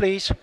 please.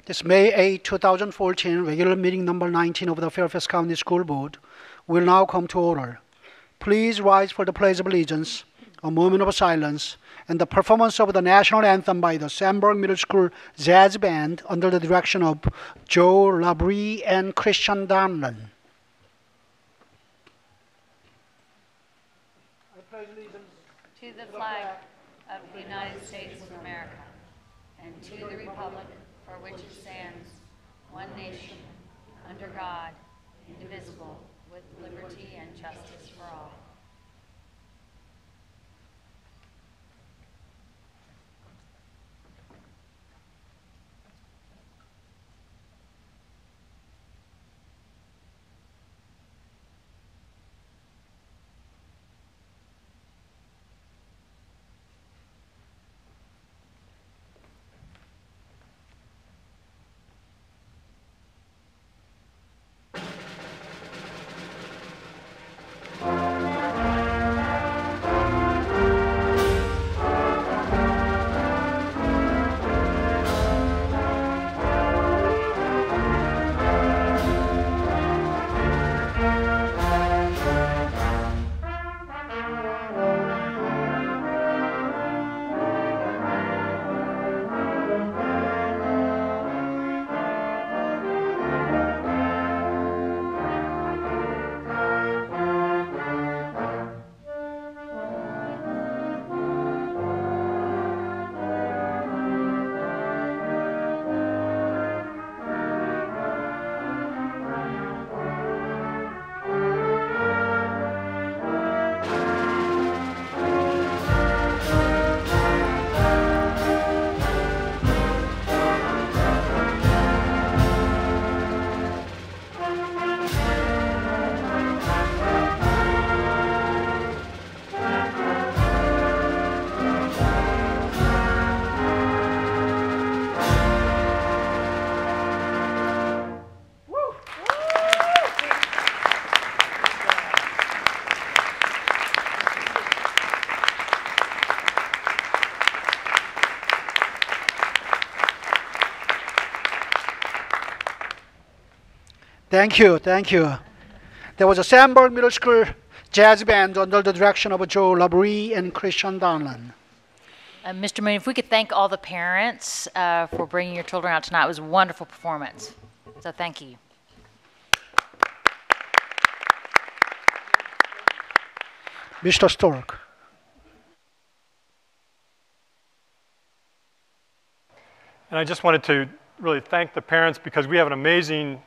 This May 8, 2014 regular meeting number 19 of the Fairfax County School Board will now come to order. Please rise for the Pledge of Allegiance, a moment of silence, and the performance of the national anthem by the Sandburg Middle School Jazz Band under the direction of Joe Labrie and Christian Donlan. To the flag of the United States of America, and to the republic for which it stands, one nation, under God, indivisible, with liberty and justice for all. Thank you, thank you. There was a Sandburg Middle School jazz band under the direction of Joe Labrie and Christian Donlan. Mr. Moon, if we could thank all the parents for bringing your children out tonight. It was a wonderful performance. So thank you. Mr. Stork. And I just wanted to really thank the parents because we have an amazing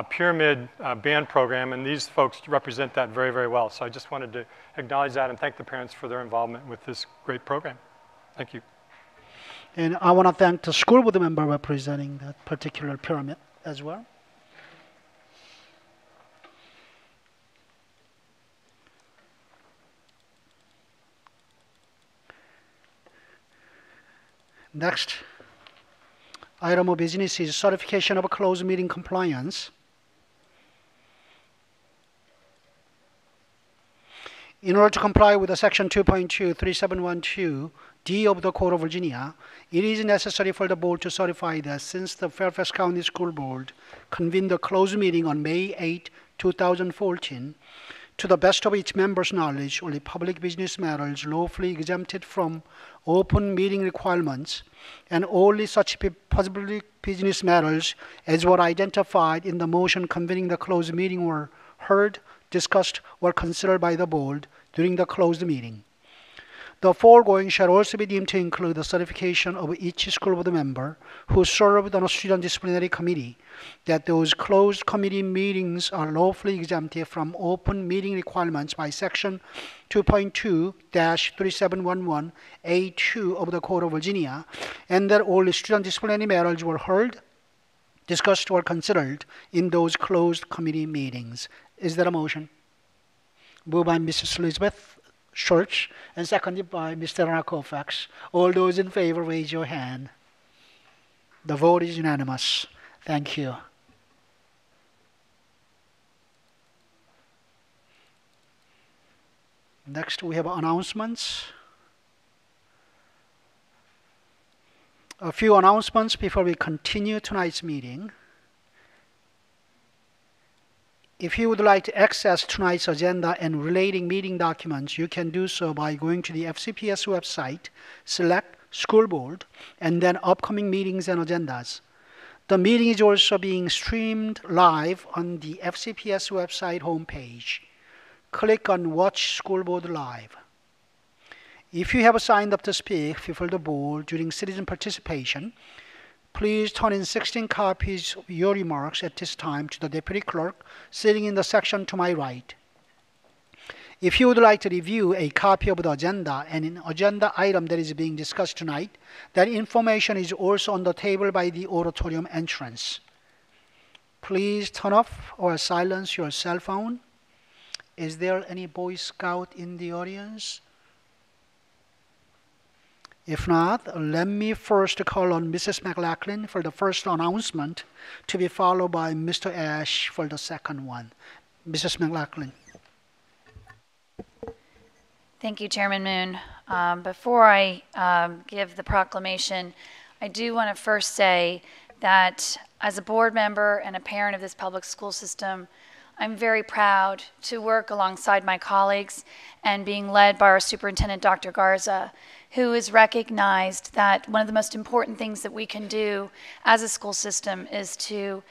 pyramid band program, and these folks represent that very, very well. So I just wanted to acknowledge that and thank the parents for their involvement with this great program. Thank you. And I want to thank the school board member representing that particular pyramid as well. Next item of business is certification of a closed meeting compliance. In order to comply with the section 2.2 3712 D of the Code of Virginia, it is necessary for the board to certify that since the Fairfax County School Board convened a closed meeting on May 8, 2014, to the best of its members' knowledge, only public business matters lawfully exempted from open meeting requirements, and only such public business matters as were identified in the motion convening the closed meeting were heard, discussed, or considered by the board during the closed meeting. The foregoing shall also be deemed to include the certification of each school board member who served on a student disciplinary committee that those closed committee meetings are lawfully exempted from open meeting requirements by section 2.2-3711A2 of the Code of Virginia, and that all student disciplinary matters were heard, discussed, or considered in those closed committee meetings. Is there a motion? Moved by Mrs. Elizabeth Church and seconded by Mr. Koufax. All those in favor, raise your hand. The vote is unanimous. Thank you. Next, we have announcements. A few announcements before we continue tonight's meeting. If you would like to access tonight's agenda and relating meeting documents, you can do so by going to the FCPS website, select School Board, and then Upcoming Meetings and Agendas. The meeting is also being streamed live on the FCPS website homepage. Click on Watch School Board Live. If you have signed up to speak before the board during citizen participation, please turn in 16 copies of your remarks at this time to the Deputy Clerk sitting in the section to my right. If you would like to review a copy of the agenda and an agenda item that is being discussed tonight, that information is also on the table by the auditorium entrance. Please turn off or silence your cell phone. Is there any Boy Scout in the audience? If not, let me first call on Mrs. McLaughlin for the first announcement, to be followed by Mr. Ash for the second one. Mrs. McLaughlin. Thank you, Chairman Moon. Before I give the proclamation, I do want to first say that as a board member and a parent of this public school system, I'm very proud to work alongside my colleagues and being led by our superintendent, Dr. Garza, who has recognized that one of the most important things that we can do as a school system is to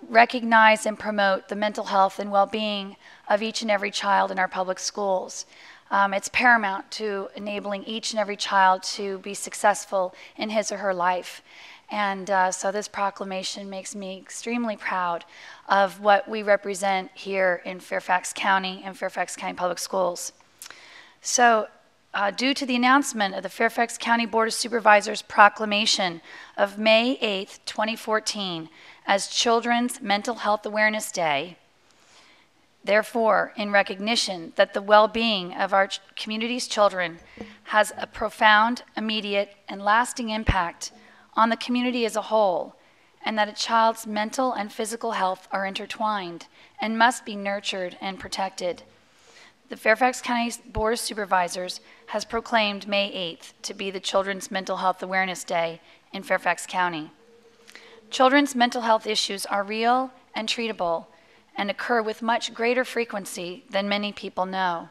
recognize and promote the mental health and well-being of each and every child in our public schools. It's paramount to enabling each and every child to be successful in his or her life. And so this proclamation makes me extremely proud of what we represent here in Fairfax County and Fairfax County Public Schools. So due to the announcement of the Fairfax County Board of Supervisors proclamation of May 8th, 2014 as Children's Mental Health Awareness Day, therefore, in recognition that the well-being of our community's children has a profound, immediate, and lasting impact on the community as a whole, and that a child's mental and physical health are intertwined and must be nurtured and protected, the Fairfax County Board of Supervisors has proclaimed May 8th to be the Children's Mental Health Awareness Day in Fairfax County. Children's mental health issues are real and treatable and occur with much greater frequency than many people know.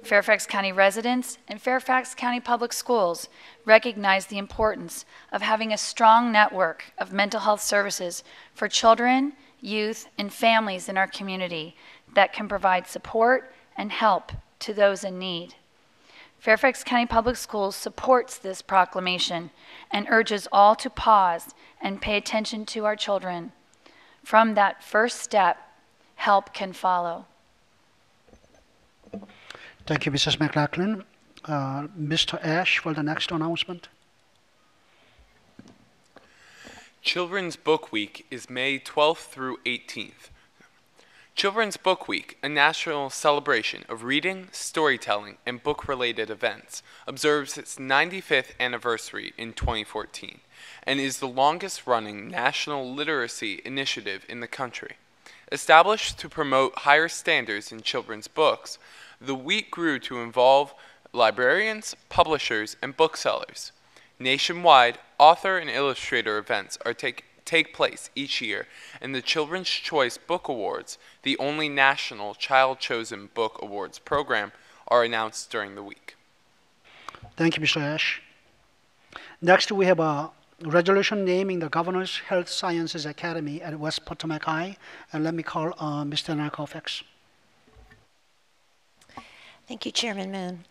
Fairfax County residents and Fairfax County Public Schools recognize the importance of having a strong network of mental health services for children, youth, and families in our community that can provide support and help to those in need. Fairfax County Public Schools supports this proclamation and urges all to pause and pay attention to our children. From that first step, help can follow. Thank you, Mrs. McLaughlin. Mr. Ash for the next announcement. Children's Book Week is May 12th through 18th. Children's Book Week, a national celebration of reading, storytelling, and book-related events, observes its 95th anniversary in 2014 and is the longest-running national literacy initiative in the country. Established to promote higher standards in children's books, the week grew to involve librarians, publishers, and booksellers. Nationwide, author and illustrator events are take place each year, and the Children's Choice Book Awards, the only national child-chosen book awards program, are announced during the week. Thank you, Mr. Ash. Next, we have a resolution naming the Governor's Health Sciences Academy at West Potomac High, and let me call Mr. Narcofax. Thank you, Chairman Moon.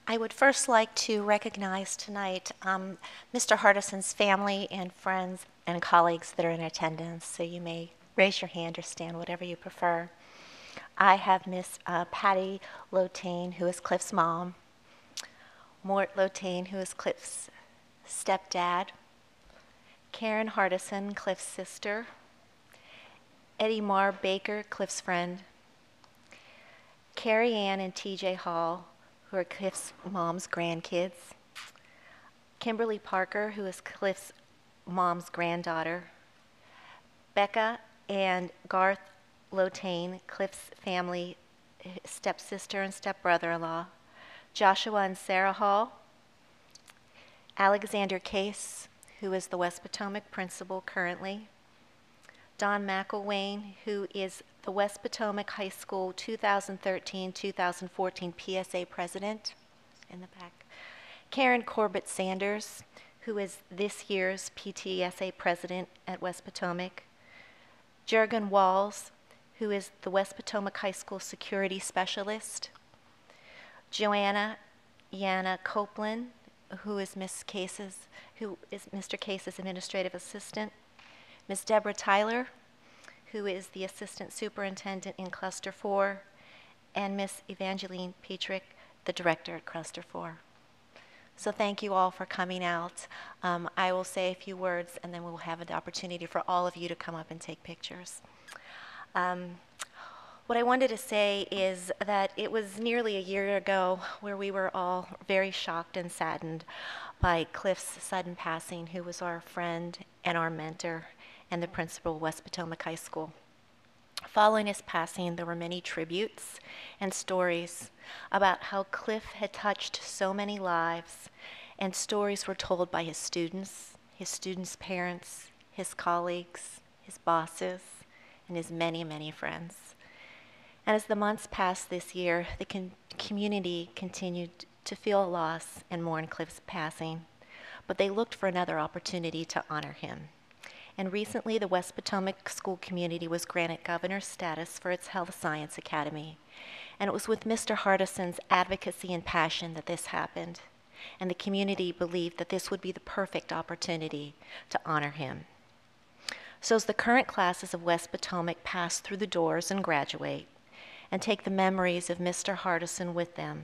I would first like to recognize tonight Mr. Hardison's family and friends and colleagues that are in attendance, so you may raise your hand or stand, whatever you prefer. I have Miss Patty Lotane, who is Cliff's mom, Mort Lotane, who is Cliff's stepdad, Karen Hardison, Cliff's sister, Eddie Marr Baker, Cliff's friend, Carrie Ann and TJ Hall, who are Cliff's mom's grandkids, Kimberly Parker, who is Cliff's mom's granddaughter, Becca and Garth Lotane, Cliff's family stepsister and stepbrother-in-law, Joshua and Sarah Hall, Alexander Case, who is the West Potomac principal currently, Don McElwain, who is the West Potomac High School 2013-2014 PSA president in the back, Karen Corbett Sanders, who is this year's PTSA president at West Potomac, Jurgen Walls, who is the West Potomac High School security specialist, Joanna Yana Copeland, who is Mr. Case's administrative assistant, Ms. Deborah Tyler, who is the assistant superintendent in Cluster 4, and Ms. Evangeline Petrick, the director at Cluster 4. So thank you all for coming out. I will say a few words, and then we'll have an opportunity for all of you to come up and take pictures. What I wanted to say is that it was nearly a year ago where we were all very shocked and saddened by Cliff's sudden passing, who was our friend and our mentor and the principal of West Potomac High School. Following his passing, there were many tributes and stories about how Cliff had touched so many lives, and stories were told by his students' parents, his colleagues, his bosses, and his many, many friends. And as the months passed this year, the community continued to feel loss and mourn Cliff's passing, but they looked for another opportunity to honor him. And recently, the West Potomac school community was granted governor's status for its Health Science Academy. And it was with Mr. Hardison's advocacy and passion that this happened. And the community believed that this would be the perfect opportunity to honor him. So as the current classes of West Potomac pass through the doors and graduate, and take the memories of Mr. Hardison with them,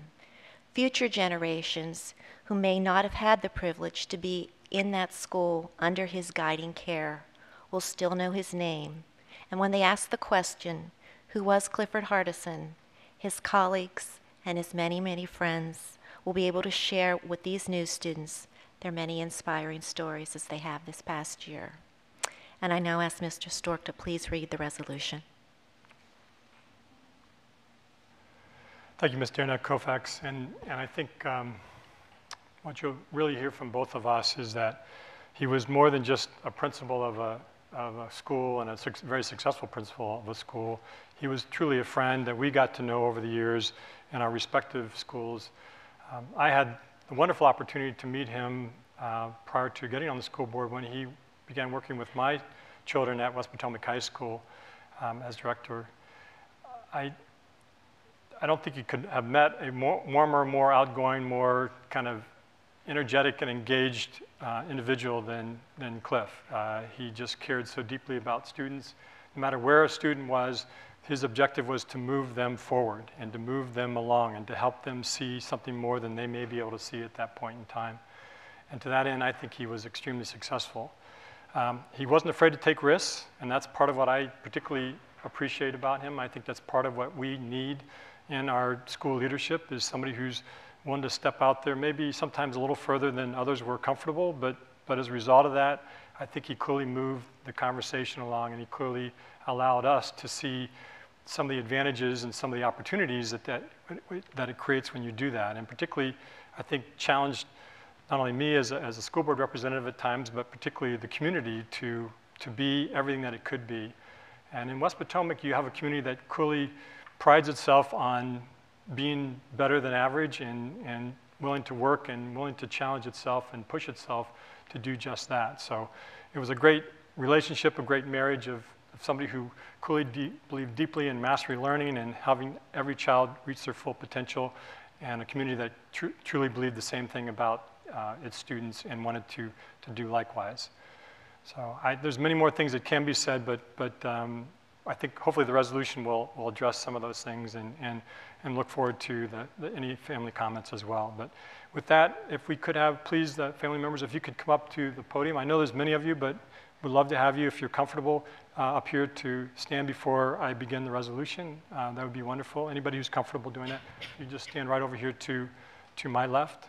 future generations who may not have had the privilege to be in that school under his guiding care will still know his name. And when they ask the question, who was Clifford Hardison, his colleagues and his many, many friends will be able to share with these new students their many inspiring stories as they have this past year. And I now ask Mr. Stork to please read the resolution. Thank you, Mr. Kofax. And I think what you'll really hear from both of us is that he was more than just a principal of a of a school and a very successful principal of a school. He was truly a friend that we got to know over the years in our respective schools. I had the wonderful opportunity to meet him prior to getting on the school board when he began working with my children at West Potomac High School as director. I don't think you could have met a warmer, more outgoing, more kind of energetic and engaged individual than Cliff. He just cared so deeply about students. No matter where a student was, his objective was to move them forward and to move them along and to help them see something more than they may be able to see at that point in time. And to that end, I think he was extremely successful. He wasn't afraid to take risks, and that's part of what I particularly appreciate about him. I think that's part of what we need in our school leadership, is somebody who's willing to step out there, maybe sometimes a little further than others were comfortable, but as a result of that, I think he clearly moved the conversation along, and he clearly allowed us to see some of the advantages and some of the opportunities that it creates when you do that. And particularly, I think, challenged not only me as a school board representative at times, but particularly the community to be everything that it could be. And in West Potomac, you have a community that clearly prides itself on being better than average and willing to work and willing to challenge itself and push itself to do just that. So it was a great relationship, a great marriage of somebody who clearly believed deeply in mastery learning and having every child reach their full potential, and a community that truly believed the same thing about its students and wanted to do likewise. So there's many more things that can be said, but I think hopefully the resolution will address some of those things and look forward to any family comments as well. But with that, if we could have, please, the family members, if you could come up to the podium. I know there's many of you, but we'd love to have you, if you're comfortable, up here to stand before I begin the resolution. That would be wonderful. Anybody who's comfortable doing that, you just stand right over here to my left.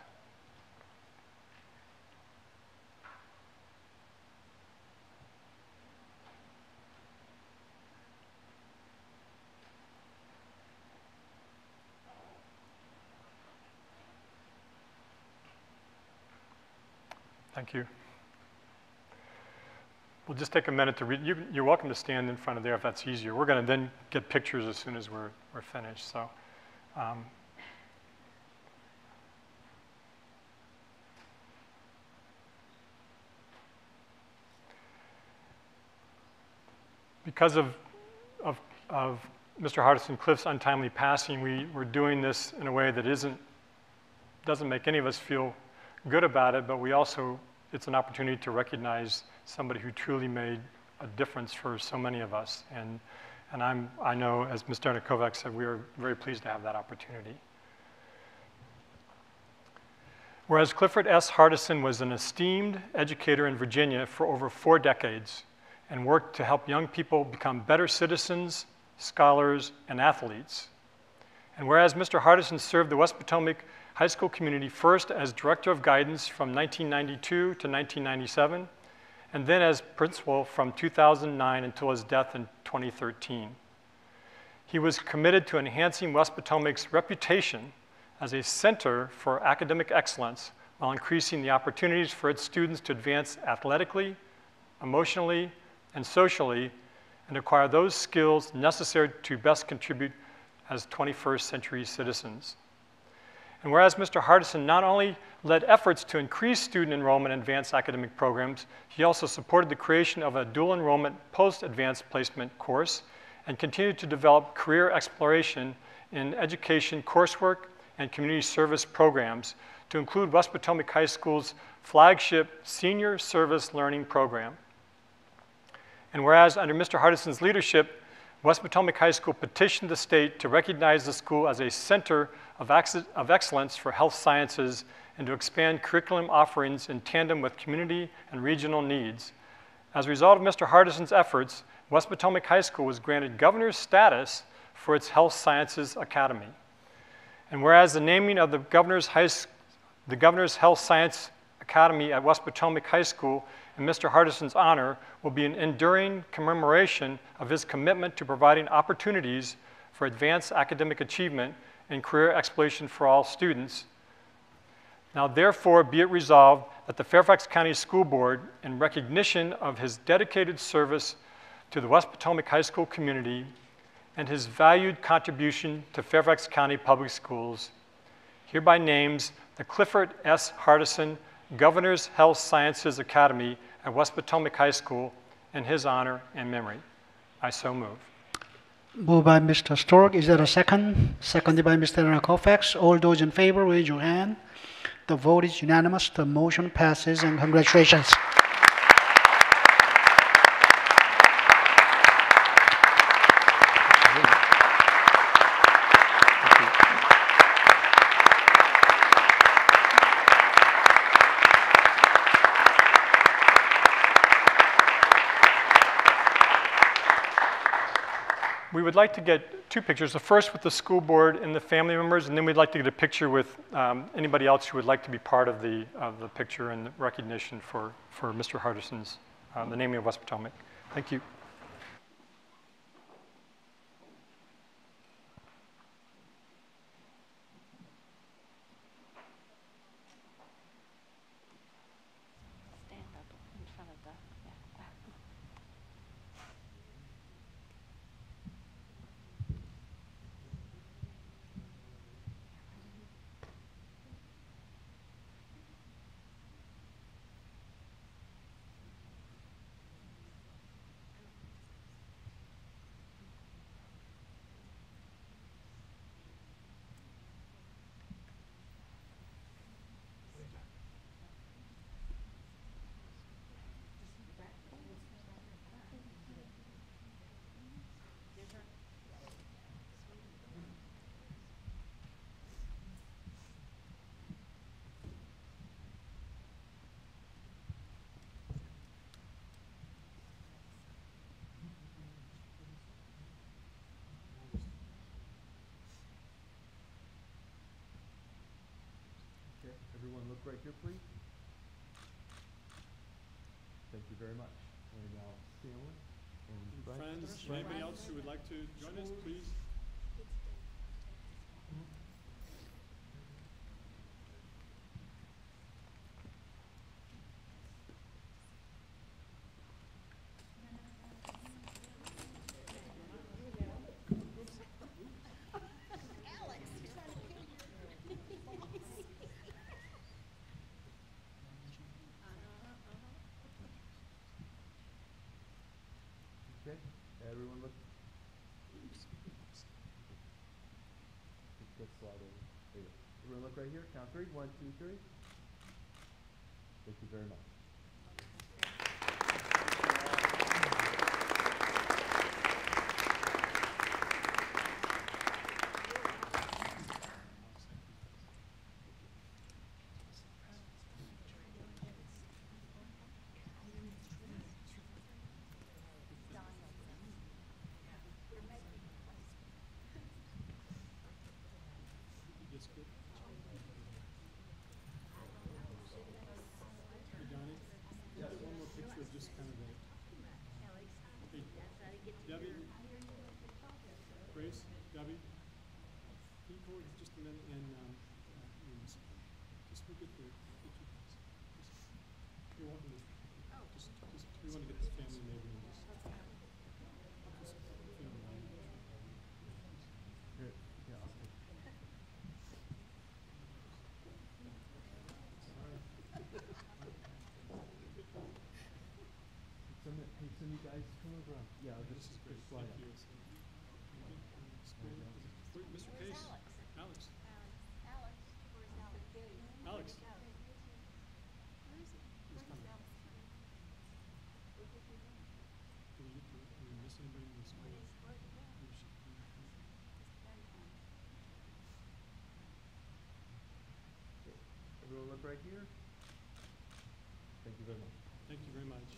Thank you. We'll just take a minute to read. You're welcome to stand in front of there if that's easier. We're going to then get pictures as soon as we're finished. So, because of Mr. Hardison Cliff's untimely passing, we're doing this in a way that doesn't make any of us feel good about it, but it's an opportunity to recognize somebody who truly made a difference for so many of us. And I know, as Mr. Kovac said, we are very pleased to have that opportunity. Whereas Clifford S. Hardison was an esteemed educator in Virginia for over 4 decades and worked to help young people become better citizens, scholars, and athletes. And whereas Mr. Hardison served the West Potomac high school community first as director of guidance from 1992 to 1997, and then as principal from 2009 until his death in 2013. He was committed to enhancing West Potomac's reputation as a center for academic excellence while increasing the opportunities for its students to advance athletically, emotionally, and socially, and acquire those skills necessary to best contribute as 21st century citizens. And whereas Mr. Hardison not only led efforts to increase student enrollment in advanced academic programs, he also supported the creation of a dual enrollment post-advanced placement course and continued to develop career exploration in education coursework and community service programs to include West Potomac High School's flagship Senior Service Learning Program. And whereas under Mr. Hardison's leadership, West Potomac High School petitioned the state to recognize the school as a center of excellence for health sciences and to expand curriculum offerings in tandem with community and regional needs. As a result of Mr. Hardison's efforts, West Potomac High School was granted governor's status for its Health Sciences Academy. And whereas the naming of the governor's Health Science Academy at West Potomac High School in Mr. Hardison's honor will be an enduring commemoration of his commitment to providing opportunities for advanced academic achievement and career exploration for all students. Now, therefore, be it resolved that the Fairfax County School Board, in recognition of his dedicated service to the West Potomac High School community and his valued contribution to Fairfax County Public Schools, hereby names the Clifford S. Hardison Governor's Health Sciences Academy at West Potomac High School in his honor and memory. I so move. Moved by Mr. Stork. Is there a second? Seconded by Mr. Koufax. All those in favor, raise your hand. The vote is unanimous. The motion passes, and congratulations. We would like to get two pictures, the first with the school board and the family members, and then we'd like to get a picture with anybody else who would like to be part of the picture and recognition for Mr. Hardison's, the naming of West Potomac. Thank you. Stand up in front of the, yeah. Okay, everyone look right here, please. Thank you very much. And now, Stanley and Brian. Friends, anybody else who would like to join us, please? Okay, everyone look. Let's slide over. There you go. Everyone look right here. Count three. 1, 2, 3. Thank you very much. Just kind of a, hey, Debbie, Grace, Debbie, can you come over just a minute and just look at the picture, please. You're welcome to, we want to get the family name and just if you don't mind. Here, yeah, I'll take it. Hey, some of you guys come over. Yeah, I'll just slide out. Wait, Mr. Case, Alex. Alex. He's coming. Did we miss anybody in the school? Everyone look right here. Thank you very much. Thank you very much.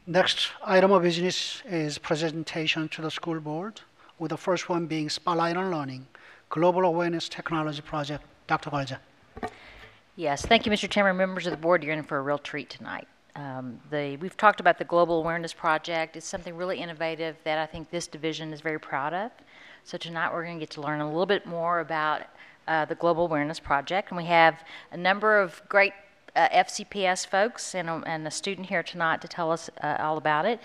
Next item of business is presentation to the school board, with the first one being Spotlight on Learning, Global Awareness Technology Project. Dr. Garza. Yes, thank you, Mr. Chairman. Members of the board, you're in for a real treat tonight. We've talked about the Global Awareness Project. It's something really innovative that I think this division is very proud of. So tonight we're going to get to learn a little bit more about the Global Awareness Project. And we have a number of great FCPS folks and a student here tonight to tell us all about it.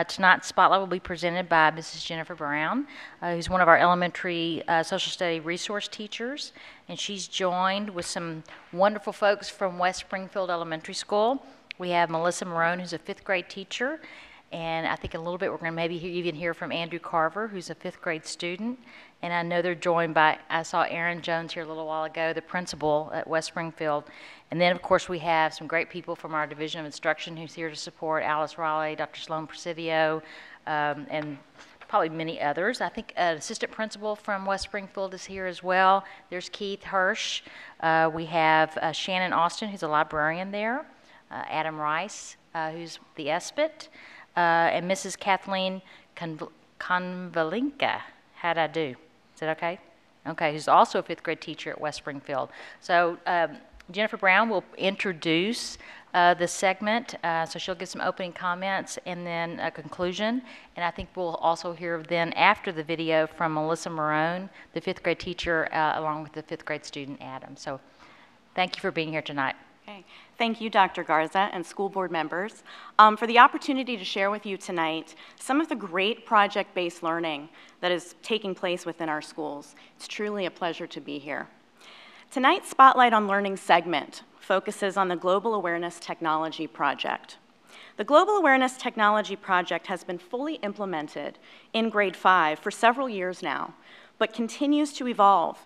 Tonight's spotlight will be presented by Mrs. Jennifer Brown, who's one of our elementary social study resource teachers, and she's joined with some wonderful folks from West Springfield Elementary School. We have Melissa Marone, who's a 5th grade teacher, and I think in a little bit we're going to maybe even hear from Andrew Carver, who's a 5th grade student. And I know they're joined by, I saw Aaron Jones here a little while ago, the principal at West Springfield. And then, of course, we have some great people from our Division of Instruction who's here to support, Alice Raleigh, Dr. Sloan Presidio, and probably many others. I think an assistant principal from West Springfield is here as well. There's Keith Hirsch. We have Shannon Austin, who's a librarian there, Adam Rice, who's the ESPIT, and Mrs. Kathleen Konvalinka. How'd I do? Is that okay? Okay, who's also a 5th grade teacher at West Springfield. So Jennifer Brown will introduce this segment, so she'll give some opening comments and then a conclusion. And I think we'll also hear then after the video from Melissa Marone, the 5th grade teacher, along with the 5th grade student Adam. So thank you for being here tonight. Okay. Thank you, Dr. Garza and school board members, for the opportunity to share with you tonight some of the great project-based learning that is taking place within our schools. It's truly a pleasure to be here. Tonight's Spotlight on Learning segment focuses on the Global Awareness Technology Project. The Global Awareness Technology Project has been fully implemented in grade 5 for several years now, but continues to evolve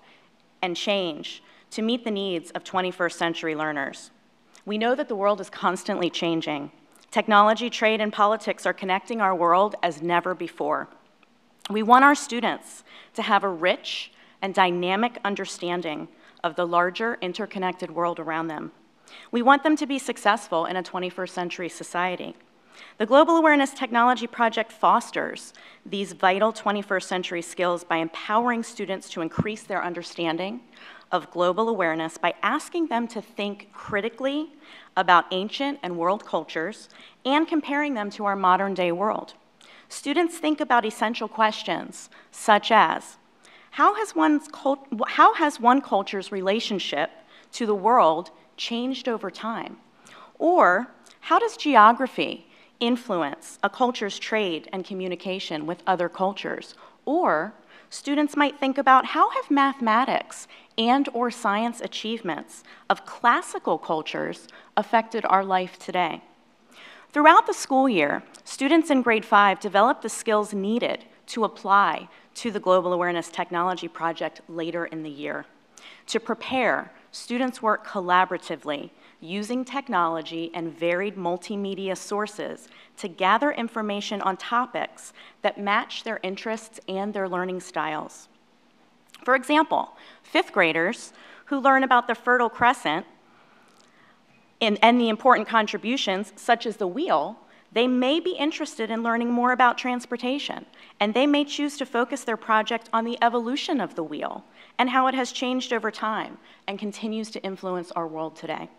and change to meet the needs of 21st century learners. We know that the world is constantly changing. Technology, trade, and politics are connecting our world as never before. We want our students to have a rich and dynamic understanding of the larger interconnected world around them. We want them to be successful in a 21st century society. The Global Awareness Technology Project fosters these vital 21st century skills by empowering students to increase their understanding of global awareness by asking them to think critically about ancient and world cultures and comparing them to our modern day world. Students think about essential questions such as, how has one culture's relationship to the world changed over time? Or how does geography influence a culture's trade and communication with other cultures? Or students might think about, how have mathematics and or science achievements of classical cultures affected our life today? Throughout the school year, students in grade 5 develop the skills needed to apply to the Global Awareness Technology Project later in the year. To prepare, students work collaboratively, using technology and varied multimedia sources to gather information on topics that match their interests and their learning styles. For example, 5th graders who learn about the Fertile Crescent and the important contributions, such as the wheel, they may be interested in learning more about transportation, and they may choose to focus their project on the evolution of the wheel and how it has changed over time and continues to influence our world today.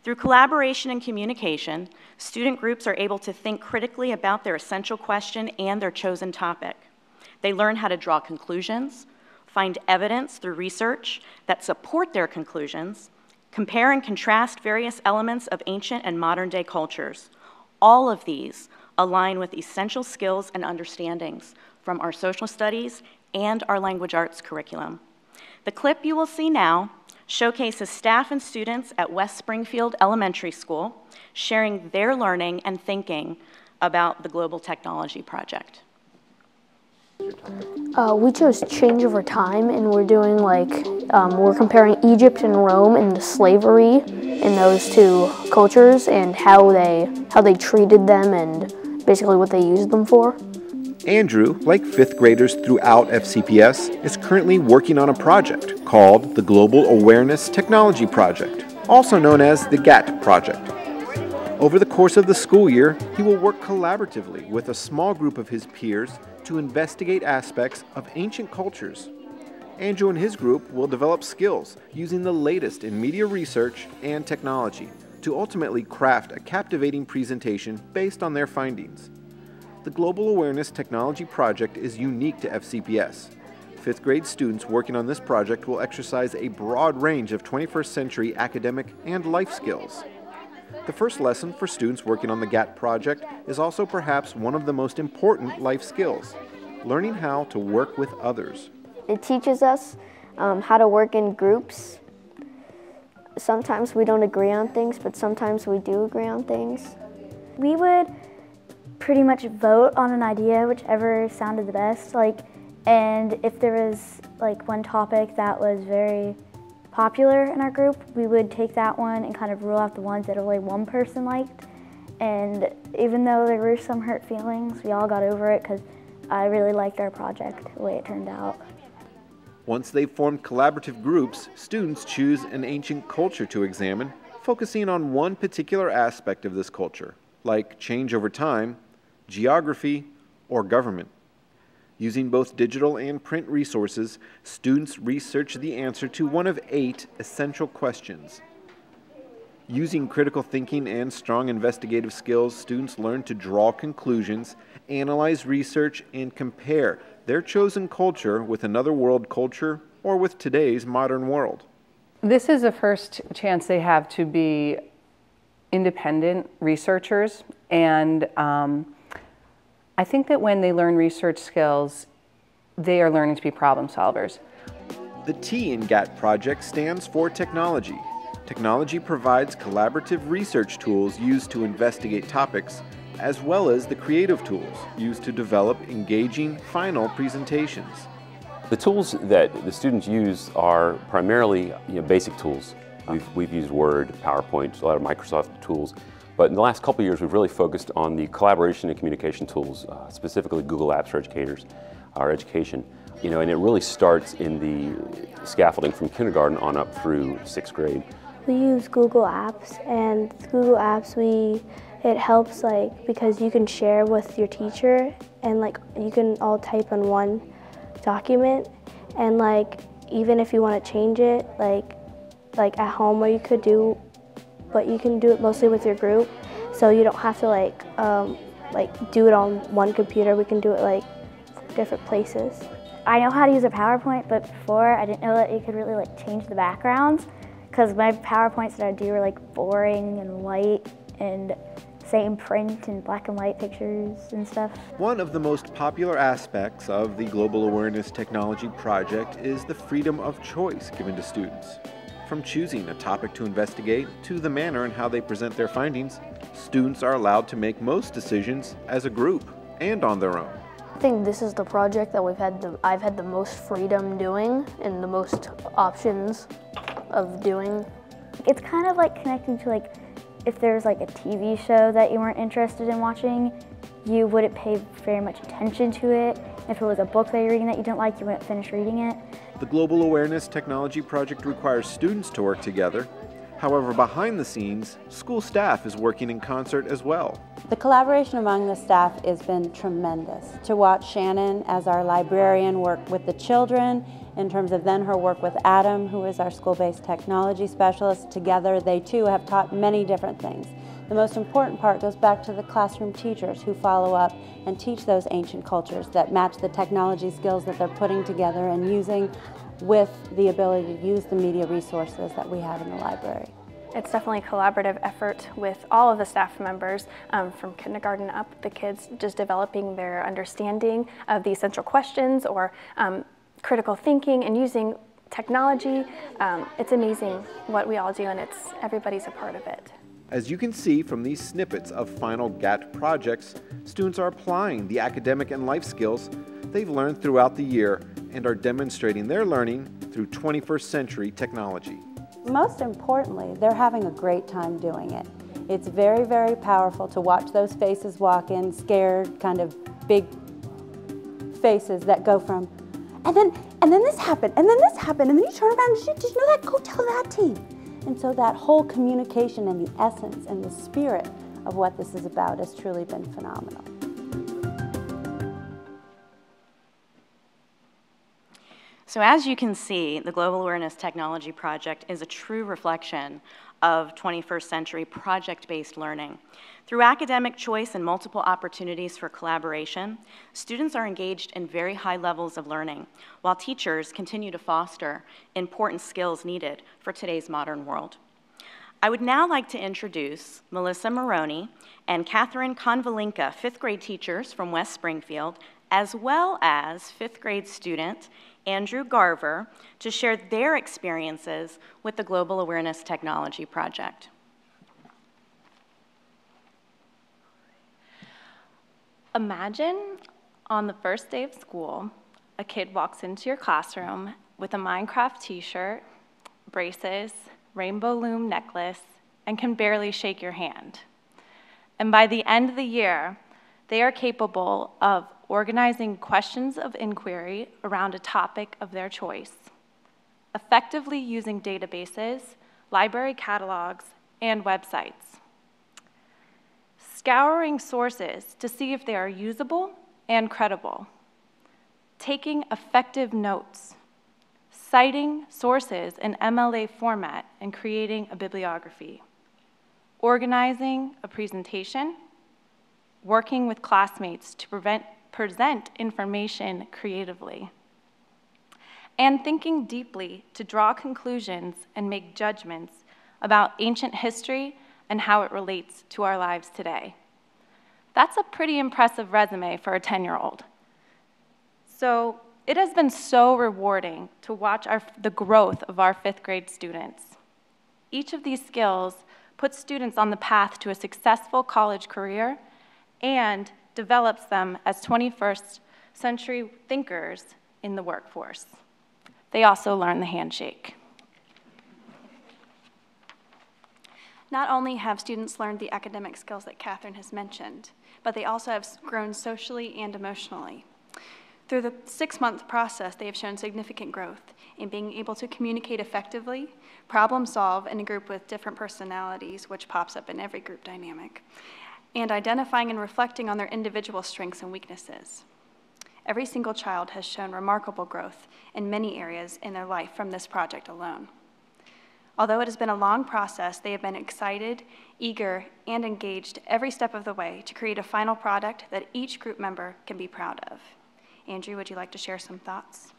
Through collaboration and communication, student groups are able to think critically about their essential question and their chosen topic. They learn how to draw conclusions, find evidence through research that support their conclusions, compare and contrast various elements of ancient and modern day cultures. All of these align with essential skills and understandings from our social studies and our language arts curriculum. The clip you will see now showcases staff and students at West Springfield Elementary School sharing their learning and thinking about the Global Technology Project. We chose change over time, and we're doing we're comparing Egypt and Rome and the slavery in those two cultures and how they treated them and basically what they used them for. Andrew, like 5th graders throughout FCPS, is currently working on a project called the Global Awareness Technology Project, also known as the GAT project. Over the course of the school year, he will work collaboratively with a small group of his peers to investigate aspects of ancient cultures. Andrew and his group will develop skills using the latest in media research and technology to ultimately craft a captivating presentation based on their findings. The Global Awareness Technology Project is unique to FCPS. Fifth grade students working on this project will exercise a broad range of 21st century academic and life skills. The first lesson for students working on the GAT project is also perhaps one of the most important life skills, learning how to work with others. It teaches us how to work in groups. Sometimes we don't agree on things, but sometimes we do agree on things. We would pretty much vote on an idea, whichever sounded the best. And if there was one topic that was very popular in our group, we would take that one and kind of rule out the ones that only one person liked. And even though there were some hurt feelings, we all got over it because I really liked our project, the way it turned out. Once they've formed collaborative groups, students choose an ancient culture to examine, focusing on one particular aspect of this culture, like change over time, geography, or government. Using both digital and print resources, students research the answer to one of 8 essential questions. Using critical thinking and strong investigative skills, students learn to draw conclusions, analyze research, and compare their chosen culture with another world culture or with today's modern world. This is the first chance they have to be independent researchers, and I think that when they learn research skills, they are learning to be problem solvers. The T in GAT project stands for technology. Technology provides collaborative research tools used to investigate topics, as well as the creative tools used to develop engaging final presentations. The tools that the students use are primarily basic tools. We've used Word, PowerPoint, a lot of Microsoft tools, but in the last couple of years we've really focused on the collaboration and communication tools, specifically Google Apps for educators, our education. And it really starts in the scaffolding from kindergarten on up through 6th grade. We use Google Apps, and Google Apps it helps because you can share with your teacher, and you can all type on one document, and even if you want to change it like at home, where you could do, but you can do it mostly with your group, so you don't have to do it on one computer. We can do it different places. I know how to use a PowerPoint, but before I didn't know that you could really change the backgrounds, because my PowerPoints that I do are boring and white and same print and black and white pictures and stuff. One of the most popular aspects of the Global Awareness Technology Project is the freedom of choice given to students. From choosing a topic to investigate to the manner in how they present their findings, students are allowed to make most decisions as a group and on their own. I think this is the project that I've had the most freedom doing and the most options of doing. It's kind of connecting to if there's a TV show that you weren't interested in watching, you wouldn't pay very much attention to it. If it was a book that you're reading that you didn't like, you wouldn't finish reading it. The Global Awareness Technology Project requires students to work together. However, behind the scenes, school staff is working in concert as well. The collaboration among the staff has been tremendous. To watch Shannon as our librarian work with the children, in terms of then her work with Adam, who is our school-based technology specialist. Together, they too have taught many different things. The most important part goes back to the classroom teachers who follow up and teach those ancient cultures that match the technology skills that they're putting together and using with the ability to use the media resources that we have in the library. It's definitely a collaborative effort with all of the staff members from kindergarten up, the kids just developing their understanding of the essential questions or critical thinking and using technology. It's amazing what we all do, and everybody's a part of it. As you can see from these snippets of final GAT projects, students are applying the academic and life skills they've learned throughout the year and are demonstrating their learning through 21st century technology. Most importantly, they're having a great time doing it. It's very, very powerful to watch those faces walk in, scared, kind of big faces that go from, and then this happened, and then this happened, and then you turn around and did you know that? Go tell that team. And so that whole communication and the essence and the spirit of what this is about has truly been phenomenal. So as you can see, the Global Awareness Technology Project is a true reflection of 21st century project-based learning. Through academic choice and multiple opportunities for collaboration, students are engaged in very high levels of learning, while teachers continue to foster important skills needed for today's modern world. I would now like to introduce Melissa Maroney and Catherine Konvalinka, fifth grade teachers from West Springfield, as well as fifth grade student Andrew Garver, to share their experiences with the Global Awareness Technology Project. Imagine on the first day of school, a kid walks into your classroom with a Minecraft t-shirt, braces, rainbow loom necklace, and can barely shake your hand. And by the end of the year, they are capable of organizing questions of inquiry around a topic of their choice, effectively using databases, library catalogs, and websites, scouring sources to see if they are usable and credible, taking effective notes, citing sources in MLA format and creating a bibliography, organizing a presentation, working with classmates to present information creatively, and thinking deeply to draw conclusions and make judgments about ancient history and how it relates to our lives today. That's a pretty impressive resume for a 10-year-old. So it has been so rewarding to watch the growth of our fifth grade students. Each of these skills puts students on the path to a successful college career and develops them as 21st century thinkers in the workforce. They also learn the handshake. Not only have students learned the academic skills that Catherine has mentioned, but they also have grown socially and emotionally. Through the 6-month process, they have shown significant growth in being able to communicate effectively, problem solve in a group with different personalities, which pops up in every group dynamic, and identifying and reflecting on their individual strengths and weaknesses. Every single child has shown remarkable growth in many areas in their life from this project alone. Although it has been a long process, they have been excited, eager, and engaged every step of the way to create a final product that each group member can be proud of. Andrew, would you like to share some thoughts?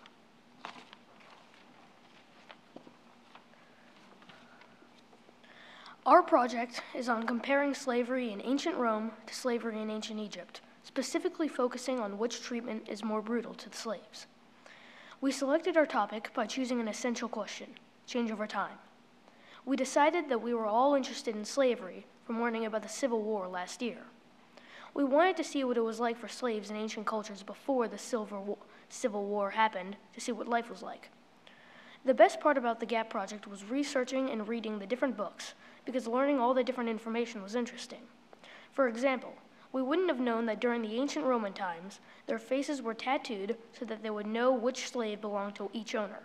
Our project is on comparing slavery in ancient Rome to slavery in ancient Egypt, specifically focusing on which treatment is more brutal to the slaves. We selected our topic by choosing an essential question, change over time. We decided that we were all interested in slavery from learning about the Civil War last year. We wanted to see what it was like for slaves in ancient cultures before the Civil War happened to see what life was like. The best part about the GAP project was researching and reading the different books, because learning all the different information was interesting. For example, we wouldn't have known that during the ancient Roman times, their faces were tattooed so that they would know which slave belonged to each owner,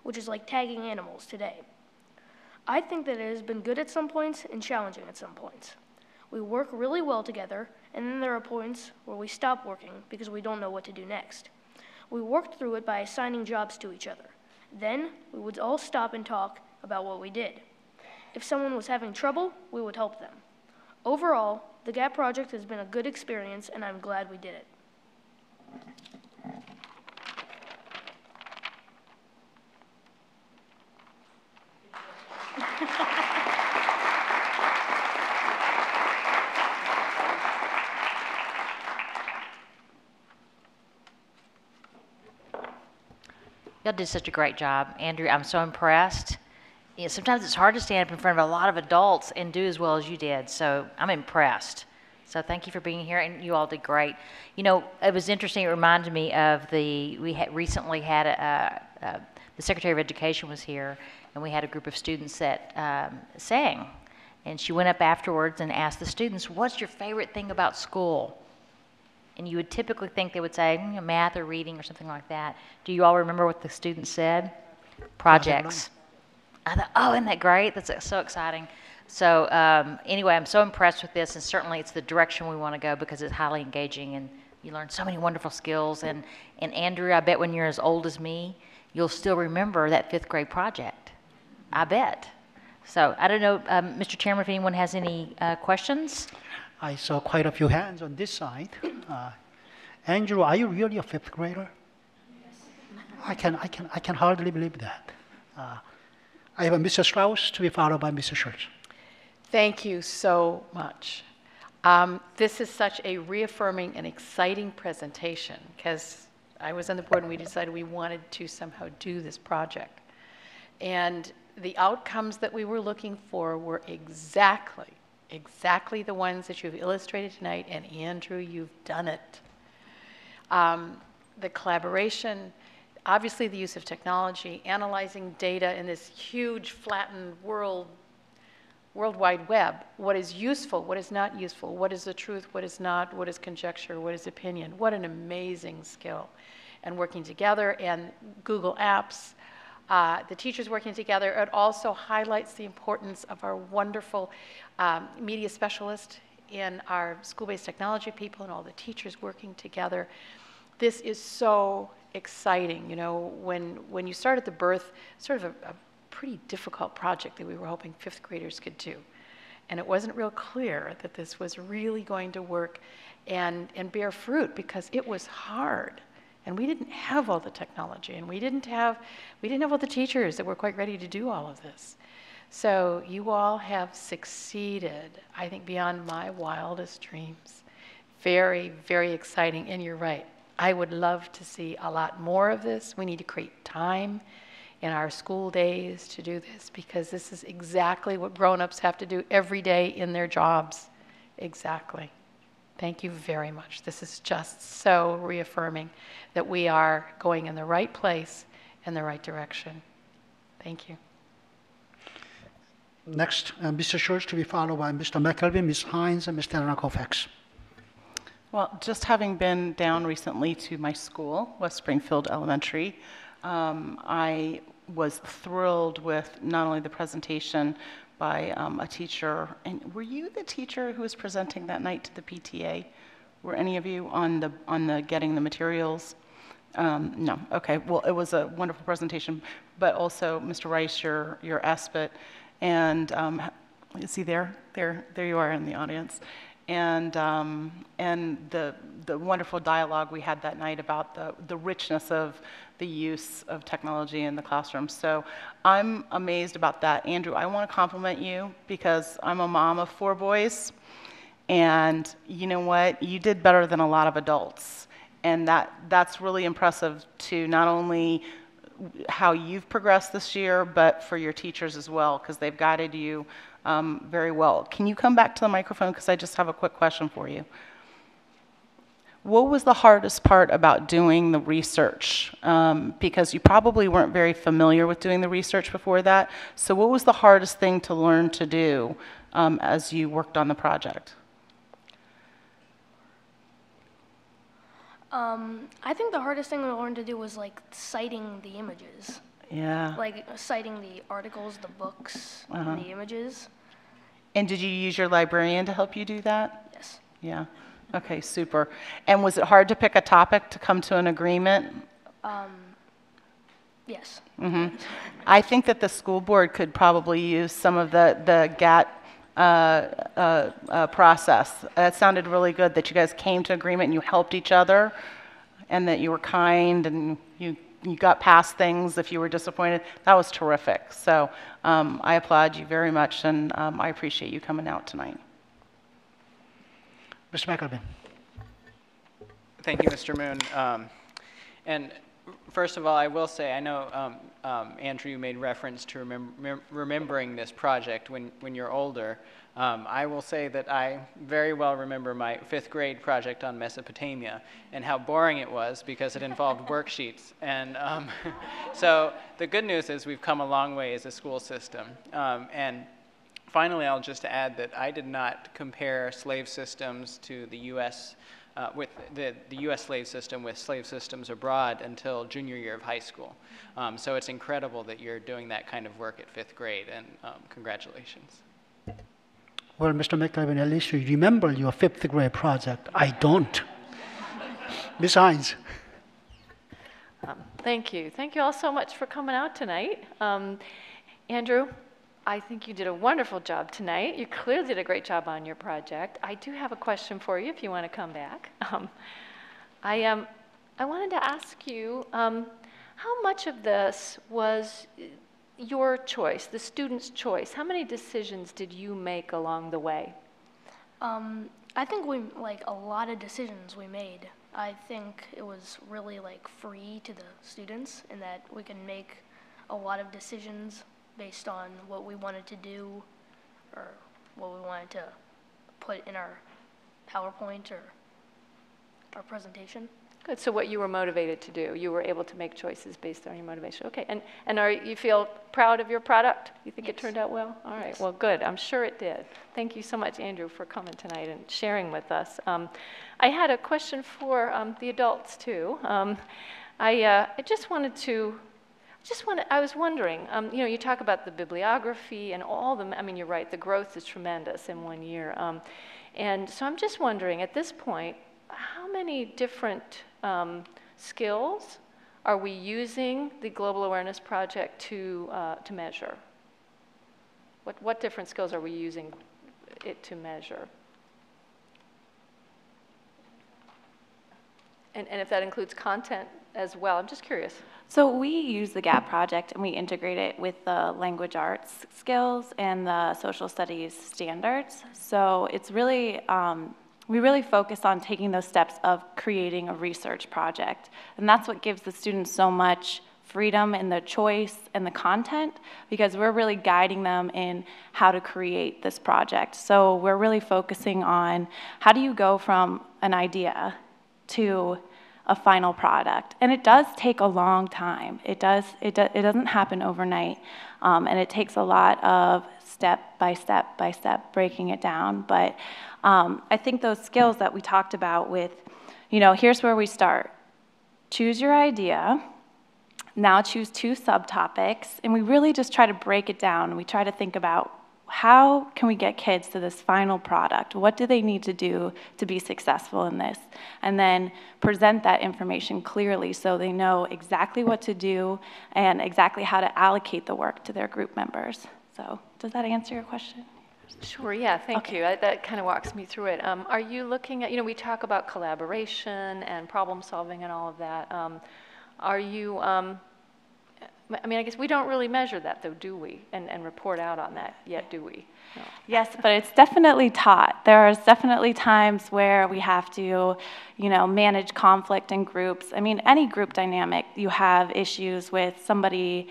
which is like tagging animals today. I think that it has been good at some points and challenging at some points. We work really well together, and then there are points where we stop working because we don't know what to do next. We worked through it by assigning jobs to each other. Then, we would all stop and talk about what we did. If someone was having trouble, we would help them. Overall, the GAP project has been a good experience, and I'm glad we did it. Y'all did such a great job. Andrew, I'm so impressed. You know, sometimes it's hard to stand up in front of a lot of adults and do as well as you did, so I'm impressed. So thank you for being here, and you all did great. You know, it was interesting, it reminded me of recently had the Secretary of Education was here, and we had a group of students that sang, and she went up afterwards and asked the students, what's your favorite thing about school? And you would typically think they would say math or reading or something like that. Do you all remember what the students said? Projects. I thought, oh, isn't that great? That's so exciting. So anyway, I'm so impressed with this, and certainly it's the direction we want to go because it's highly engaging, and you learn so many wonderful skills. And Andrew, I bet when you're as old as me, you'll still remember that 5th grade project. I bet. So I don't know, Mr. Chairman, if anyone has any questions? I saw quite a few hands on this side. Andrew, are you really a 5th grader? I can hardly believe that. I have a Mr. Strauss to be followed by Mr. Schultz. Thank you so much. This is such a reaffirming and exciting presentation because I was on the board and we decided we wanted to somehow do this project. And the outcomes that we were looking for were exactly the ones that you've illustrated tonight, and Andrew, you've done it. The collaboration, obviously the use of technology, analyzing data in this huge flattened World Wide Web. What is useful, what is not useful, what is the truth, what is not, what is conjecture, what is opinion. What an amazing skill. And working together, and Google Apps, the teachers working together. It also highlights the importance of our wonderful media specialist and our school-based technology people and all the teachers working together. This is so exciting. You know, when you start at the birth, sort of a pretty difficult project that we were hoping 5th graders could do. And it wasn't real clear that this was really going to work and bear fruit because it was hard. And we didn't have all the technology, and we didn't have all the teachers that were quite ready to do all of this. So you all have succeeded, I think, beyond my wildest dreams. Very, very exciting, and you're right. I would love to see a lot more of this. We need to create time in our school days to do this because this is exactly what grown-ups have to do every day in their jobs. Exactly. Thank you very much. This is just so reaffirming that we are going in the right place in the right direction. Thank you. Next, Mr. Schultz to be followed by Mr. McKelvey, Ms. Hines, and Mr. Elena Colfax. Well, just having been down recently to my school, West Springfield Elementary, I was thrilled with not only the presentation by a teacher, and were you the teacher who was presenting that night to the PTA? Were any of you on the getting the materials? No, okay, well, it was a wonderful presentation, but also Mr. Rice, your aspect, and see there you are in the audience. And the wonderful dialogue we had that night about the richness of the use of technology in the classroom. So I'm amazed about that. Andrew, I want to compliment you because I'm a mom of 4 boys, and you know what? You did better than a lot of adults. And that's really impressive to not only how you've progressed this year, but for your teachers as well, because they've guided you very well. Can you come back to the microphone, because I just have a quick question for you. What was the hardest part about doing the research? Because you probably weren't very familiar with doing the research before that. So what was the hardest thing to learn to do as you worked on the project? I think the hardest thing we learned to do was like citing the images. Yeah. Like citing the articles, the books, and the images. And did you use your librarian to help you do that? Yes. Yeah. Okay, super. And was it hard to pick a topic to come to an agreement? Yes. Mm-hmm. I think that the school board could probably use some of the GAT process. It sounded really good that you guys came to agreement and you helped each other, and that you were kind and you got past things if you were disappointed. That was terrific. So I applaud you very much, and I appreciate you coming out tonight. Mr. McElveen. Thank you, Mr. Moon. And first of all, I will say, I know, Andrew, made reference to remembering this project when you're older. I will say that I very well remember my 5th grade project on Mesopotamia and how boring it was because it involved worksheets. And so the good news is we've come a long way as a school system. And finally, I'll just add that I did not compare slave systems to the U.S. With the U.S. slave system with slave systems abroad until junior year of high school. So it's incredible that you're doing that kind of work at 5th grade, and congratulations. Well, Mr. McLevin, at least you remember your 5th grade project. I don't. Ms. Hines. Thank you. Thank you all so much for coming out tonight. Andrew, I think you did a wonderful job tonight. You clearly did a great job on your project. I do have a question for you if you want to come back. I wanted to ask you, how much of this was your choice, the student's choice? How many decisions did you make along the way? I think a lot of decisions we made. I think it was really free to the students in that we can make a lot of decisions based on what we wanted to do or what we wanted to put in our PowerPoint or our presentation. Good. So what you were motivated to do, you were able to make choices based on your motivation. Okay. And you feel proud of your product? You think it turned out well? All right. Yes. Well, good. I'm sure it did. Thank you so much, Andrew, for coming tonight and sharing with us. I had a question for the adults too. I was wondering, you talk about the bibliography and all the, you're right, the growth is tremendous in 1 year. And so I'm just wondering, at this point, how many different skills are we using the Global Awareness Project to measure? What different skills are we using it to measure? And if that includes content as well, I'm just curious. So we use the GAP project and we integrate it with the language arts skills and the social studies standards. So it's really, we really focus on taking those steps of creating a research project. And that's what gives the students so much freedom in the choice and the content, because we're really guiding them in how to create this project. So we're really focusing on how do you go from an idea to a final product. And it does take a long time. It doesn't happen overnight. And it takes a lot of step by step by step breaking it down. But I think those skills that we talked about with, here's where we start. Choose your idea. Now choose 2 subtopics. And we really just try to break it down. We try to think about how can we get kids to this final product? What do they need to do to be successful in this? And then present that information clearly so they know exactly what to do and exactly how to allocate the work to their group members. So does that answer your question? Sure, yeah, thank you. That kind of walks me through it. Are you looking at, we talk about collaboration and problem solving and all of that. Are you, I guess we don't really measure that though, do we? And report out on that yet, do we? No. Yes, but it's definitely taught. There are definitely times where we have to, manage conflict in groups. Any group dynamic, you have issues with somebody,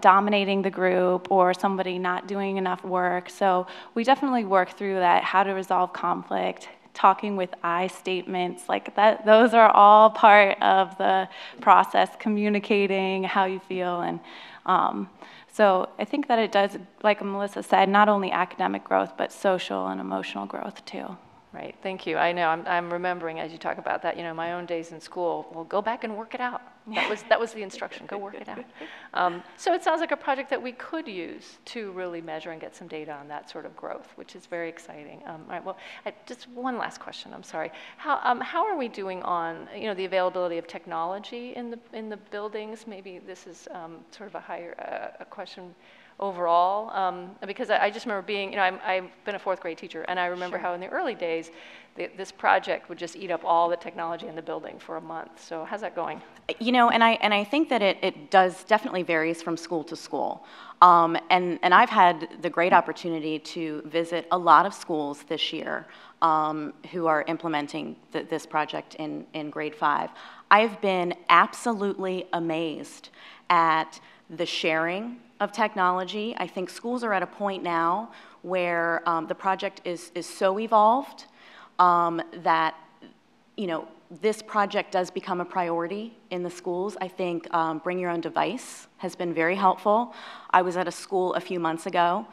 dominating the group or somebody not doing enough work. So we definitely work through that, how to resolve conflict, talking with I statements, like that. Those are all part of the process, communicating how you feel. And so I think that it does, like Melissa said, not only academic growth, but social and emotional growth too. Right, thank you. I know, I'm remembering as you talk about that, my own days in school, well, go back and work it out. That was the instruction, go work it out. So it sounds like a project that we could use to really measure and get some data on that sort of growth, which is very exciting. All right, well, just one last question, I'm sorry. How are we doing on, the availability of technology in the buildings? Maybe this is sort of a question overall, because I just remember being, I've been a 4th grade teacher, and I remember how in the early days, this project would just eat up all the technology in the building for a month. So how's that going? And I think that it does definitely varies from school to school. And I've had the great opportunity to visit a lot of schools this year who are implementing this project in grade 5. I've been absolutely amazed at the sharing of technology. I think schools are at a point now where the project is so evolved that, this project does become a priority in the schools. I think bring your own device has been very helpful. I was at a school a few months ago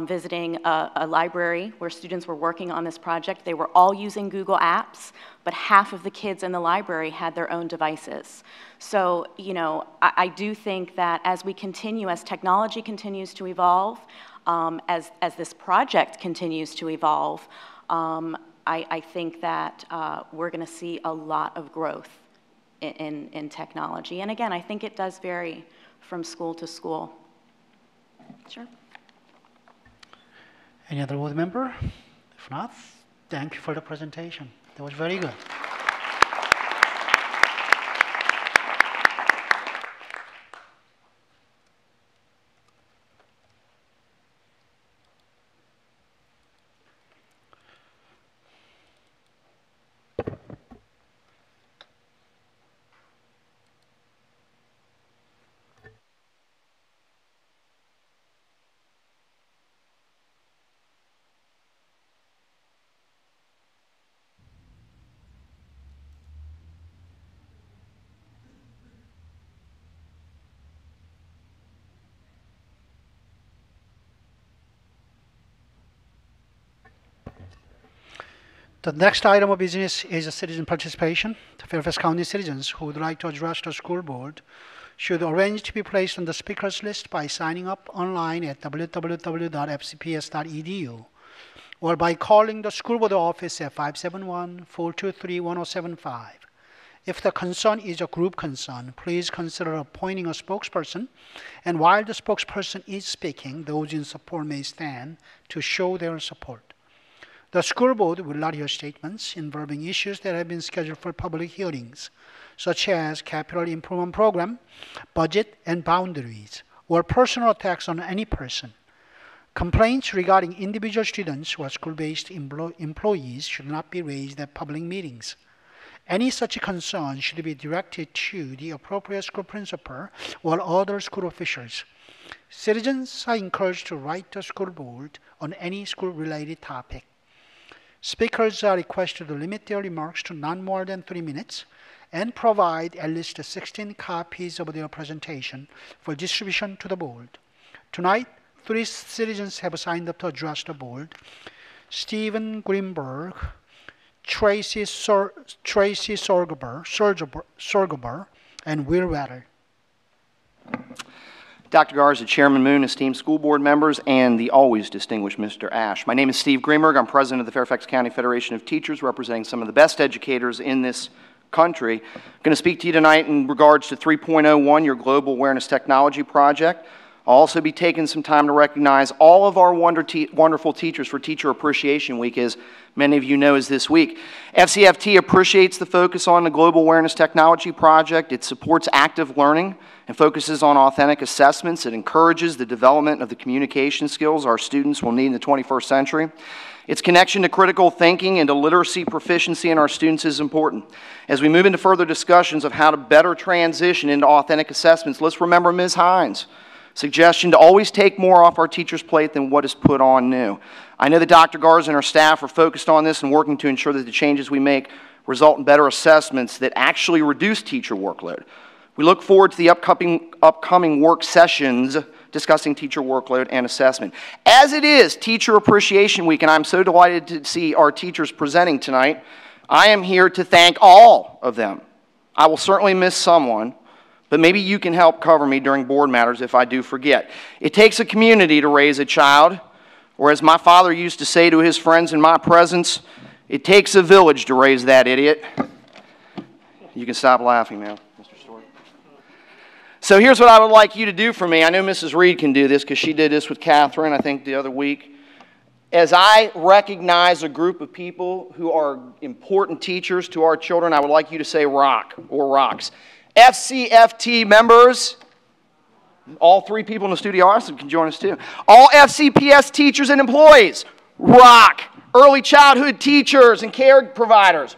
visiting a library where students were working on this project. They were all using Google Apps, but half of the kids in the library had their own devices. So, I do think that as technology continues to evolve, as this project continues to evolve, I think that we're going to see a lot of growth in technology. And again, I think it does vary from school to school. Sure. Any other board member? If not, thank you for the presentation. That was very good. The next item of business is a citizen participation. The Fairfax County citizens who would like to address the school board should arrange to be placed on the speakers list by signing up online at www.fcps.edu or by calling the school board office at 571-423-1075. If the concern is a group concern, please consider appointing a spokesperson, and while the spokesperson is speaking, those in support may stand to show their support. The school board will not hear statements involving issues that have been scheduled for public hearings, such as capital improvement program, budget and boundaries, or personal attacks on any person. Complaints regarding individual students or school-based employees should not be raised at public meetings. Any such concern should be directed to the appropriate school principal or other school officials. Citizens are encouraged to write the school board on any school-related topic. Speakers are requested to limit their remarks to not more than 3 minutes and provide at least 16 copies of their presentation for distribution to the board. Tonight, 3 citizens have signed up to address the board: Stephen Greenberg, Tracy Sorgober, and Will Wetter. Dr. Garza, Chairman Moon, esteemed school board members, and the always distinguished Mr. Ash. My name is Steve Greenberg. I'm president of the Fairfax County Federation of Teachers, representing some of the best educators in this country. I'm going to speak to you tonight in regards to 3.01, your Global Awareness Technology Project. I'll also be taking some time to recognize all of our wonderful teachers for Teacher Appreciation Week, as many of you know is this week. FCFT appreciates the focus on the Global Awareness Technology Project. It supports active learning and focuses on authentic assessments. It encourages the development of the communication skills our students will need in the 21st century. Its connection to critical thinking and to literacy proficiency in our students is important. As we move into further discussions of how to better transition into authentic assessments, let's remember Ms. Hines' suggestion to always take more off our teachers' plate than what is put on new. I know that Dr. Garza and our staff are focused on this and working to ensure that the changes we make result in better assessments that actually reduce teacher workload. We look forward to the upcoming work sessions discussing teacher workload and assessment. As it is Teacher Appreciation Week, and I'm so delighted to see our teachers presenting tonight, I am here to thank all of them. I will certainly miss someone, but maybe you can help cover me during board matters if I do forget. It takes a community to raise a child, or as my father used to say to his friends in my presence, it takes a village to raise that idiot. You can stop laughing now, Mr. Stewart. So here's what I would like you to do for me. I know Mrs. Reed can do this because she did this with Catherine, I think, the other week. As I recognize a group of people who are important teachers to our children, I would like you to say rock or rocks. FCFT members, all 3 people in the studio also can join us too. All FCPS teachers and employees, rock. Early childhood teachers and care providers,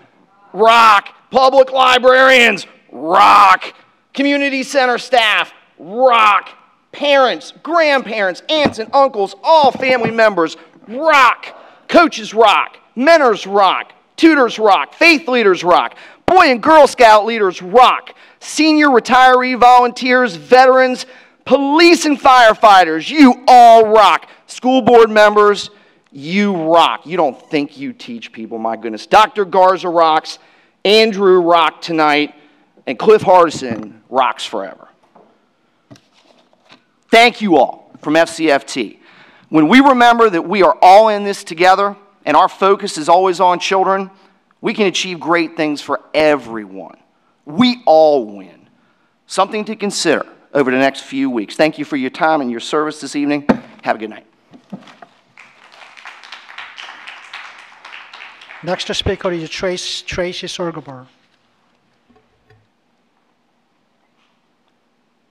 rock. Public librarians, rock. Community center staff, rock. Parents, grandparents, aunts and uncles, all family members, rock. Coaches rock. Mentors rock. Tutors rock. Faith leaders rock. Boy and Girl Scout leaders rock. Senior retiree volunteers, veterans, police and firefighters, you all rock. School board members, you rock. You don't think you teach people, my goodness. Dr. Garza rocks, Andrew rocked tonight, and Cliff Hardison rocks forever. Thank you all from FCFT. When we remember that we are all in this together and our focus is always on children, we can achieve great things for everyone. We all win. Something to consider over the next few weeks. Thank you for your time and your service this evening. Have a good night. Next speaker is Tracy Sorgober.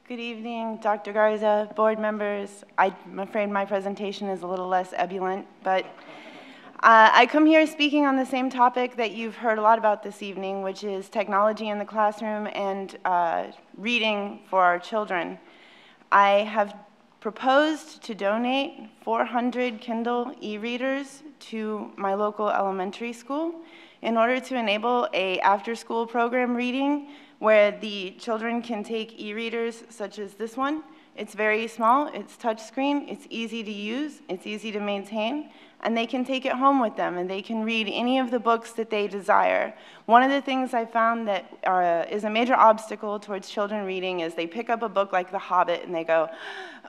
Good evening, Dr. Garza, board members. I'm afraid my presentation is a little less ebullient, but I come here speaking on the same topic that you've heard a lot about this evening, which is technology in the classroom and reading for our children. I have proposed to donate 400 Kindle e-readers to my local elementary school in order to enable a after-school program reading where the children can take e-readers such as this one. It's very small, it's touchscreen, it's easy to use, it's easy to maintain, and they can take it home with them and they can read any of the books that they desire. One of the things I found that is a major obstacle towards children reading is they pick up a book like The Hobbit and they go,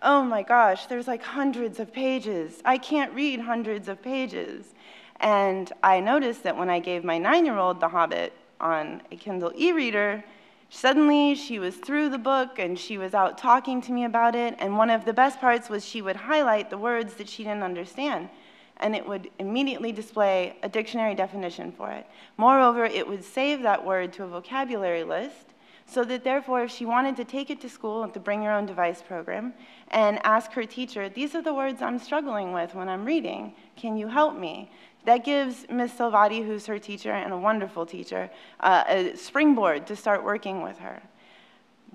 oh my gosh, there's like hundreds of pages. I can't read hundreds of pages. And I noticed that when I gave my 9-year-old The Hobbit on a Kindle e-reader, suddenly she was through the book and she was out talking to me about it, and one of the best parts was she would highlight the words that she didn't understand, and it would immediately display a dictionary definition for it. Moreover, it would save that word to a vocabulary list, so that therefore if she wanted to take it to school at the Bring Your Own Device program and ask her teacher, these are the words I'm struggling with when I'm reading, can you help me? That gives Ms. Salvati, who's her teacher and a wonderful teacher, a springboard to start working with her.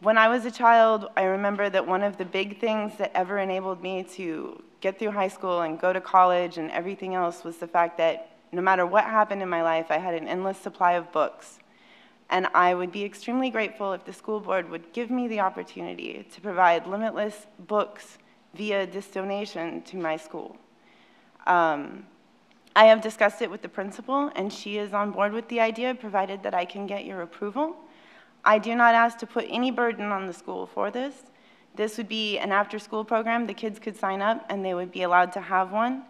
When I was a child, I remember that one of the big things that ever enabled me to get through high school and go to college and everything else was the fact that no matter what happened in my life, I had an endless supply of books. And I would be extremely grateful if the school board would give me the opportunity to provide limitless books via this donation to my school. I have discussed it with the principal, and she is on board with the idea, provided that I can get your approval. I do not ask to put any burden on the school for this. This would be an after-school program. The kids could sign up, and they would be allowed to have one.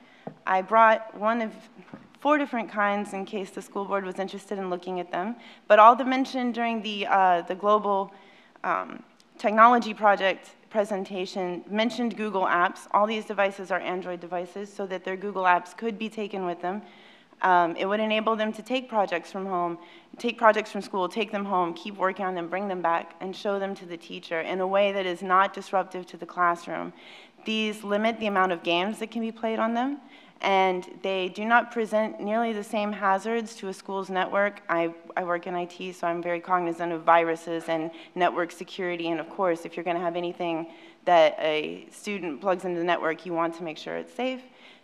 I brought one of 4 different kinds in case the school board was interested in looking at them, but all the mentioned during the global technology project presentation mentioned Google Apps. All these devices are Android devices so that their Google Apps could be taken with them. It would enable them to take projects from home, take projects from school, take them home, keep working on them, bring them back, and show them to the teacher in a way that is not disruptive to the classroom. These limit the amount of games that can be played on them, and they do not present nearly the same hazards to a school's network. I work in IT, so I'm very cognizant of viruses and network security, and of course, if you're going to have anything that a student plugs into the network, you want to make sure it's safe.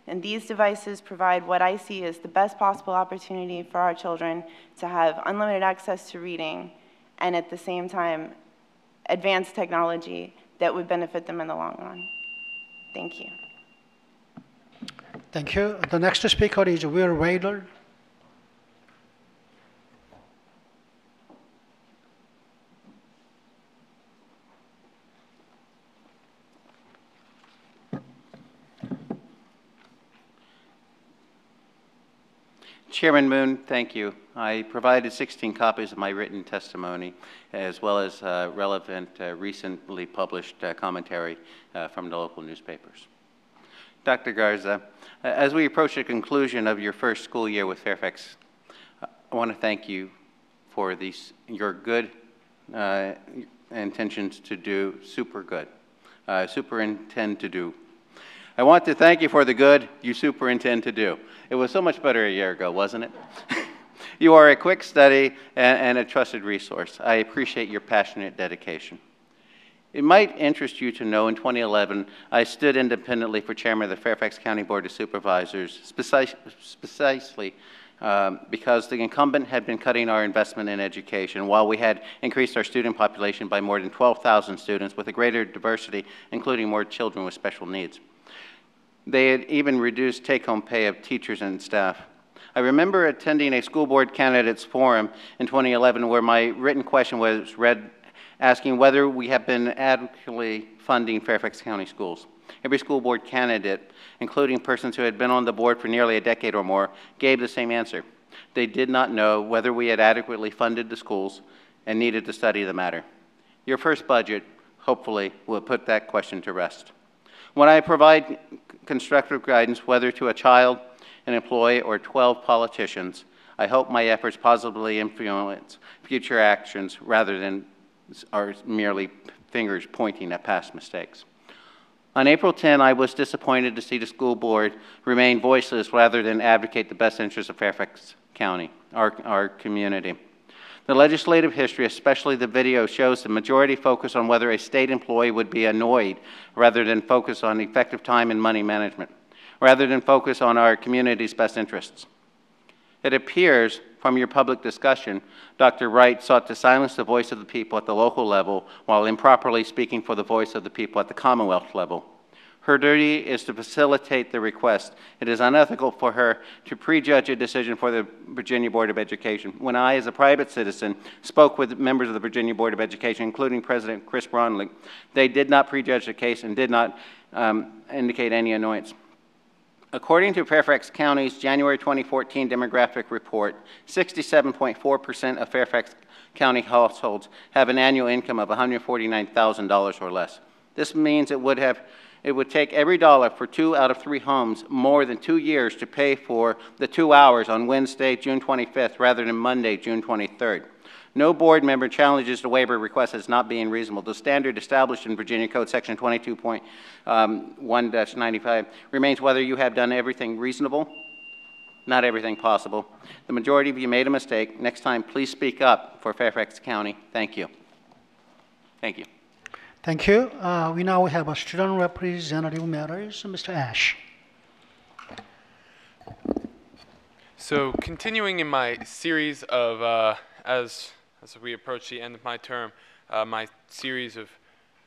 And these devices provide what I see as the best possible opportunity for our children to have unlimited access to reading and at the same time advanced technology that would benefit them in the long run. Thank you. Thank you. The next speaker is Will Whaler. Chairman Moon, thank you. I provided 16 copies of my written testimony, as well as relevant, recently published commentary from the local newspapers. Dr. Garza, as we approach the conclusion of your first school year with Fairfax, I want to thank you for your good intentions to do super good, superintend to do. I want to thank you for the good you superintend to do. It was so much better a year ago, wasn't it? You are a quick study and a trusted resource. I appreciate your passionate dedication. It might interest you to know in 2011, I stood independently for chairman of the Fairfax County Board of Supervisors, precisely because the incumbent had been cutting our investment in education while we had increased our student population by more than 12,000 students with a greater diversity, including more children with special needs. They had even reduced take-home pay of teachers and staff. I remember attending a school board candidates forum in 2011 where my written question was read asking whether we have been adequately funding Fairfax County schools. Every school board candidate, including persons who had been on the board for nearly a decade or more, gave the same answer. They did not know whether we had adequately funded the schools and needed to study the matter. Your first budget, hopefully, will put that question to rest. When I provide constructive guidance, whether to a child, an employee, or 12 politicians, I hope my efforts positively influence future actions rather than are merely fingers pointing at past mistakes. On April 10, I was disappointed to see the school board remain voiceless rather than advocate the best interests of Fairfax County, our community. The legislative history, especially the video, shows the majority focus on whether a state employee would be annoyed rather than focus on effective time and money management, rather than focus on our community's best interests. It appears from your public discussion, Dr. Wright sought to silence the voice of the people at the local level while improperly speaking for the voice of the people at the Commonwealth level. Her duty is to facilitate the request. It is unethical for her to prejudge a decision for the Virginia Board of Education. When I, as a private citizen, spoke with members of the Virginia Board of Education, including President Chris Bromley, they did not prejudge the case and did not indicate any annoyance. According to Fairfax County's January 2014 demographic report, 67.4% of Fairfax County households have an annual income of $149,000 or less. This means it would take every dollar for 2 out of 3 homes more than 2 years to pay for the 2 hours on Wednesday, June 25th, rather than Monday, June 23rd. No board member challenges the waiver request as not being reasonable. The standard established in Virginia Code Section 22.1-95 remains whether you have done everything reasonable, not everything possible. The majority of you made a mistake. Next time, please speak up for Fairfax County. Thank you. Thank you. Thank you. We now have a student representative matters, Mr. Ash. So continuing in my series of, as we approach the end of my term, my series of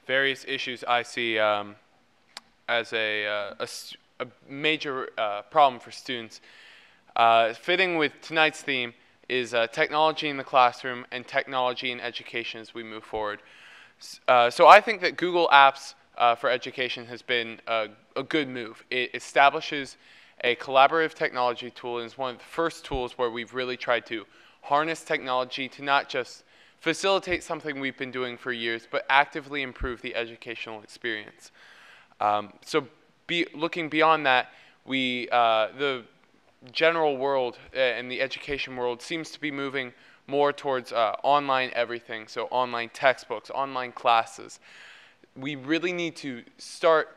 various issues I see as a major problem for students. Fitting with tonight's theme is technology in the classroom and technology in education as we move forward. So I think that Google Apps for Education has been a good move. It establishes a collaborative technology tool and is one of the first tools where we've really tried to harness technology to not just facilitate something we've been doing for years, but actively improve the educational experience. Looking beyond that, the general world and the education world seems to be moving more towards online everything, so online textbooks, online classes. We really need to start,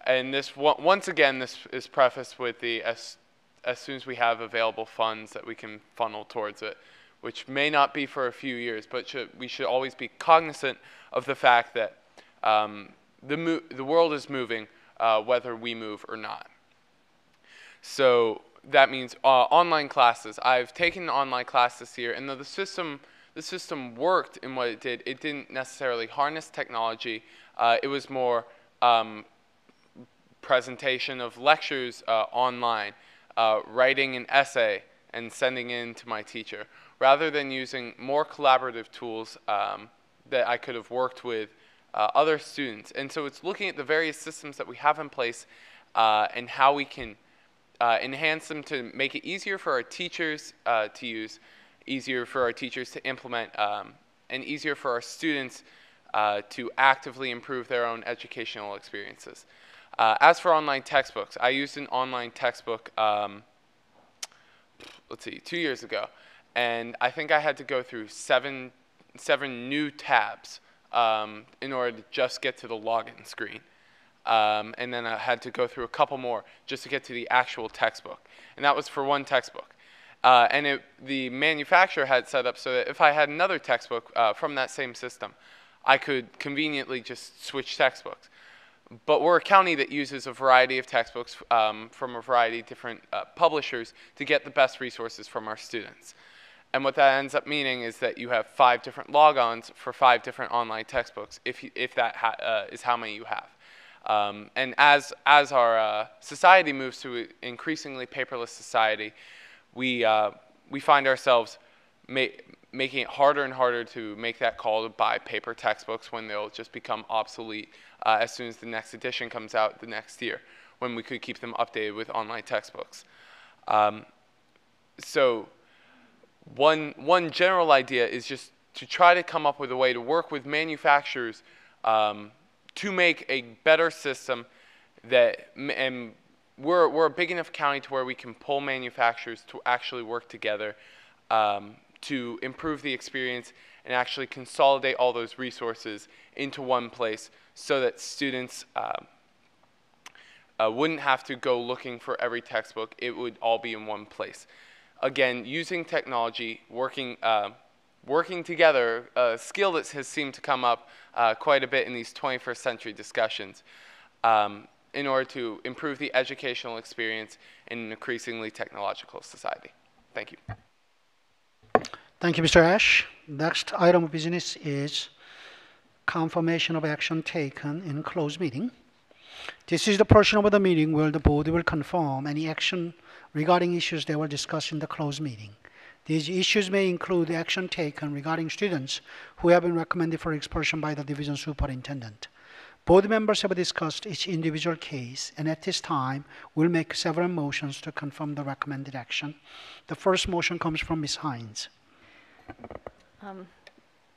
and this once again, this is prefaced with the as soon as we have available funds that we can funnel towards it, which may not be for a few years, but we should always be cognizant of the fact that the world is moving whether we move or not. So that means online classes. I've taken an online class this year, and though the system worked in what it didn't necessarily harness technology. It was more presentation of lectures online, writing an essay and sending it in to my teacher, rather than using more collaborative tools that I could have worked with other students. And so it's looking at the various systems that we have in place and how we can enhance them to make it easier for our teachers to use, easier for our teachers to implement, and easier for our students to actively improve their own educational experiences. As for online textbooks, I used an online textbook, 2 years ago, and I think I had to go through seven new tabs in order to just get to the login screen. And then I had to go through a couple more just to get to the actual textbook. And that was for one textbook. And the manufacturer had set up so that if I had another textbook from that same system, I could conveniently just switch textbooks. But we're a county that uses a variety of textbooks from a variety of different publishers to get the best resources from our students. And what that ends up meaning is that you have 5 different logons for 5 different online textbooks, if that is how many you have. And as our society moves to an increasingly paperless society, we find ourselves making it harder and harder to make that call to buy paper textbooks when they'll just become obsolete as soon as the next edition comes out the next year, when we could keep them updated with online textbooks. So one general idea is just to try to come up with a way to work with manufacturers to make a better system that, and we're a big enough county to where we can pull manufacturers to actually work together to improve the experience and actually consolidate all those resources into one place so that students wouldn't have to go looking for every textbook. It would all be in one place. Again, using technology, working together, a skill that has seemed to come up quite a bit in these 21st century discussions in order to improve the educational experience in an increasingly technological society. Thank you. Thank you, Mr. Ash. Next item of business is confirmation of action taken in closed meeting. This is the portion of the meeting where the board will confirm any action regarding issues that were discussed in the closed meeting. These issues may include action taken regarding students who have been recommended for expulsion by the division superintendent. Board members have discussed each individual case, and at this time, we'll make several motions to confirm the recommended action. The first motion comes from Ms. Hines.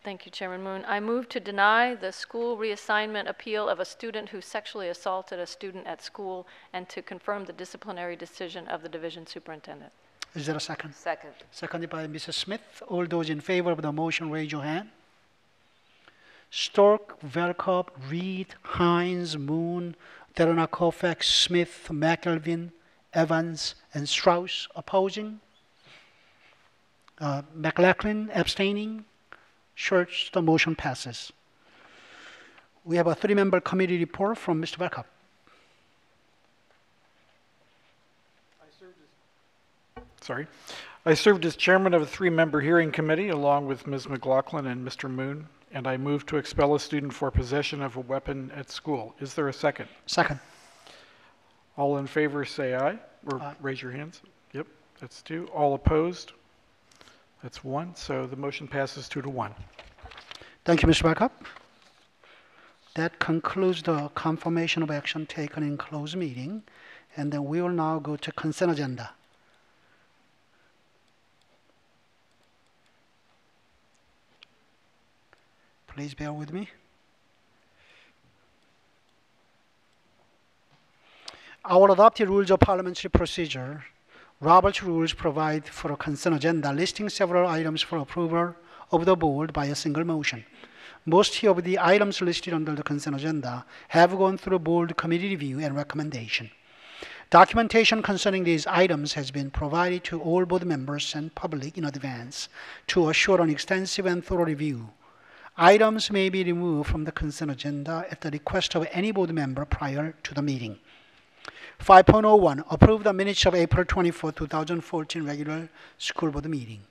Thank you, Chairman Moon. I move to deny the school reassignment appeal of a student who sexually assaulted a student at school and to confirm the disciplinary decision of the division superintendent. Is there a second? Second. Seconded by Mrs. Smith. All those in favor of the motion, raise your hand. Stork, Velkop, Reed, Hines, Moon, Delana, Koufax, Smith, McElvin, Evans, and Strauss opposing. McLaughlin abstaining. Church, the motion passes. We have a three-member committee report from Mr. Velkop. I served as chairman of a three-member hearing committee along with Ms. McLaughlin and Mr. Moon, and I moved to expel a student for possession of a weapon at school. Is there a second? Second. All in favor say aye, or Aye. raise your hands. Yep, that's 2. All opposed? That's 1. So the motion passes 2-1. Thank you, Mr. Velkop. That concludes the confirmation of action taken in closed meeting, and then we will now go to consent agenda. Please bear with me. Our adopted rules of parliamentary procedure, Robert's rules, provide for a consent agenda listing several items for approval of the board by a single motion. Most of the items listed under the consent agenda have gone through board committee review and recommendation. Documentation concerning these items has been provided to all board members and public in advance to assure an extensive and thorough review. Items may be removed from the consent agenda at the request of any board member prior to the meeting. 5.01, approve the minutes of April 24, 2014 regular school board meeting.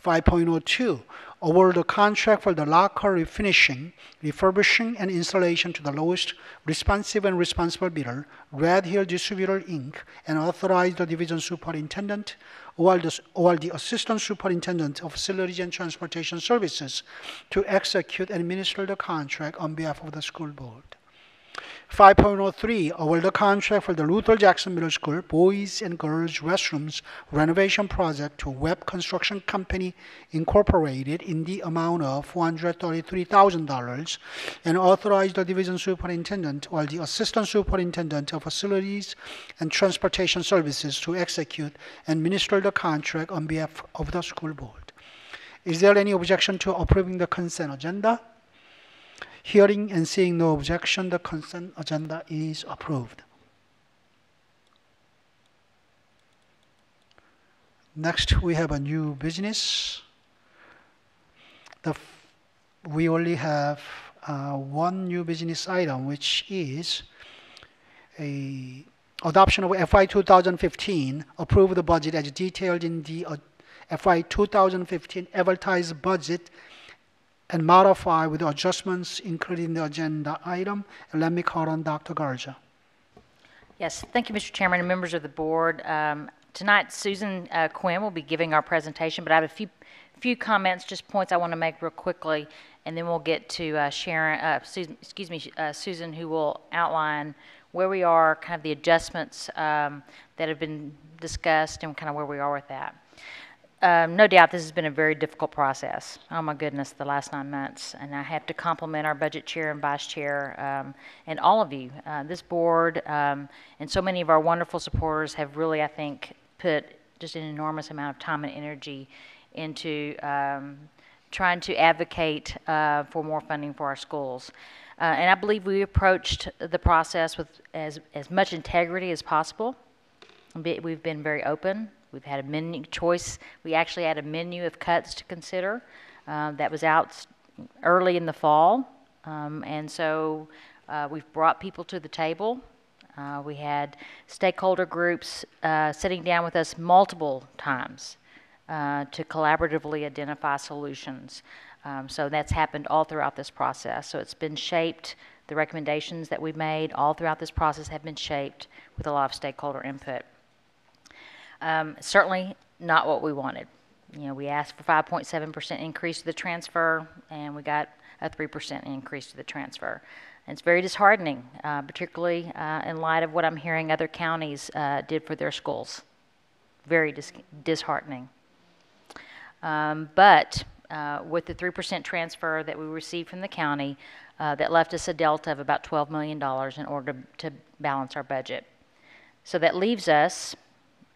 5.02, award the contract for the locker refinishing, refurbishing, and installation to the lowest responsive and responsible bidder, Red Hill Distributor, Inc., and authorize the division superintendent or the assistant superintendent of facilities and transportation services to execute and administer the contract on behalf of the school board. 5.03, award the contract for the Luther Jackson Middle School Boys and Girls Restrooms Renovation Project to Webb Construction Company Incorporated in the amount of $433,000 and authorize the division superintendent or the assistant superintendent of facilities and transportation services to execute and administer the contract on behalf of the school board. Is there any objection to approving the consent agenda? Hearing and seeing no objection, the consent agenda is approved. Next, we have a new business. We only have one new business item, which is a adoption of FY 2015, approve the budget as detailed in the FY 2015 advertised budget and modify with adjustments included in the agenda item. And let me call on Dr. Garza. Yes, thank you, Mr. Chairman and members of the board. Tonight, Susan Quinn will be giving our presentation, but I have a few comments, just points I want to make real quickly, and then we'll get to Susan, who will outline where we are, kind of the adjustments that have been discussed, and kind of where we are with that. No doubt this has been a very difficult process. Oh my goodness, the last 9 months. And I have to compliment our budget chair and vice chair and all of you. This board and so many of our wonderful supporters have really, I think, put just an enormous amount of time and energy into trying to advocate for more funding for our schools. And I believe we approached the process with as much integrity as possible. We've been very open. We've had a menu choice. We actually had a menu of cuts to consider that was out early in the fall. And so we've brought people to the table. We had stakeholder groups sitting down with us multiple times to collaboratively identify solutions. So that's happened all throughout this process. So it's been shaped, the recommendations that we've made all throughout this process have been shaped with a lot of stakeholder input. Certainly not what we wanted. You know, we asked for 5.7% increase to the transfer, and we got a 3% increase to the transfer. And it's very disheartening, particularly in light of what I'm hearing other counties did for their schools. Very disheartening. But with the 3% transfer that we received from the county, that left us a delta of about $12 million in order to balance our budget. So that leaves us,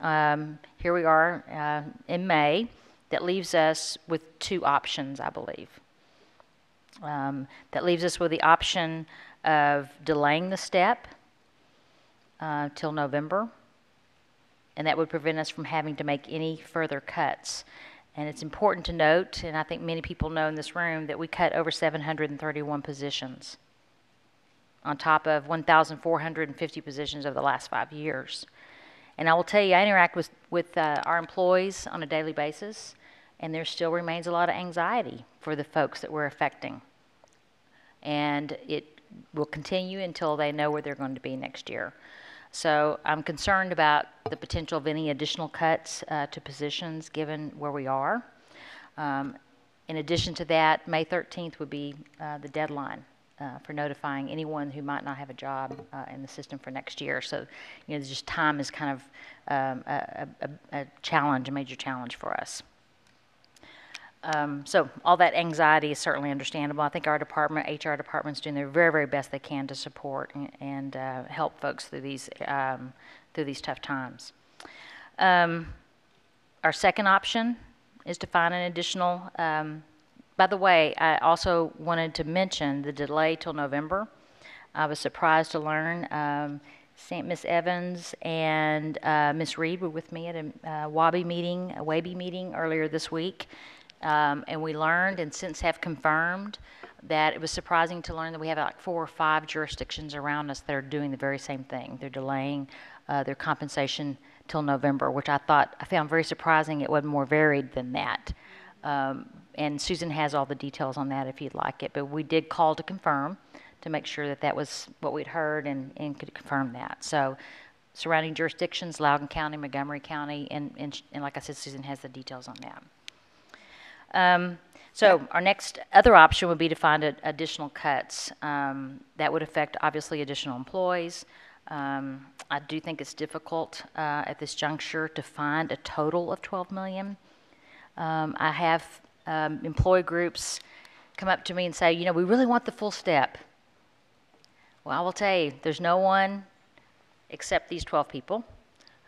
here we are in May, that leaves us with two options, I believe. That leaves us with the option of delaying the step till November, and that would prevent us from having to make any further cuts. And it's important to note, and I think many people know in this room, that we cut over 731 positions on top of 1,450 positions over the last 5 years. And I will tell you, I interact with our employees on a daily basis, and there still remains a lot of anxiety for the folks that we're affecting. And it will continue until they know where they're going to be next year. So I'm concerned about the potential of any additional cuts to positions given where we are. In addition to that, May 13th would be the deadline for notifying anyone who might not have a job in the system for next year. So, you know, just time is kind of a challenge, a major challenge for us. So all that anxiety is certainly understandable. I think our department, HR department's doing their very, very best they can to support and help folks through these tough times. Our second option is to find an additional, by the way, I also wanted to mention the delay till November. I was surprised to learn Miss Evans and Miss Reed were with me at a WABE meeting earlier this week. And we learned and since have confirmed that it was surprising to learn that we have like 4 or 5 jurisdictions around us that are doing the very same thing. They're delaying their compensation till November, which I found very surprising. It wasn't more varied than that. And Susan has all the details on that if you'd like it. But we did call to confirm to make sure that that was what we'd heard and could confirm that. So surrounding jurisdictions, Loudoun County, Montgomery County, and like I said, Susan has the details on that. So our next other option would be to find additional cuts that would affect obviously additional employees. I do think it's difficult at this juncture to find a total of $12 million. I have employee groups come up to me and say, you know, we really want the full step. Well, I will tell you, there's no one except these 12 people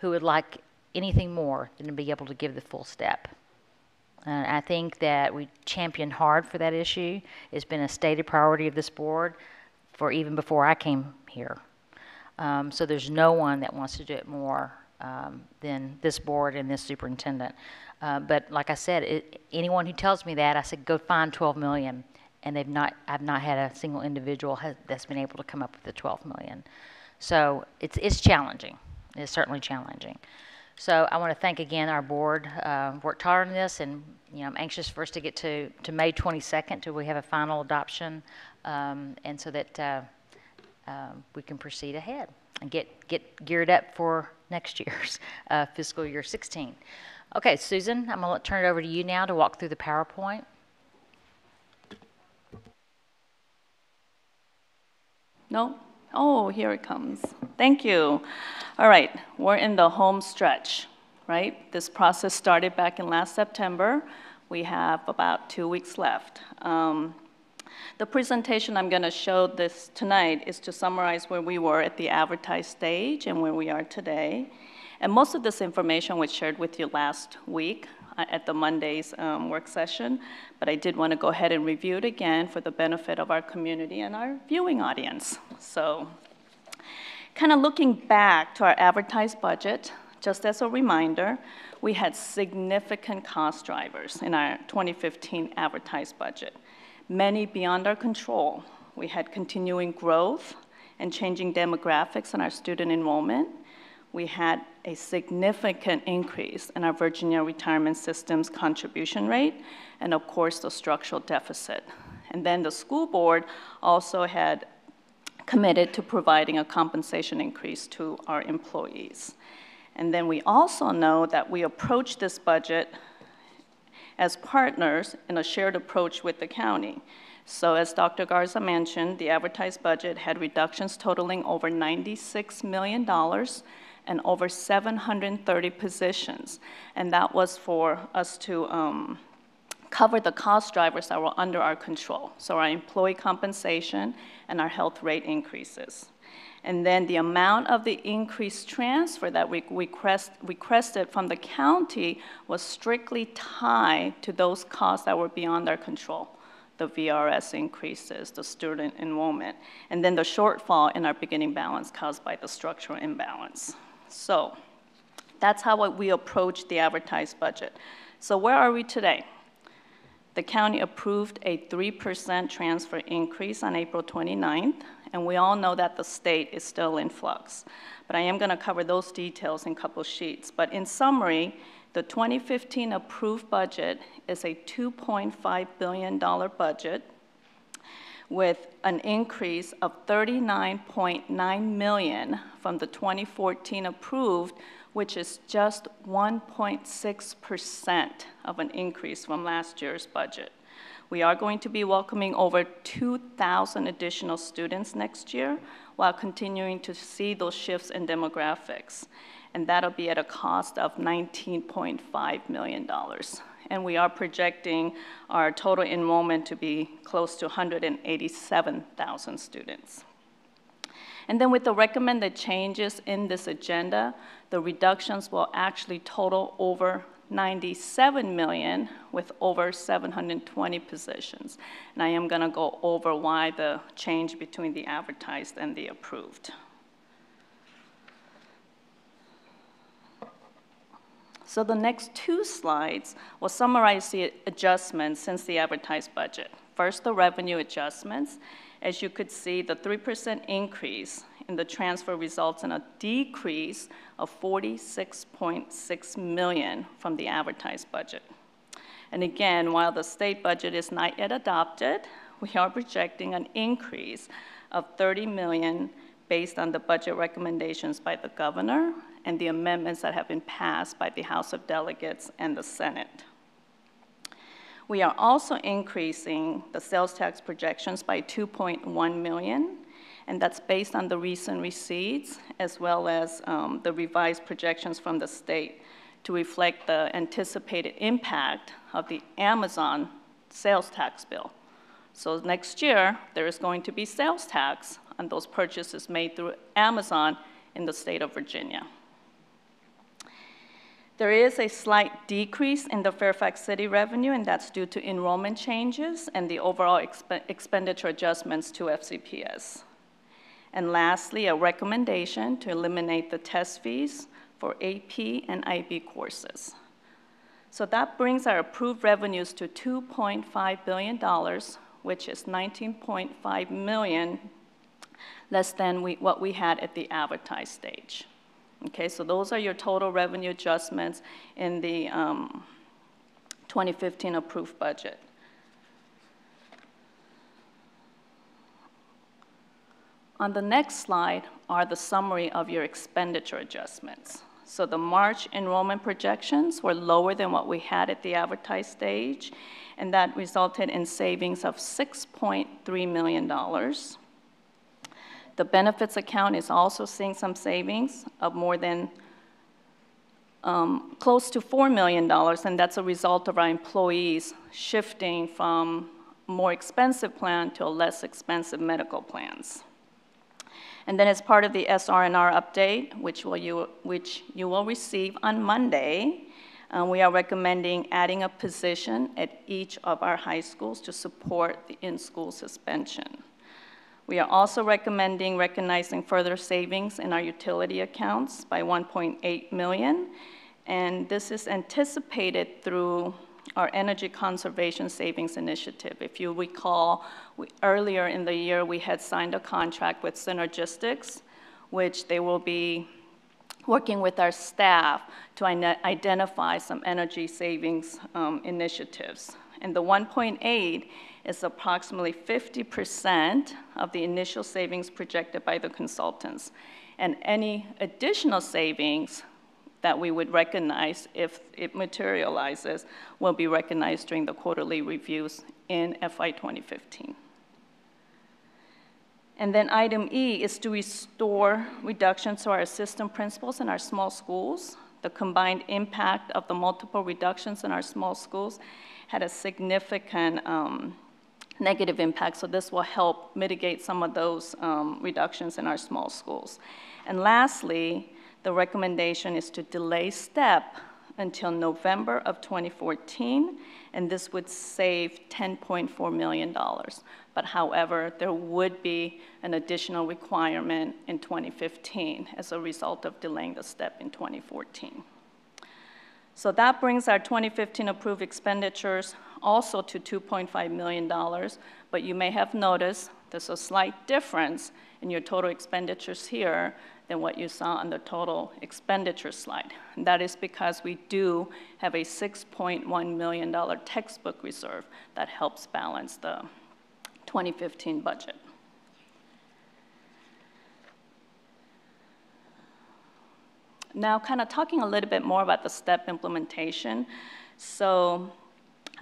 who would like anything more than to be able to give the full step. I think that we championed hard for that issue. It's been a stated priority of this board for even before I came here. So there's no one that wants to do it more than this board and this superintendent. But like I said, anyone who tells me that, I said, go find 12 million. And I've not had a single individual that's been able to come up with the 12 million. So it's challenging. It's certainly challenging. So I want to thank again our board. Worked hard on this, and you know I'm anxious for us to get to May 22nd till we have a final adoption, and so that we can proceed ahead and get geared up for next year's fiscal year 16. Okay, Susan, I'm going to turn it over to you now to walk through the PowerPoint. No? Oh, here it comes. Thank you. All right, we're in the home stretch, right? This process started back in last September. We have about 2 weeks left. The presentation I'm going to show this tonight is to summarize where we were at the advertised stage and where we are today. And most of this information was shared with you last week at the Monday's work session, but I did want to go ahead and review it again for the benefit of our community and our viewing audience. So, kind of looking back to our advertised budget, just as a reminder, we had significant cost drivers in our 2015 advertised budget, many beyond our control. We had continuing growth and changing demographics in our student enrollment. We had a significant increase in our Virginia retirement system's contribution rate, and of course, the structural deficit. And then the school board also had committed to providing a compensation increase to our employees. And then we also know that we approach this budget as partners in a shared approach with the county. So as Dr. Garza mentioned, the advertised budget had reductions totaling over $96 million and over 730 positions. And that was for us to cover the cost drivers that were under our control. So our employee compensation and our health rate increases. And then the amount of the increased transfer that we requested from the county was strictly tied to those costs that were beyond our control. The VRS increases, the student enrollment, and then the shortfall in our beginning balance caused by the structural imbalance. So that's how we approach the advertised budget. So where are we today? The county approved a 3% transfer increase on April 29th, and we all know that the state is still in flux. But I am going to cover those details in a couple sheets. But in summary, the 2015 approved budget is a $2.5 billion budget with an increase of $39.9 million from the 2014 approved, which is just 1.6% of an increase from last year's budget. We are going to be welcoming over 2,000 additional students next year while continuing to see those shifts in demographics. And that'll be at a cost of $19.5 million. And we are projecting our total enrollment to be close to 187,000 students. And then with the recommended changes in this agenda, the reductions will actually total over $97 million with over 720 positions. And I am going to go over why the change between the advertised and the approved. So the next two slides will summarize the adjustments since the advertised budget. First, the revenue adjustments. As you could see, the 3% increase in the transfer results in a decrease of $46.6 million from the advertised budget. And again, while the state budget is not yet adopted, we are projecting an increase of $30 million based on the budget recommendations by the governor and the amendments that have been passed by the House of Delegates and the Senate. We are also increasing the sales tax projections by $2.1 million, and that's based on the recent receipts as well as the revised projections from the state to reflect the anticipated impact of the Amazon sales tax bill. So next year, there is going to be sales tax on those purchases made through Amazon in the state of Virginia. There is a slight decrease in the Fairfax City revenue, and that's due to enrollment changes and the overall expenditure adjustments to FCPS. And lastly, a recommendation to eliminate the test fees for AP and IB courses. So that brings our approved revenues to $2.5 billion, which is $19.5 million less than what we had at the advertised stage. Okay, so those are your total revenue adjustments in the 2015 approved budget. On the next slide are the summary of your expenditure adjustments. So the March enrollment projections were lower than what we had at the advertised stage, and that resulted in savings of $6.3 million. The benefits account is also seeing some savings of more than close to $4 million, and that's a result of our employees shifting from a more expensive plan to a less expensive medical plans. And then as part of the SR&R update, which you will receive on Monday, we are recommending adding a position at each of our high schools to support the in-school suspension. We are also recognizing further savings in our utility accounts by $1.8 million, and this is anticipated through our energy conservation savings initiative. If you recall, earlier in the year we had signed a contract with Synergistics, which they will be working with our staff to identify some energy savings initiatives. And the 1.8 is approximately 50% of the initial savings projected by the consultants. And any additional savings that we would recognize if it materializes will be recognized during the quarterly reviews in FY 2015. And then item E is to restore reductions to our assistant principals in our small schools. The combined impact of the multiple reductions in our small schools had a significant negative impact, so this will help mitigate some of those reductions in our small schools. And lastly, the recommendation is to delay STEP until November of 2014, and this would save $10.4 million. But however, there would be an additional requirement in 2015 as a result of delaying the STEP in 2014. So that brings our 2015 approved expenditures also to $2.5 million, but you may have noticed there's a slight difference in your total expenditures here than what you saw on the total expenditure slide. And that is because we do have a $6.1 million textbook reserve that helps balance the 2015 budget. Now, kind of talking a little bit more about the STEP implementation. So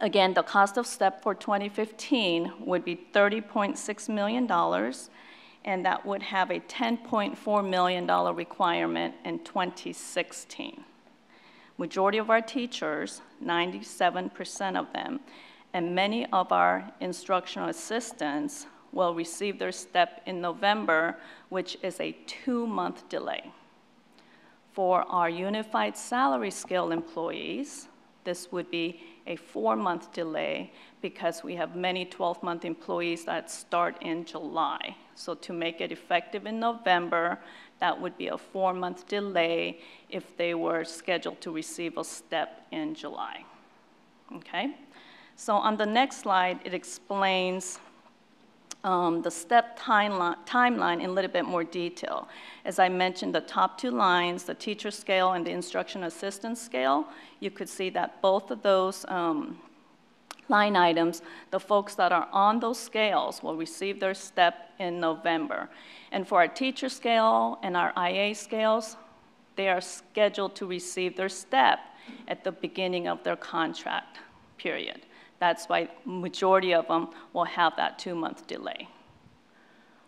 again, the cost of STEP for 2015 would be $30.6 million, and that would have a $10.4 million requirement in 2016. Majority of our teachers, 97% of them, and many of our instructional assistants will receive their STEP in November, which is a 2-month delay. For our unified salary scale employees, this would be a 4-month delay because we have many 12-month employees that start in July. So to make it effective in November, that would be a 4-month delay if they were scheduled to receive a STEP in July. Okay? So on the next slide, it explains the STEP timeline in a little bit more detail. As I mentioned, the top 2 lines, the teacher scale and the instruction assistant scale, you could see that both of those line items, the folks that are on those scales will receive their STEP in November. And for our teacher scale and our IA scales, they are scheduled to receive their STEP at the beginning of their contract period. That's why majority of them will have that 2-month delay.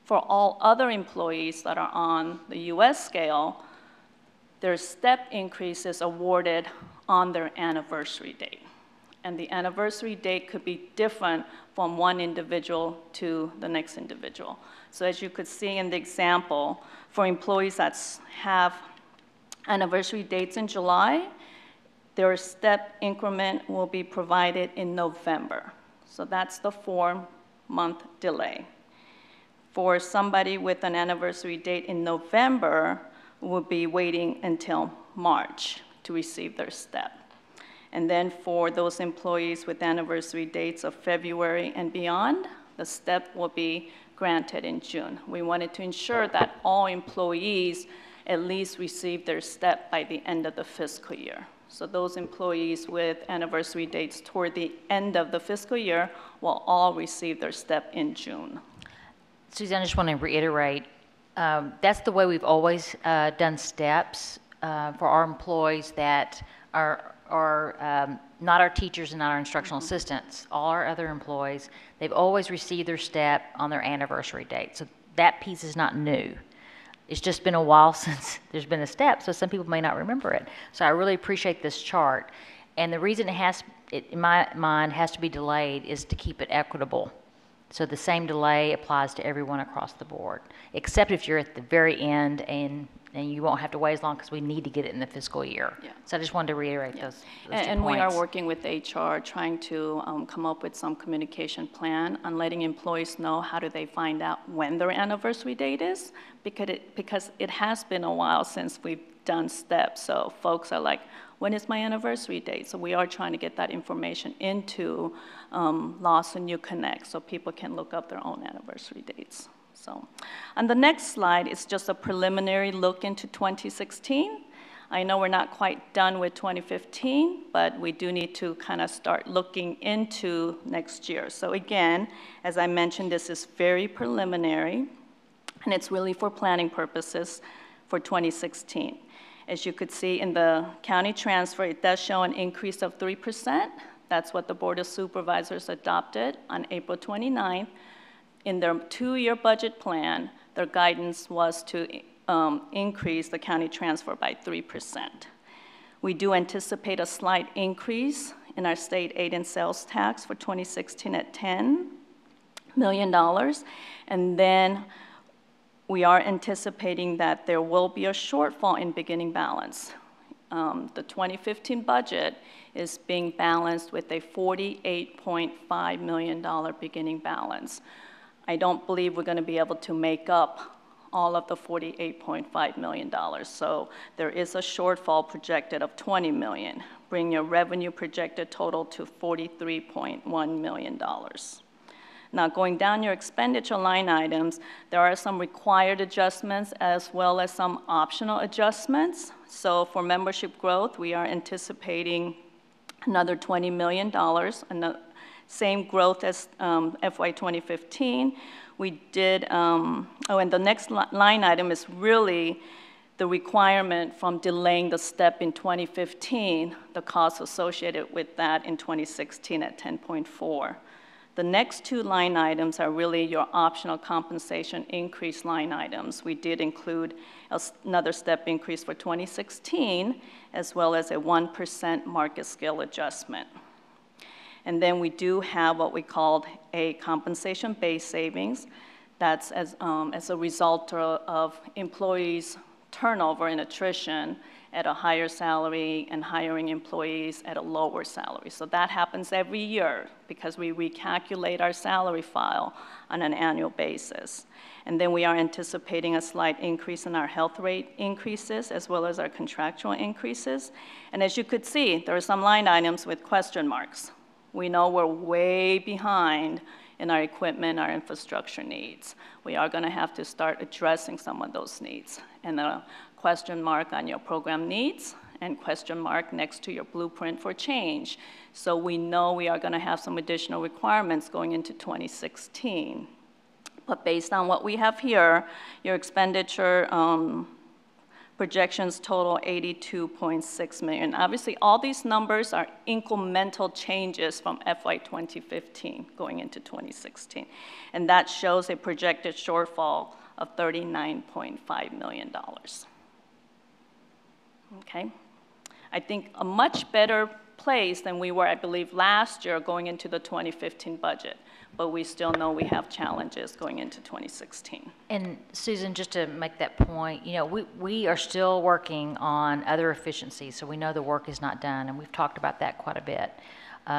For all other employees that are on the US scale, their STEP increase is awarded on their anniversary date. And the anniversary date could be different from one individual to the next individual. So as you could see in the example, for employees that have anniversary dates in July, their STEP increment will be provided in November. So that's the 4-month delay. For somebody with an anniversary date in November, will be waiting until March to receive their STEP. And then for those employees with anniversary dates of February and beyond, the STEP will be granted in June. We wanted to ensure that all employees at least receive their STEP by the end of the fiscal year. So those employees with anniversary dates toward the end of the fiscal year will all receive their STEP in June. Suzanne, I just want to reiterate, that's the way we've always done STEPs. for our employees that are not our teachers and not our instructional assistants, all our other employees, they've always received their step on their anniversary date. So that piece is not new. It's just been a while since there's been a step, so some people may not remember it. So I really appreciate this chart. And the reason in my mind, has to be delayed is to keep it equitable. So the same delay applies to everyone across the board, except if you're at the very end and you won't have to wait as long because we need to get it in the fiscal year. Yeah. So I just wanted to reiterate those 2 And points. we are working with HR, trying to come up with some communication plan on letting employees know how do they find out when their anniversary date is, because it has been a while since we've done steps. So folks are like, when is my anniversary date? So we are trying to get that information into Lawson U Connect so people can look up their own anniversary dates. So on the next slide, it's just a preliminary look into 2016. I know we're not quite done with 2015, but we do need to kind of start looking into next year. So again, as I mentioned, this is very preliminary, and it's really for planning purposes for 2016. As you could see in the county transfer, it does show an increase of 3%. That's what the Board of Supervisors adopted on April 29th. In their 2-year budget plan, their guidance was to increase the county transfer by 3%. We do anticipate a slight increase in our state aid and sales tax for 2016 at $10 million. And then we are anticipating that there will be a shortfall in beginning balance. The 2015 budget is being balanced with a $48.5 million beginning balance. I don't believe we're going to be able to make up all of the $48.5 million. So there is a shortfall projected of $20 million, bringing your revenue projected total to $43.1 million. Now, going down your expenditure line items, there are some required adjustments as well as some optional adjustments. So for membership growth, we are anticipating another $20 million, and the same growth as FY 2015. We did, and the next line item is really the requirement from delaying the step in 2015, the costs associated with that in 2016 at 10.4. The next 2 line items are really your optional compensation increase line items. We did include another step increase for 2016, as well as a 1% market scale adjustment. And then we do have what we called a compensation-based savings. That's as a result of employees' turnover and attrition at a higher salary and hiring employees at a lower salary. So that happens every year because we recalculate our salary file on an annual basis. And then we are anticipating a slight increase in our health rate increases as well as our contractual increases. And as you could see, there are some line items with question marks. We know we're way behind in our equipment, our infrastructure needs. We are going to have to start addressing some of those needs. And a question mark on your program needs and question mark next to your blueprint for change. So we know we are going to have some additional requirements going into 2016. But based on what we have here, your expenditure projections total $82.6 million. Obviously, all these numbers are incremental changes from FY 2015 going into 2016. And that shows a projected shortfall of $39.5 million. Okay? I think a much better place than we were, I believe, last year going into the 2015 budget. But we still know we have challenges going into 2016. And Susan, just to make that point, you know, we are still working on other efficiencies, so we know the work is not done, and we've talked about that quite a bit.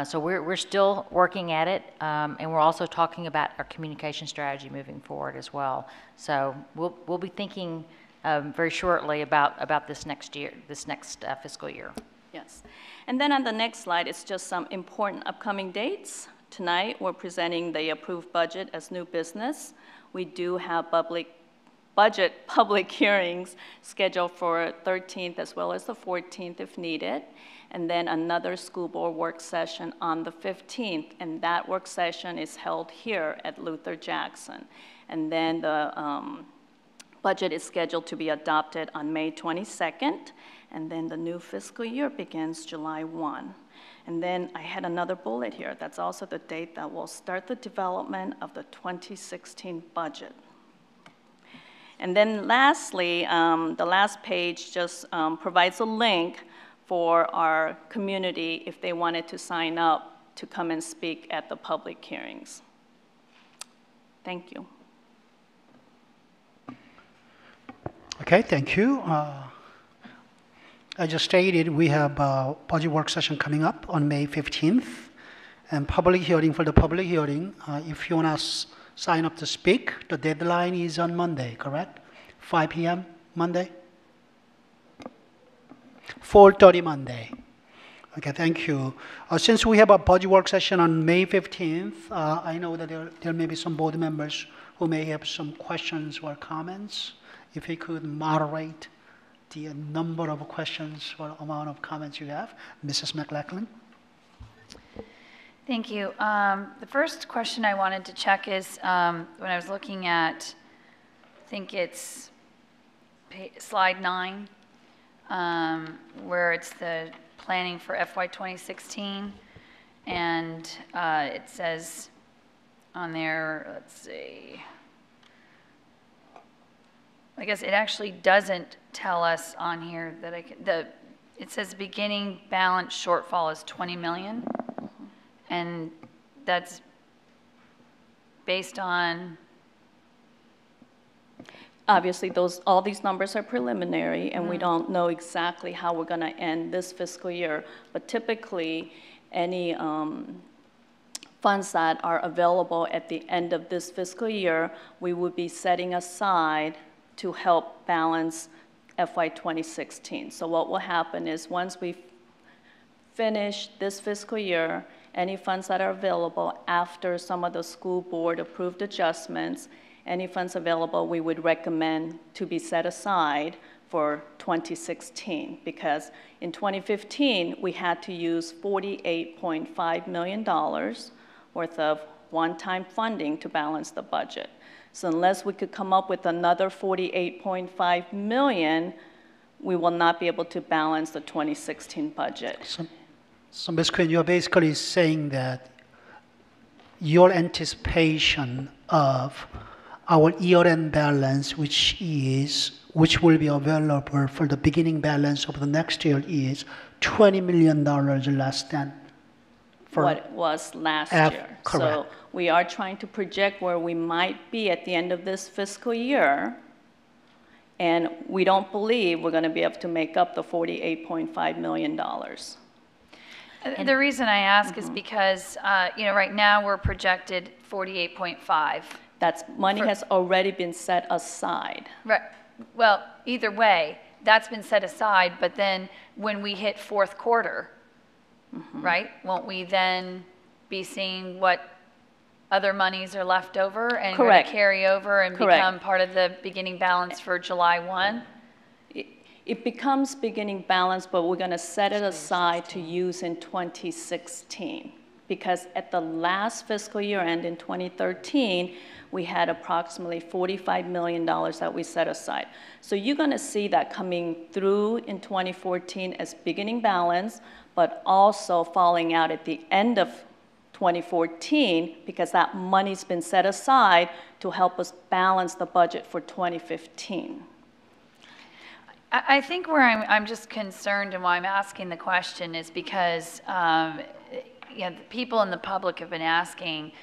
So we're still working at it, and we're also talking about our communication strategy moving forward as well. So we'll be thinking very shortly about this next year, this next fiscal year. Yes. And then on the next slide, it's just some important upcoming dates. Tonight, we're presenting the approved budget as new business. We do have budget public hearings scheduled for 13th as well as the 14th if needed, and then another school board work session on the 15th, and that work session is held here at Luther Jackson. And then the Budget is scheduled to be adopted on May 22nd, and then the new fiscal year begins July 1. And then I had another bullet here. That's also the date that will start the development of the 2016 budget. And then lastly, the last page just provides a link for our community if they wanted to sign up to come and speak at the public hearings. Thank you. Okay, thank you. I just stated we have a budget work session coming up on May 15th and public hearing. For the public hearing, if you want to sign up to speak, the deadline is on Monday, correct? 5 p.m. Monday? 4:30 Monday. Okay, thank you. Since we have a budget work session on May 15th, I know that there may be some board members who may have some questions or comments. If you could moderate the number of questions or amount of comments you have. Mrs. McLachlan. Thank you. The first question I wanted to check is when I was looking at, I think it's slide 9, where it's the planning for FY 2016, and it says on there, let's see, I guess it actually doesn't tell us on here that it says beginning balance shortfall is 20 million, and that's based on. Obviously, all these numbers are preliminary, and we don't know exactly how we're going to end this fiscal year. But typically, any funds that are available at the end of this fiscal year, we would be setting aside to help balance FY 2016. So what will happen is once we finish this fiscal year, any funds that are available after some of the school board approved adjustments, any funds available we would recommend to be set aside for 2016, because in 2015 we had to use $48.5 million worth of one-time funding to balance the budget. So unless we could come up with another $48.5 million, we will not be able to balance the 2016 budget. So Ms. Quinn, you're basically saying that your anticipation of our year-end balance, which will be available for the beginning balance of the next year, is $20 million less than what it was last year. Correct. So we are trying to project where we might be at the end of this fiscal year, and we don't believe we're going to be able to make up the $48.5 million. The reason I ask is because, right now we're projected 48.5. That's money has already been set aside. Right. Well, either way, that's been set aside, but then when we hit fourth quarter, right, won't we then be seeing what other monies are left over and going to carry over and become part of the beginning balance for July 1? It becomes beginning balance, but we're going to set it aside to use in 2016. Because at the last fiscal year end in 2013, we had approximately $45 million that we set aside. So you're going to see that coming through in 2014 as beginning balance, but also falling out at the end of 2014 because that money's been set aside to help us balance the budget for 2015. I think where I'm just concerned and why I'm asking the question is because people in the public have been asking,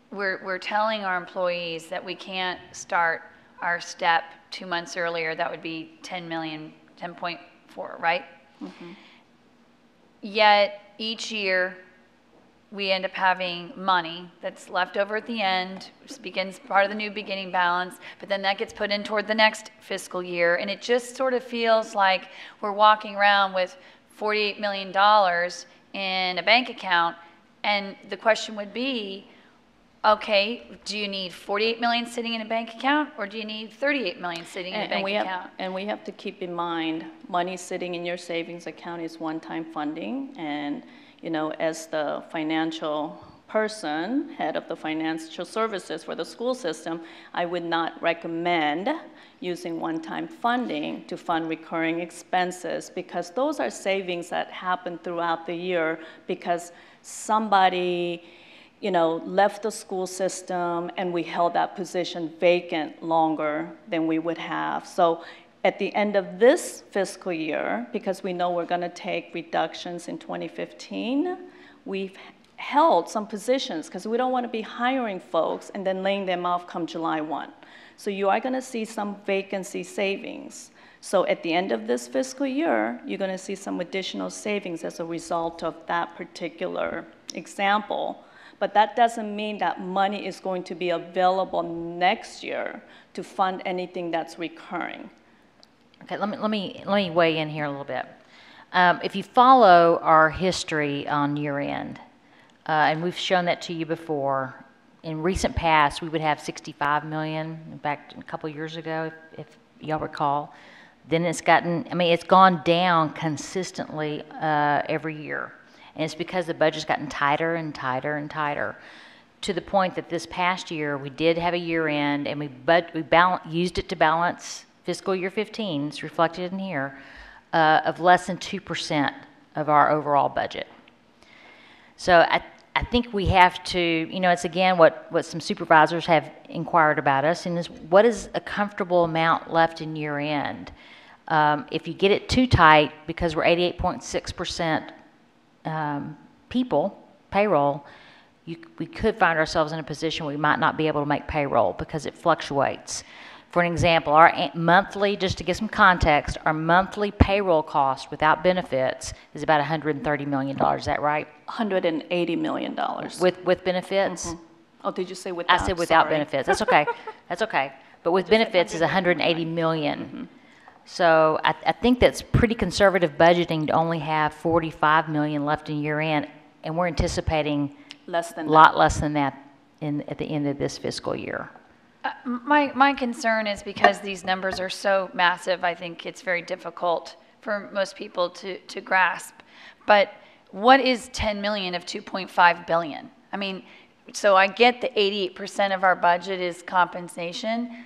we're telling our employees that we can't start our step 2 months earlier. That would be 10.4, right? Yet each year we end up having money that's left over at the end, which begins part of the new beginning balance, but then that gets put in toward the next fiscal year, and it just sort of feels like we're walking around with $48 million in a bank account, and the question would be, okay, do you need $48 million sitting in a bank account, or do you need $38 million sitting in a bank account? And we have to keep in mind, money sitting in your savings account is one-time funding, and as the financial person, head of the financial services for the school system, I would not recommend using one-time funding to fund recurring expenses, because those are savings that happen throughout the year because somebody left the school system and we held that position vacant longer than we would have. So at the end of this fiscal year, because we know we're going to take reductions in 2015, we've held some positions because we don't want to be hiring folks and then laying them off come July 1. So you are going to see some vacancy savings. So at the end of this fiscal year, you're going to see some additional savings as a result of that particular example. But that doesn't mean that money is going to be available next year to fund anything that's recurring. Okay, let me weigh in here a little bit. If you follow our history on year end, and we've shown that to you before, in recent past we would have 65 million. In fact, a couple years ago, if y'all recall, then it's gone down consistently every year, and it's because the budget's gotten tighter and tighter and tighter, to the point that this past year we did have a year end, and we used it to balance fiscal year 15. It's reflected in here, of less than 2% of our overall budget. So I think we have to, it's again what some supervisors have inquired about us, and is what is a comfortable amount left in year end? If you get it too tight, because we're 88.6% payroll, we could find ourselves in a position where we might not be able to make payroll because it fluctuates. For an example, our monthly, just to give some context, our monthly payroll cost without benefits is about $130 million. Is that right? $180 million. With benefits? Mm-hmm. Oh, did you say without? I said without Sorry. benefits. That's okay. That's okay. But with benefits is $180 million. Mm-hmm. So I think that's pretty conservative budgeting to only have $45 million left in year end, and we're anticipating less than that at the end of this fiscal year. My concern is because these numbers are so massive, I think it's very difficult for most people to grasp. But what is 10 million of 2.5 billion? I mean, so I get the 88% of our budget is compensation,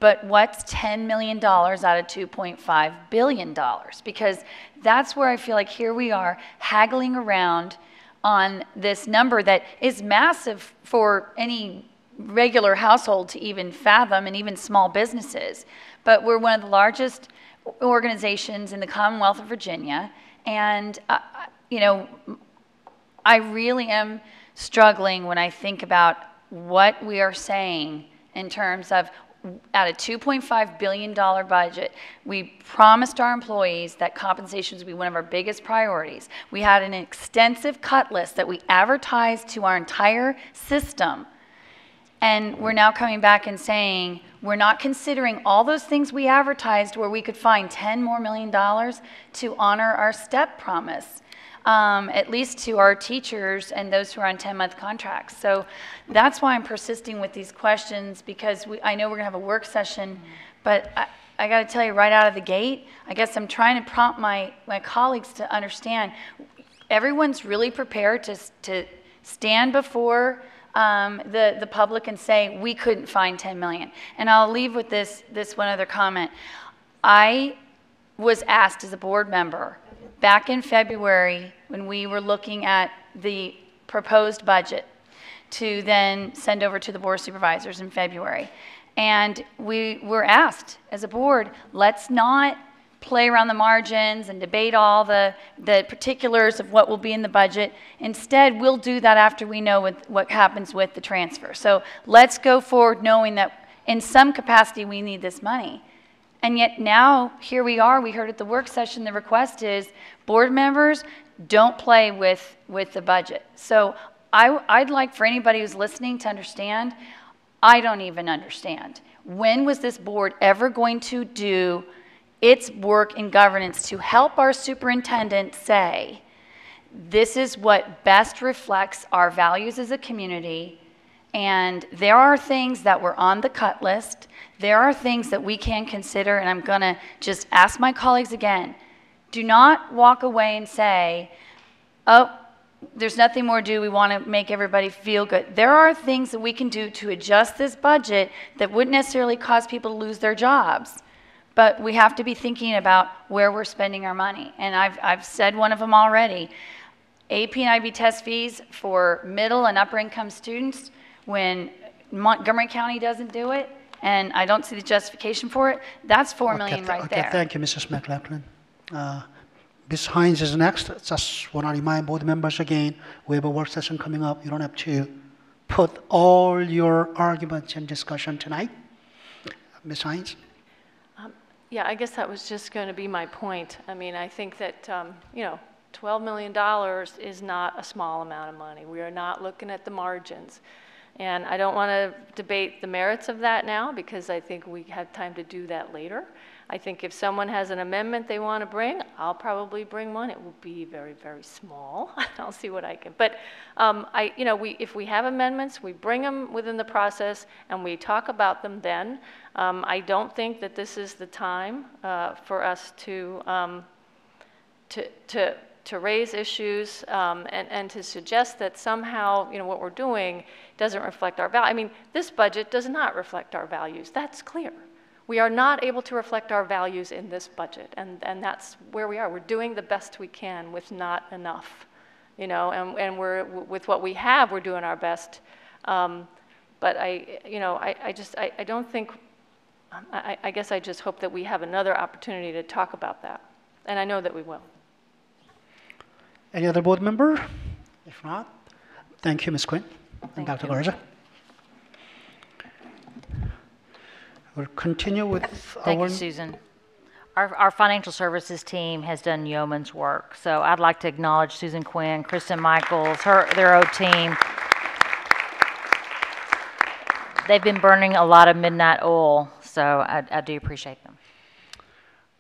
but what's $10 million out of $2.5 billion? Because that's where I feel like here we are haggling around on this number that is massive for any regular household to even fathom, and even small businesses. But we're one of the largest organizations in the Commonwealth of Virginia, and I really am struggling when I think about what we are saying in terms of at a $2.5 billion budget, we promised our employees that compensation would be one of our biggest priorities. We had an extensive cut list that we advertised to our entire system. And we're now coming back and saying we're not considering all those things we advertised where we could find $10 million more to honor our STEP promise, at least to our teachers and those who are on 10-month contracts. So that's why I'm persisting with these questions, because I know we're going to have a work session, but I got to tell you right out of the gate, I guess I'm trying to prompt my colleagues to understand everyone's really prepared to stand before the public and say we couldn't find 10 million. And I'll leave with this one other comment. I was asked as a board member back in February when we were looking at the proposed budget to then send over to the Board of Supervisors in February. And we were asked as a board, let's not play around the margins and debate all the particulars of what will be in the budget. Instead, we'll do that after we know what happens with the transfer. So let's go forward knowing that in some capacity we need this money. And yet now, here we are, we heard at the work session, the request is, board members, don't play with the budget. So I'd like for anybody who's listening to understand, I don't even understand. When was this board ever going to do its work in governance to help our superintendent say, this is what best reflects our values as a community, and there are things that were on the cut list, there are things that we can consider, and I'm going to just ask my colleagues again, do not walk away and say, oh, there's nothing more to do. We want to make everybody feel good. There are things that we can do to adjust this budget that wouldn't necessarily cause people to lose their jobs. But we have to be thinking about where we're spending our money. And I've said one of them already. AP and IB test fees for middle and upper income students, when Montgomery County doesn't do it, and I don't see the justification for it, that's $4 million right there. Thank you, Mrs. McLaughlin. Ms. Hines is next. Just want to remind board members again, we have a work session coming up. You don't have to put all your arguments in discussion tonight. Ms. Hines? Yeah, I guess that was just going to be my point. I mean, I think that, you know, $12 million is not a small amount of money. We are not looking at the margins. And I don't want to debate the merits of that now, because I think we have time to do that later. I think if someone has an amendment they want to bring, I'll probably bring one. It will be very, very small. I'll see what I can. But you know, if we have amendments, we bring them within the process and we talk about them then. I don't think that this is the time for us to raise issues and to suggest that somehow, you know, what we're doing doesn't reflect our value. I mean, this budget does not reflect our values. That's clear. We are not able to reflect our values in this budget, and that's where we are. We're doing the best we can with not enough, you know, and we're, with what we have, we're doing our best. But you know, I don't think, I guess I just hope that we have another opportunity to talk about that, and I know that we will. Any other board member? If not, thank you, Ms. Quinn and Dr. Garza. We'll continue with Thank you, Susan. Our financial services team has done yeoman's work. So I'd like to acknowledge Susan Quinn, Kristen Michaels, their own team. They've been burning a lot of midnight oil, so I do appreciate them.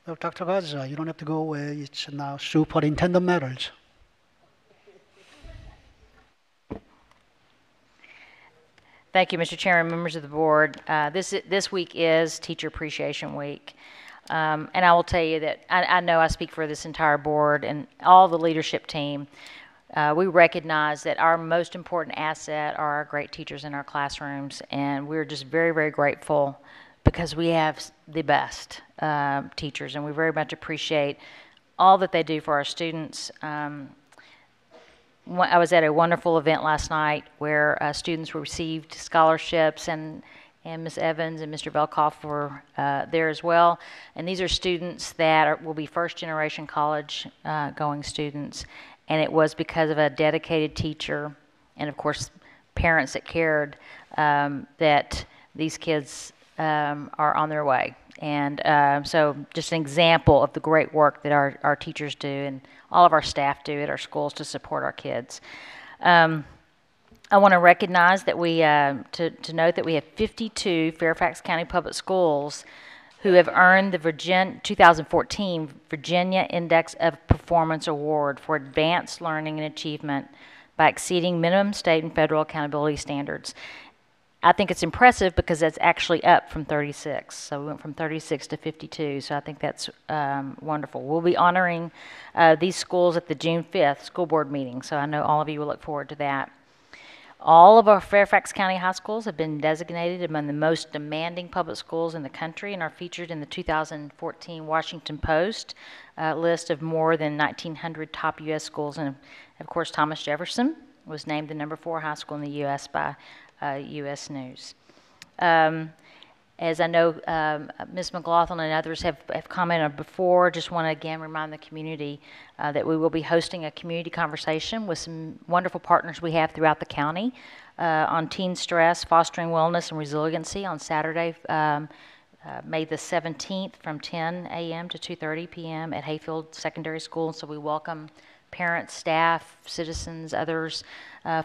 Well, Dr. Garza, you don't have to go away. It's now Superintendent Matters. Thank you, Mr. Chairman, members of the board. This week is Teacher Appreciation Week. And I will tell you that I know I speak for this entire board and all the leadership team. We recognize that our most important asset are our great teachers in our classrooms, and we're just very, very grateful because we have the best teachers, and we very much appreciate all that they do for our students. I was at a wonderful event last night where students received scholarships, and Ms. Evans and Mr. Velkoff were there as well. And these are students that will be first-generation college-going students, and it was because of a dedicated teacher and, of course, parents that cared that these kids are on their way. And so just an example of the great work that our teachers do and all of our staff do at our schools to support our kids. I want to recognize that to note that we have 52 Fairfax County Public Schools who have earned the 2014 Virginia Index of Performance Award for advanced learning and achievement by exceeding minimum state and federal accountability standards. I think it's impressive because that's actually up from 36. So we went from 36 to 52. So I think that's wonderful. We'll be honoring these schools at the June 5th school board meeting. So I know all of you will look forward to that. All of our Fairfax County high schools have been designated among the most demanding public schools in the country and are featured in the 2014 Washington Post list of more than 1,900 top U.S. schools. And of course, Thomas Jefferson was named the #4 high school in the U.S. by U.S. News. As I know Ms. McLaughlin and others have commented before, just want to again remind the community that we will be hosting a community conversation with some wonderful partners we have throughout the county on teen stress, fostering wellness, and resiliency on Saturday, May the 17th from 10 a.m. to 2:30 p.m. at Hayfield Secondary School. So we welcome parents, staff, citizens, others,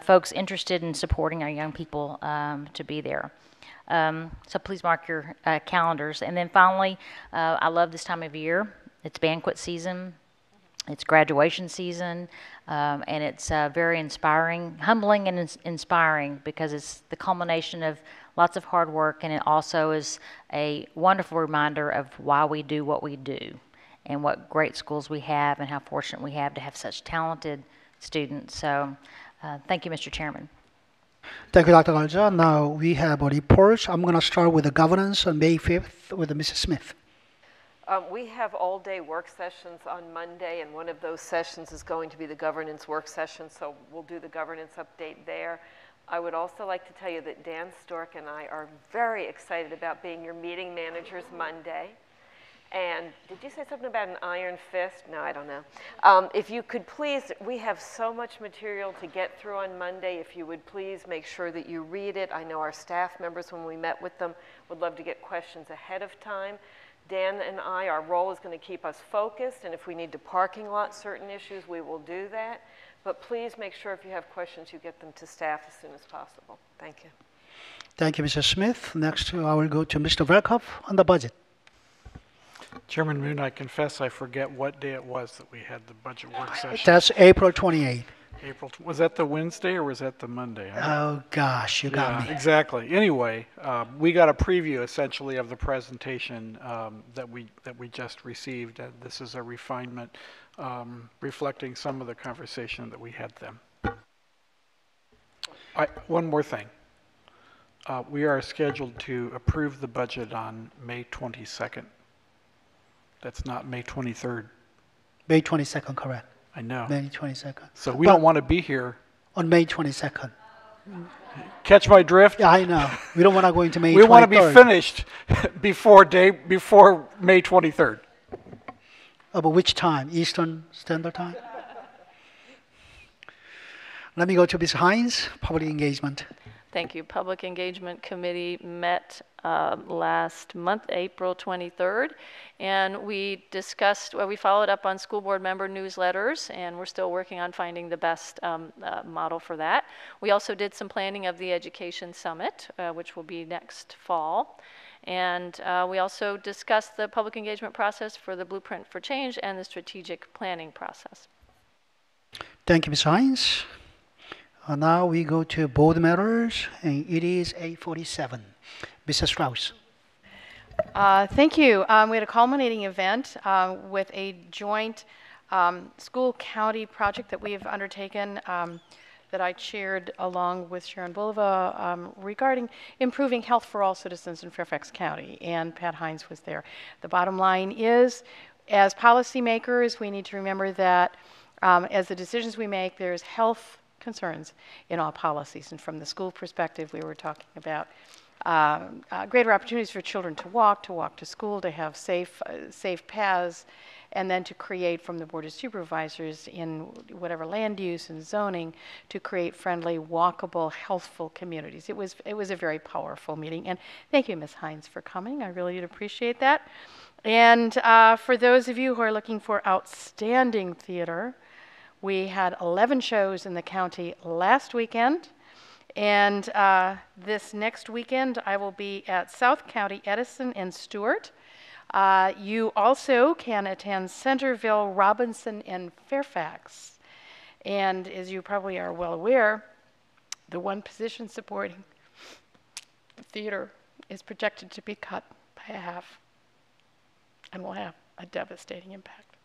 folks interested in supporting our young people to be there. So please mark your calendars. And then finally, I love this time of year. It's banquet season, it's graduation season, and it's very inspiring, humbling and inspiring because it's the culmination of lots of hard work, and it also is a wonderful reminder of why we do what we do and what great schools we have and how fortunate we have to have such talented students. So thank you, Mr. Chairman. Thank you, Dr. Garza. Now we have a report. I'm going to start with the governance on May 5th with Mrs. Smith. We have all-day work sessions on Monday, and one of those sessions is going to be the governance work session, so we'll do the governance update there. I would also like to tell you that Dan Stork and I are very excited about being your meeting managers Monday. And did you say something about an iron fist? No, I don't know. If you could please, we have so much material to get through on Monday. If you would please make sure that you read it. I know our staff members, when we met with them, would love to get questions ahead of time. Dan and I, our role is going to keep us focused, and if we need to parking lot certain issues, we will do that. But please make sure if you have questions, you get them to staff as soon as possible. Thank you. Thank you, Mrs. Smith. Next, I will go to Mr. Verkov on the budget. Chairman Moon, I confess I forget what day it was that we had the budget work session. That's April 28th. Was that the Wednesday or was that the Monday? Oh gosh, you got me. Exactly. Anyway, we got a preview essentially of the presentation that we just received. This is a refinement reflecting some of the conversation that we had then. One more thing. We are scheduled to approve the budget on May 22nd. That's not May 23rd. May 22nd, correct. I know. May 22nd. So we don't want to be here. On May 22nd. Catch my drift? Yeah, I know. We don't want to go into May 23rd. We want to be finished before May 23rd. But which time? Eastern Standard Time? Let me go to Ms. Hines, Public Engagement. Thank you. Public Engagement Committee met last month, April 23rd, and we discussed, we followed up on school board member newsletters, and we're still working on finding the best model for that. We also did some planning of the Education Summit, which will be next fall. And we also discussed the public engagement process for the Blueprint for Change and the strategic planning process. Thank you, Ms. Hines. Now we go to board matters, and it is 8:47. Mrs. Strauss. Thank you. We had a culminating event with a joint school-county project that we have undertaken that I chaired along with Sharon Bulova regarding improving health for all citizens in Fairfax County, and Pat Hines was there. The bottom line is, as policymakers, we need to remember that as the decisions we make, there's health concerns in all policies. And from the school perspective, we were talking about greater opportunities for children to walk to school, to have safe paths, and then to create from the Board of Supervisors in whatever land use and zoning to create friendly, walkable, healthful communities. It was a very powerful meeting. And thank you, Ms. Hines, for coming. I really did appreciate that. And for those of you who are looking for outstanding theater, we had 11 shows in the county last weekend, and this next weekend I will be at South County, Edison, and Stewart. You also can attend Centerville, Robinson, and Fairfax. And as you probably are well aware, the one position supporting the theater is projected to be cut by half and will have a devastating impact.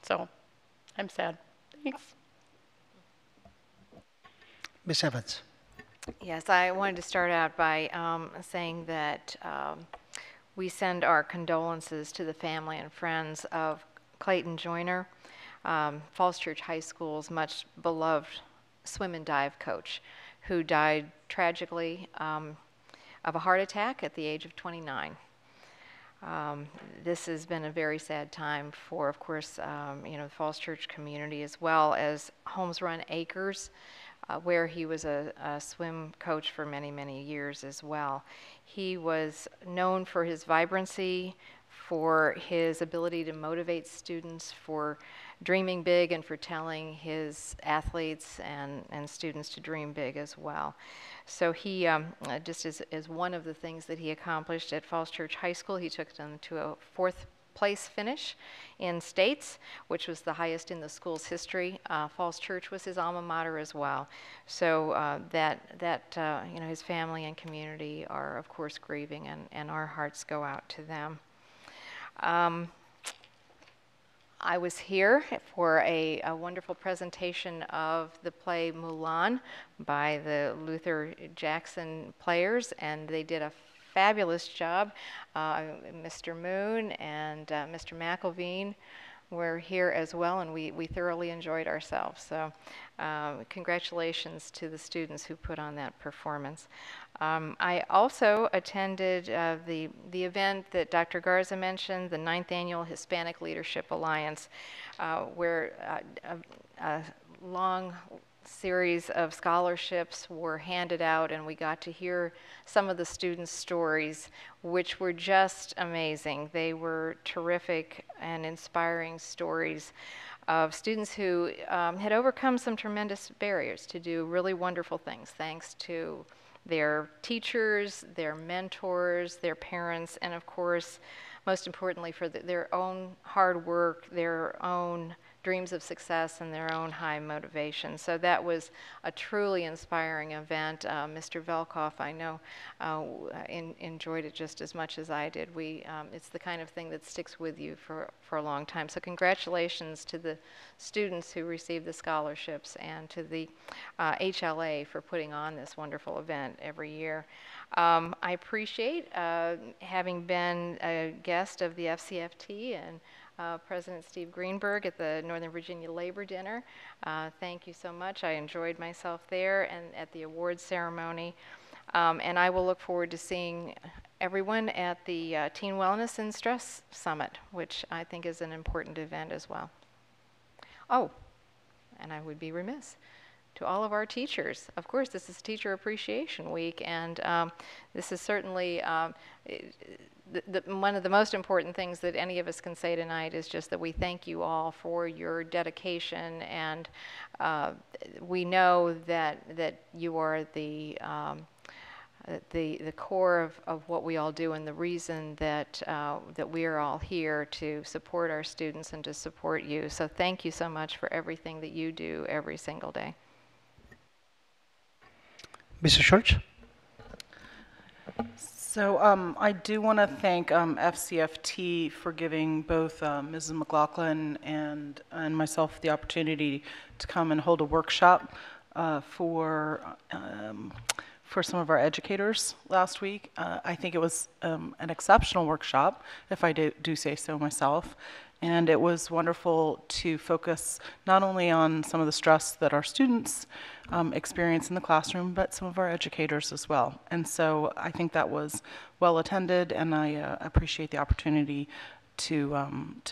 So I'm sad. Thanks. Ms. Evans. Yes, I wanted to start out by saying that we send our condolences to the family and friends of Clayton Joyner, Falls Church High School's much beloved swim and dive coach, who died tragically of a heart attack at the age of 29. This has been a very sad time for, of course, the Falls Church community, as well as Homes Run Acres, where he was a swim coach for many, many years as well. He was known for his vibrancy, for his ability to motivate students, for dreaming big, and for telling his athletes and students to dream big as well. So he, just as one of the things that he accomplished at Falls Church High School, he took them to a 4th place finish in states, which was the highest in the school's history. Falls Church was his alma mater as well. So his family and community are, of course, grieving, and our hearts go out to them. I was here for a wonderful presentation of the play Mulan by the Luther Jackson players, and they did a fabulous job. Mr. Moon and Mr. McElveen were here as well, and we thoroughly enjoyed ourselves. So congratulations to the students who put on that performance. I also attended the event that Dr. Garza mentioned, the 9th Annual Hispanic Leadership Alliance, where a long series of scholarships were handed out, and we got to hear some of the students' stories, which were just amazing. They were terrific and inspiring stories of students who had overcome some tremendous barriers to do really wonderful things, thanks to their teachers, their mentors, their parents, and of course, most importantly, for their own hard work, their own dreams of success, and their own high motivation. So that was a truly inspiring event. Mr. Velkoff, I know, enjoyed it just as much as I did. It's the kind of thing that sticks with you for a long time. So congratulations to the students who received the scholarships, and to the HLA for putting on this wonderful event every year. I appreciate having been a guest of the FCFT and President Steve Greenberg at the Northern Virginia Labor Dinner. Thank you so much. I enjoyed myself there and at the awards ceremony. And I will look forward to seeing everyone at the Teen Wellness and Stress Summit, which I think is an important event as well. Oh, and I would be remiss to all of our teachers. Of course, this is Teacher Appreciation Week, and this is certainly one of the most important things that any of us can say tonight is just that we thank you all for your dedication, and we know that you are the core of what we all do, and the reason that we are all here to support our students and to support you. So thank you so much for everything that you do every single day. Mr. Schultz? So I do want to thank FCFT for giving both Mrs. McLaughlin and myself the opportunity to come and hold a workshop for some of our educators last week. I think it was an exceptional workshop, if I do say so myself. And it was wonderful to focus not only on some of the stress that our students experience in the classroom, but some of our educators as well. And so I think that was well attended, and I appreciate the opportunity to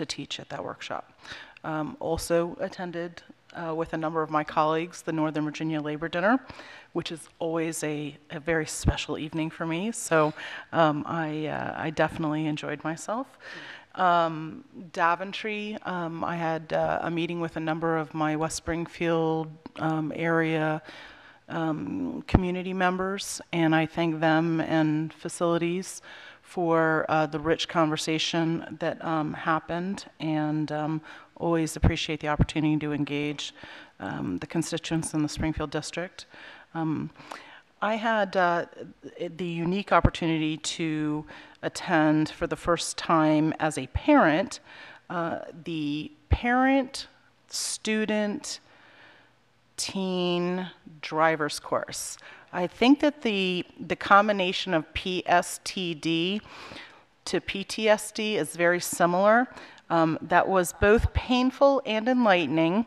teach at that workshop. Also attended with a number of my colleagues the Northern Virginia Labor Dinner, which is always a very special evening for me. So I definitely enjoyed myself. Daventry, I had a meeting with a number of my West Springfield area community members, and I thank them and facilities for the rich conversation that happened, and always appreciate the opportunity to engage the constituents in the Springfield district. I had the unique opportunity to attend for the first time as a parent the parent-student teen driver's course. I think that the combination of PSTD to PTSD is very similar. That was both painful and enlightening.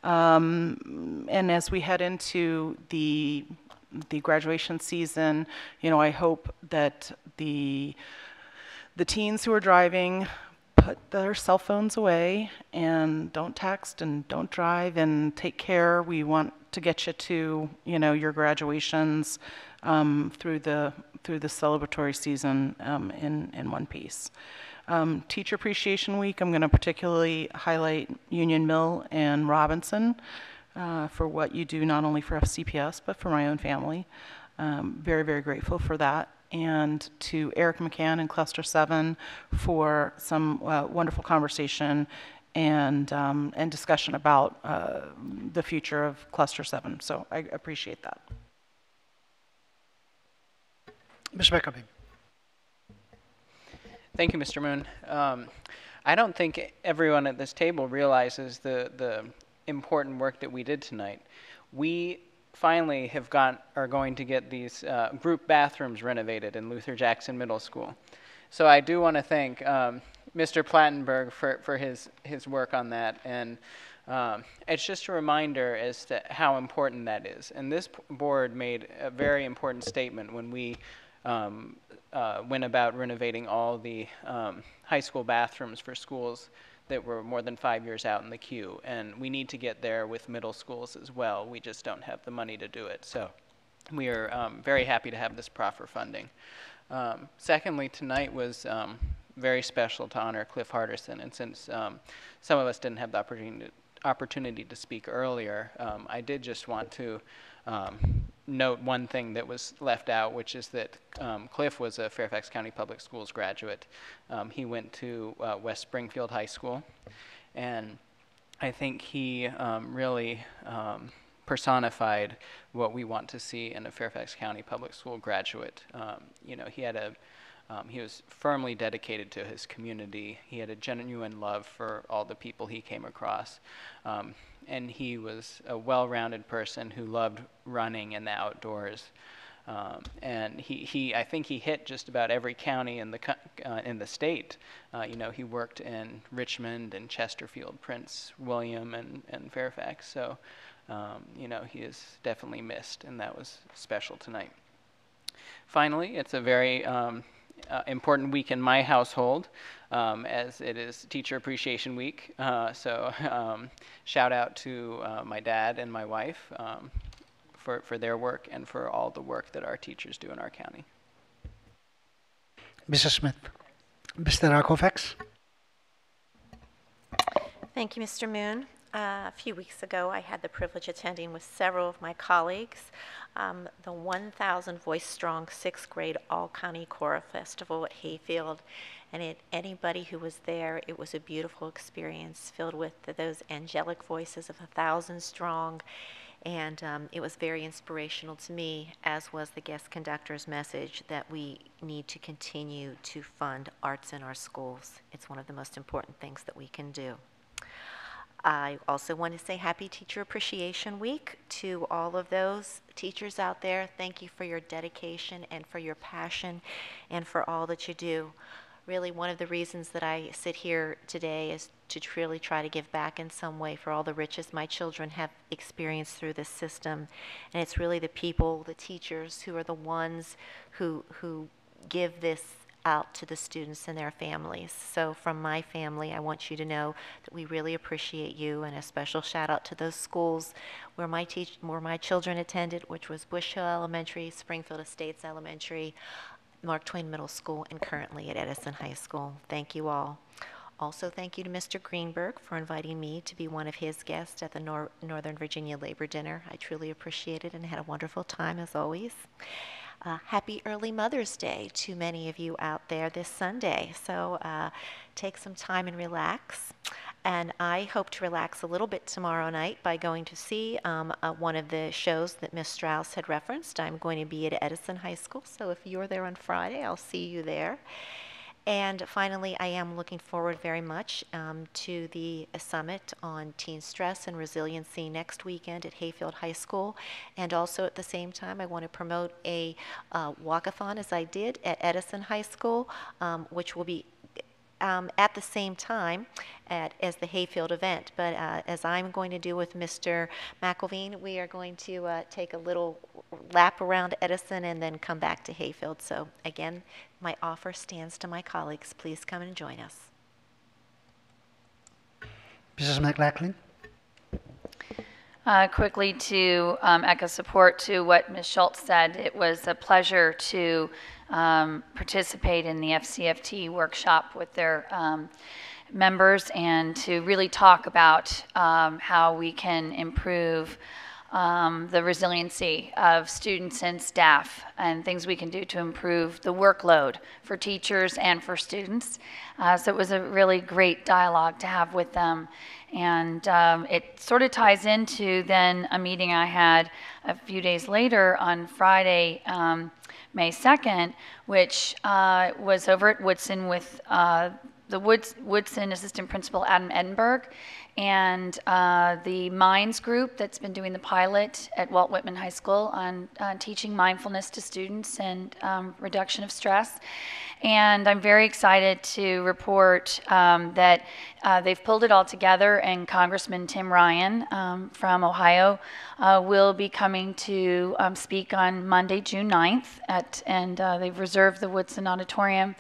And as we head into the graduation season, you know, I hope that the teens who are driving put their cell phones away and don't text and don't drive and take care. We want to get you to, you know, your graduations through the celebratory season in one piece. Teacher Appreciation Week, I'm going to particularly highlight Union Mill and Robinson for what you do not only for FCPS but for my own family. Very, very grateful for that. And to Eric McCann and Cluster 7 for some wonderful conversation and discussion about the future of Cluster 7. So I appreciate that. Ms. McAbee. Thank you, Mr. Moon. I don't think everyone at this table realizes the important work that we did tonight. We finally are going to get these group bathrooms renovated in Luther Jackson Middle School. So I do want to thank Mr. Plattenberg for his work on that, and it's just a reminder as to how important that is. And this board made a very important statement when we went about renovating all the high school bathrooms for schools that were more than 5 years out in the queue. And we need to get there with middle schools as well. We just don't have the money to do it. So we are very happy to have this proffer funding. Secondly, tonight was very special to honor Cliff Hardison. And since some of us didn't have the opportunity to speak earlier, I did just want to note one thing that was left out, which is that Cliff was a Fairfax County Public Schools graduate. He went to West Springfield High School, and I think he really personified what we want to see in a Fairfax County Public School graduate. You know, he was firmly dedicated to his community. He had a genuine love for all the people he came across. And he was a well-rounded person who loved running in the outdoors. And I think he hit just about every county in the state. You know, he worked in Richmond and Chesterfield, Prince William, and Fairfax. So, you know, he is definitely missed, and that was special tonight. Finally, it's a very important week in my household, as it is Teacher Appreciation Week. So shout out to my dad and my wife for their work and for all the work that our teachers do in our county. Mrs. Smith. Mr. Kovacs. Thank you, Mr. Moon. A few weeks ago, I had the privilege attending with several of my colleagues the 1,000 Voice Strong 6th grade All-County Choral Festival at Hayfield. And anybody who was there, it was a beautiful experience filled with those angelic voices of 1,000 strong. And it was very inspirational to me, as was the guest conductor's message, that we need to continue to fund arts in our schools. It's one of the most important things that we can do. I also want to say Happy Teacher Appreciation Week to all of those teachers out there. Thank you for your dedication and for your passion and for all that you do. Really, one of the reasons that I sit here today is to truly try to give back in some way for all the riches my children have experienced through this system. And it's really the people, the teachers, who are the ones who give this out to the students and their families. So from my family, I want you to know that we really appreciate you, and a special shout out to those schools where my children attended, which was Bush Hill Elementary, Springfield Estates Elementary, Mark Twain Middle School, and currently at Edison High School. Thank you all. Also, thank you to Mr. Greenberg for inviting me to be one of his guests at the Northern Virginia Labor Dinner. I truly appreciate it and had a wonderful time as always. Happy early Mother's Day to many of you out there this Sunday. So take some time and relax. And I hope to relax a little bit tomorrow night by going to see one of the shows that Ms. Strauss had referenced. I'm going to be at Edison High School, so if you're there on Friday, I'll see you there. And finally, I am looking forward very much to the summit on teen stress and resiliency next weekend at Hayfield High School. And also at the same time, I want to promote a walkathon, as I did at Edison High School, which will be at the same time as the Hayfield event. But as I'm going to do with Mr. McElveen, we are going to take a little lap around Edison and then come back to Hayfield. So again, my offer stands to my colleagues. Please come and join us. Mrs. McLaughlin. Quickly to echo support to what Ms. Schultz said, it was a pleasure to participate in the FCFT workshop with their members and to really talk about how we can improve the resiliency of students and staff and things we can do to improve the workload for teachers and for students. So it was a really great dialogue to have with them. And it sort of ties into then a meeting I had a few days later on Friday, May 2nd, which was over at Woodson with the Woodson Assistant Principal Adam Edinburgh, and the Minds group that's been doing the pilot at Walt Whitman High School on teaching mindfulness to students and reduction of stress. And I'm very excited to report that they've pulled it all together, and Congressman Tim Ryan from Ohio will be coming to speak on Monday, June 9th, and they've reserved the Woodson Auditorium.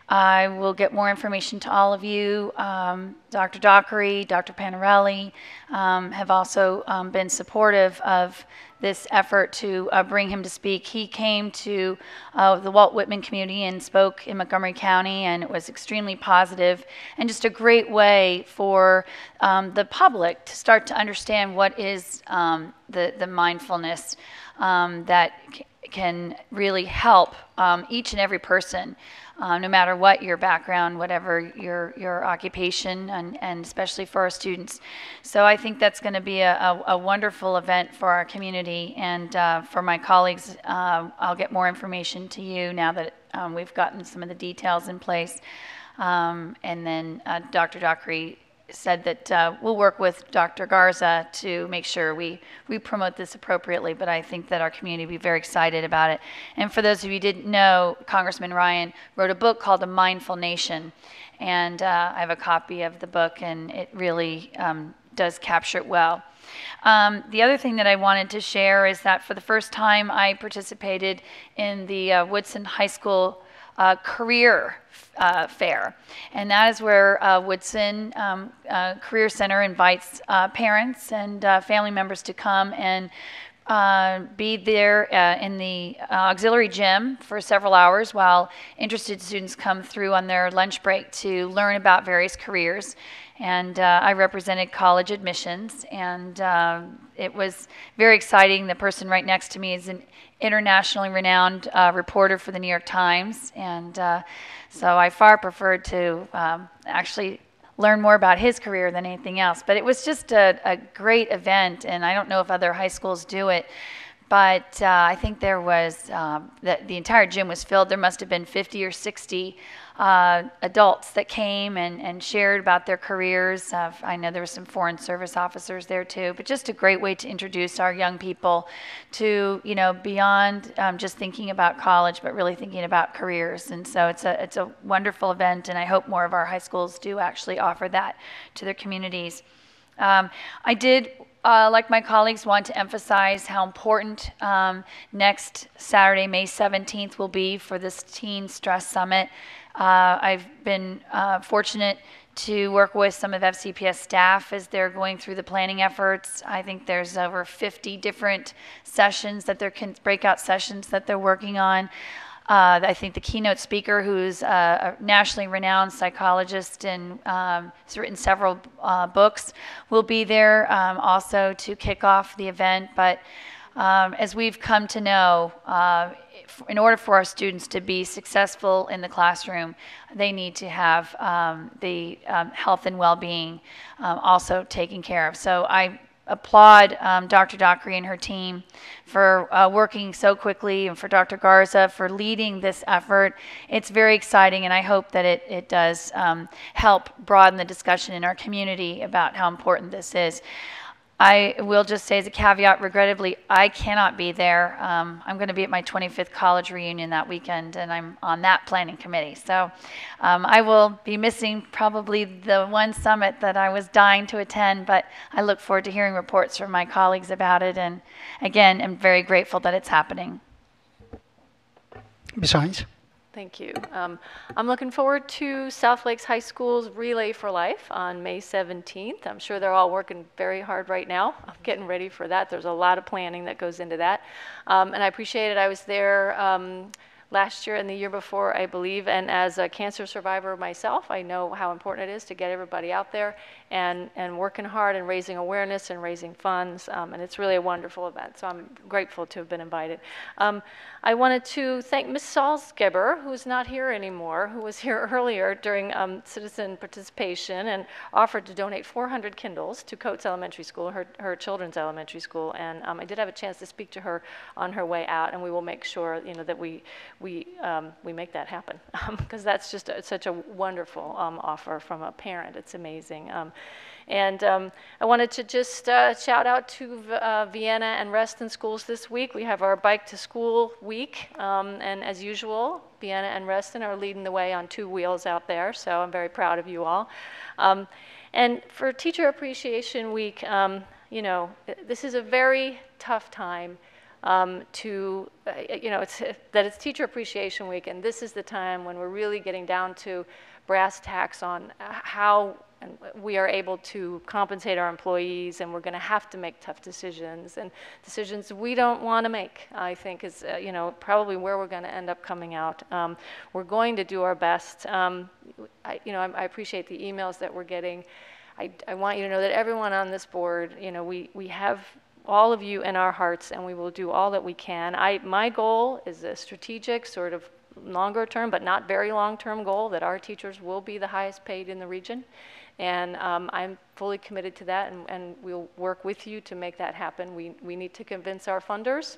I will get more information to all of you. Dr. Dockery, Dr. Panarelli have also been supportive of this effort to bring him to speak. He came to the Walt Whitman community and spoke in Montgomery County, and it was extremely positive and just a great way for the public to start to understand what is the mindfulness that can really help each and every person, no matter what your background, whatever your occupation, and especially for our students. So I think that's going to be a wonderful event for our community, and for my colleagues, I'll get more information to you now that we've gotten some of the details in place. And then Dr. Dockery said that we'll work with Dr. Garza to make sure we promote this appropriately, but I think that our community will be very excited about it. And for those of you who didn't know, Congressman Ryan wrote a book called A Mindful Nation, and I have a copy of the book, and it really does capture it well. The other thing that I wanted to share is that for the first time I participated in the Woodson High School career fair, and that is where Woodson Career Center invites parents and family members to come and be there in the auxiliary gym for several hours while interested students come through on their lunch break to learn about various careers. And I represented college admissions, and it was very exciting. The person right next to me is an internationally renowned reporter for the New York Times, and so I far preferred to actually learn more about his career than anything else. But it was just a great event, and I don't know if other high schools do it, but I think there was, the entire gym was filled. There must have been 50 or 60 adults that came and shared about their careers. I know there were some foreign service officers there too, but just a great way to introduce our young people to, beyond just thinking about college, but really thinking about careers. And so it's a wonderful event, and I hope more of our high schools do actually offer that to their communities. I did, like my colleagues, want to emphasize how important next Saturday, May 17th, will be for this Teen Stress Summit. I've been fortunate to work with some of FCPS staff as they're going through the planning efforts. I think there's over 50 different sessions that breakout sessions that they're working on. I think the keynote speaker, who's a nationally renowned psychologist and has written several books, will be there also to kick off the event. But as we've come to know, in order for our students to be successful in the classroom, they need to have the health and well-being also taken care of. So I applaud Dr. Dockery and her team for working so quickly, and for Dr. Garza for leading this effort. It's very exciting, and I hope that it does help broaden the discussion in our community about how important this is. I will just say as a caveat, regrettably, I cannot be there. I'm going to be at my 25th college reunion that weekend, and I'm on that planning committee. So I will be missing probably the one summit that I was dying to attend, but I look forward to hearing reports from my colleagues about it. And again, I'm very grateful that it's happening. Besides? Thank you. I'm looking forward to South Lakes High School's Relay for Life on May 17th. I'm sure they're all working very hard right now. I'm getting ready for that. There's a lot of planning that goes into that. And I appreciate it. I was there last year and the year before, I believe, and as a cancer survivor myself, I know how important it is to get everybody out there and working hard and raising awareness and raising funds, and it's really a wonderful event, so I'm grateful to have been invited. I wanted to thank Ms. Salzgeber, who's not here anymore, who was here earlier during citizen participation and offered to donate 400 Kindles to Coates Elementary School, her children's elementary school, and I did have a chance to speak to her on her way out, and we will make sure that we we make that happen, because that's just such a wonderful offer from a parent. It's amazing. I wanted to just shout out to Vienna and Reston schools this week. We have our Bike to School week, and as usual, Vienna and Reston are leading the way on 2 wheels out there, so I'm very proud of you all. And for Teacher Appreciation Week, you know, this is a very tough time it's Teacher Appreciation Week, and this is the time when we're really getting down to brass tacks on how we are able to compensate our employees, and we're going to have to make tough decisions, and decisions we don't want to make, I think, is you know, probably where we're going to end up coming out. We're going to do our best. I appreciate the emails that we're getting. I want you to know that everyone on this board, you know, we have all of you in our hearts, and we will do all that we can. My goal is a strategic, sort of longer term, but not very long term goal, that our teachers will be the highest paid in the region. And I'm fully committed to that, and we'll work with you to make that happen. We need to convince our funders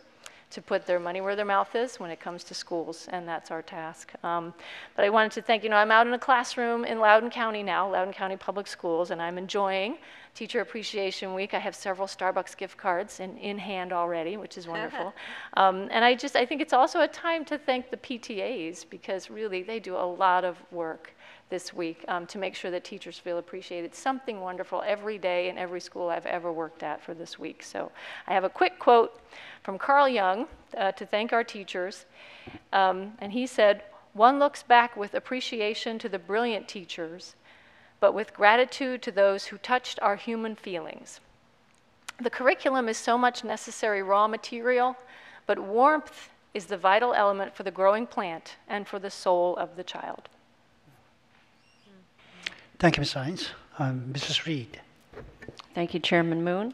to put their money where their mouth is when it comes to schools, and that's our task. But I wanted to thank, you know, I'm out in a classroom in Loudoun County now, Loudoun County Public Schools, and I'm enjoying Teacher Appreciation Week. I have several Starbucks gift cards in hand already, which is wonderful. And I think it's also a time to thank the PTAs, because really they do a lot of work this week to make sure that teachers feel appreciated. Something wonderful every day in every school I've ever worked at for this week. So I have a quick quote from Carl Jung to thank our teachers. And he said, "One looks back with appreciation to the brilliant teachers, but with gratitude to those who touched our human feelings. The curriculum is so much necessary raw material, but warmth is the vital element for the growing plant and for the soul of the child." Thank you, Ms. Hines. Mrs. Reed. Thank you, Chairman Moon.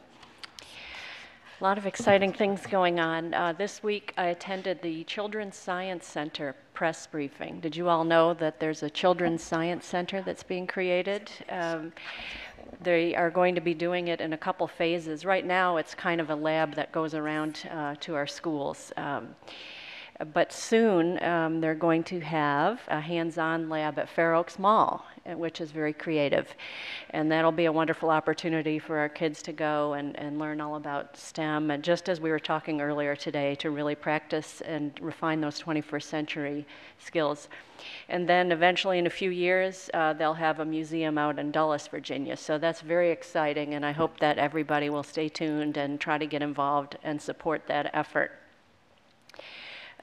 A lot of exciting things going on. This week I attended the Children's Science Center press briefing. Did you all know that there's a Children's Science Center that's being created? They are going to be doing it in a couple phases. Right now it's kind of a lab that goes around to our schools. But soon they're going to have a hands-on lab at Fair Oaks Mall, which is very creative. And that'll be a wonderful opportunity for our kids to go and learn all about STEM, and just as we were talking earlier today, to really practice and refine those 21st century skills. And then eventually in a few years, they'll have a museum out in Dulles, Virginia. So that's very exciting, and I hope that everybody will stay tuned and try to get involved and support that effort.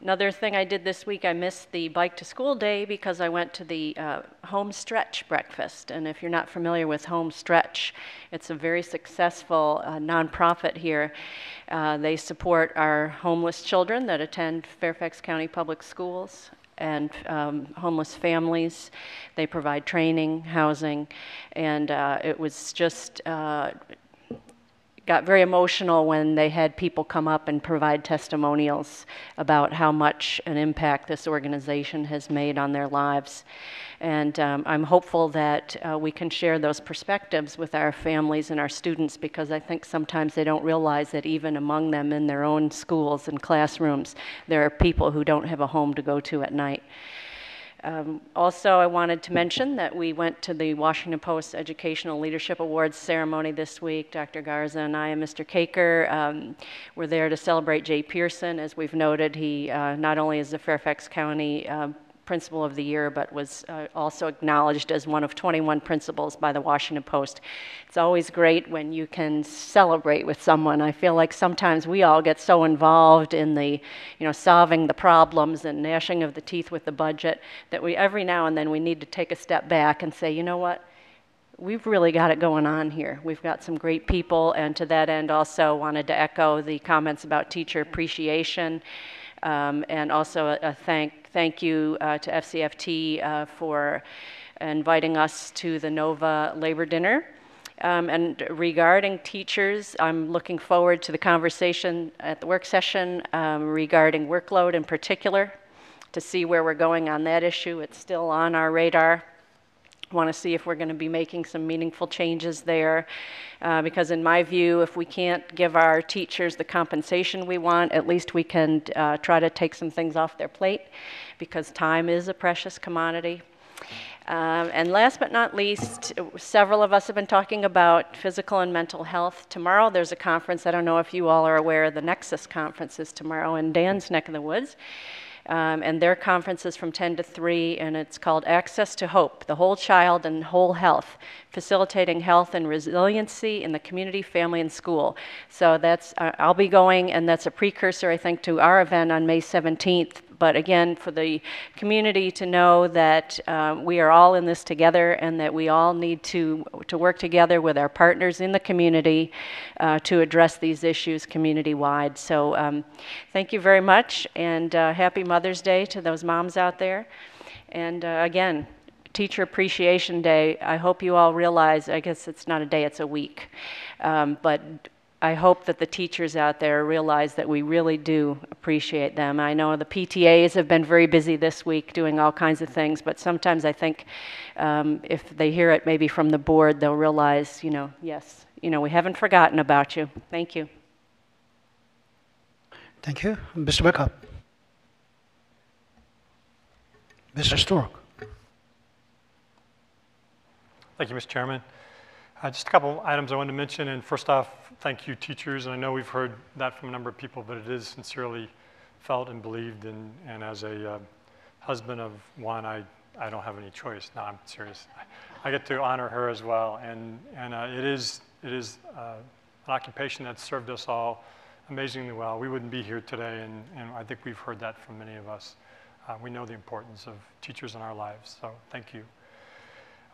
Another thing I did this week, I missed the Bike to School Day because I went to the Home Stretch breakfast. And if you're not familiar with Home Stretch, it's a very successful nonprofit here. They support our homeless children that attend Fairfax County Public Schools and homeless families. They provide training, housing, and it was just got very emotional when they had people come up and provide testimonials about how much an impact this organization has made on their lives. And I'm hopeful that we can share those perspectives with our families and our students, because I think sometimes they don't realize that even among them in their own schools and classrooms, there are people who don't have a home to go to at night. Also, I wanted to mention that we went to the Washington Post Educational Leadership Awards ceremony this week. Dr. Garza and I and Mr. Caker were there to celebrate Jay Pearson. As we've noted, he not only is the Fairfax County Principal of the Year, but was also acknowledged as one of 21 principals by the Washington Post. It's always great when you can celebrate with someone. I feel like sometimes we all get so involved in the, solving the problems and gnashing of the teeth with the budget that we every now and then we need to take a step back and say, you know what? We've really got it going on here. We've got some great people, and to that end also wanted to echo the comments about teacher appreciation. And also a thank you to FCFT for inviting us to the NOVA Labor Dinner. And regarding teachers, I'm looking forward to the conversation at the work session regarding workload in particular, to see where we're going on that issue. It's still on our radar. Want to see if we're going to be making some meaningful changes there. Because in my view, if we can't give our teachers the compensation we want, at least we can try to take some things off their plate, because time is a precious commodity. And last but not least, several of us have been talking about physical and mental health. Tomorrow there's a conference. I don't know if you all are aware, the Nexus conference is tomorrow in Dan's neck of the woods. And their conference is from 10 to 3, and it's called Access to Hope, the Whole Child and Whole Health, Facilitating Health and Resiliency in the Community, Family, and School. So that's, I'll be going, and that's a precursor, I think, to our event on May 17th. But again, for the community to know that we are all in this together, and that we all need to work together with our partners in the community to address these issues community-wide. So thank you very much, and happy Mother's Day to those moms out there. And again, Teacher Appreciation Day, I hope you all realize, I guess it's not a day, it's a week. But I hope that the teachers out there realize that we really do appreciate them. I know the PTAs have been very busy this week doing all kinds of things, but sometimes I think if they hear it maybe from the board, they'll realize, yes, we haven't forgotten about you. Thank you. Thank you. Mr. Becker. Mr. Stork. Thank you, Mr. Chairman. Just a couple items I wanted to mention, and first off, thank you, teachers. And I know we've heard that from a number of people, but it is sincerely felt and believed. And as a husband of one, I don't have any choice. No, I'm serious. I get to honor her as well, and it is an occupation that's served us all amazingly well. We wouldn't be here today, and I think we've heard that from many of us. We know the importance of teachers in our lives, so thank you.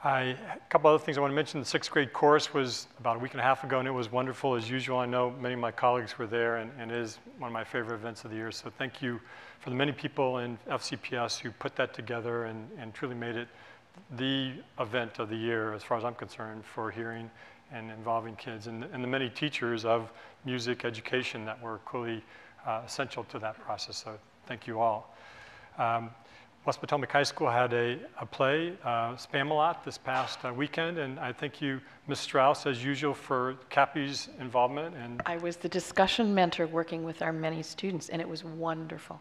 A couple other things I want to mention. The 6th grade course was about a week and a half ago, and it was wonderful as usual. I know many of my colleagues were there, and it is one of my favorite events of the year. So thank you for the many people in FCPS who put that together and truly made it the event of the year, as far as I'm concerned, for hearing and involving kids, and the many teachers of music education that were clearly essential to that process. So thank you all. West Potomac High School had a play, Spam-A-Lot, this past weekend, and I thank you, Ms. Strauss, as usual, for Cappy's involvement. And I was the discussion mentor working with our many students, and it was wonderful.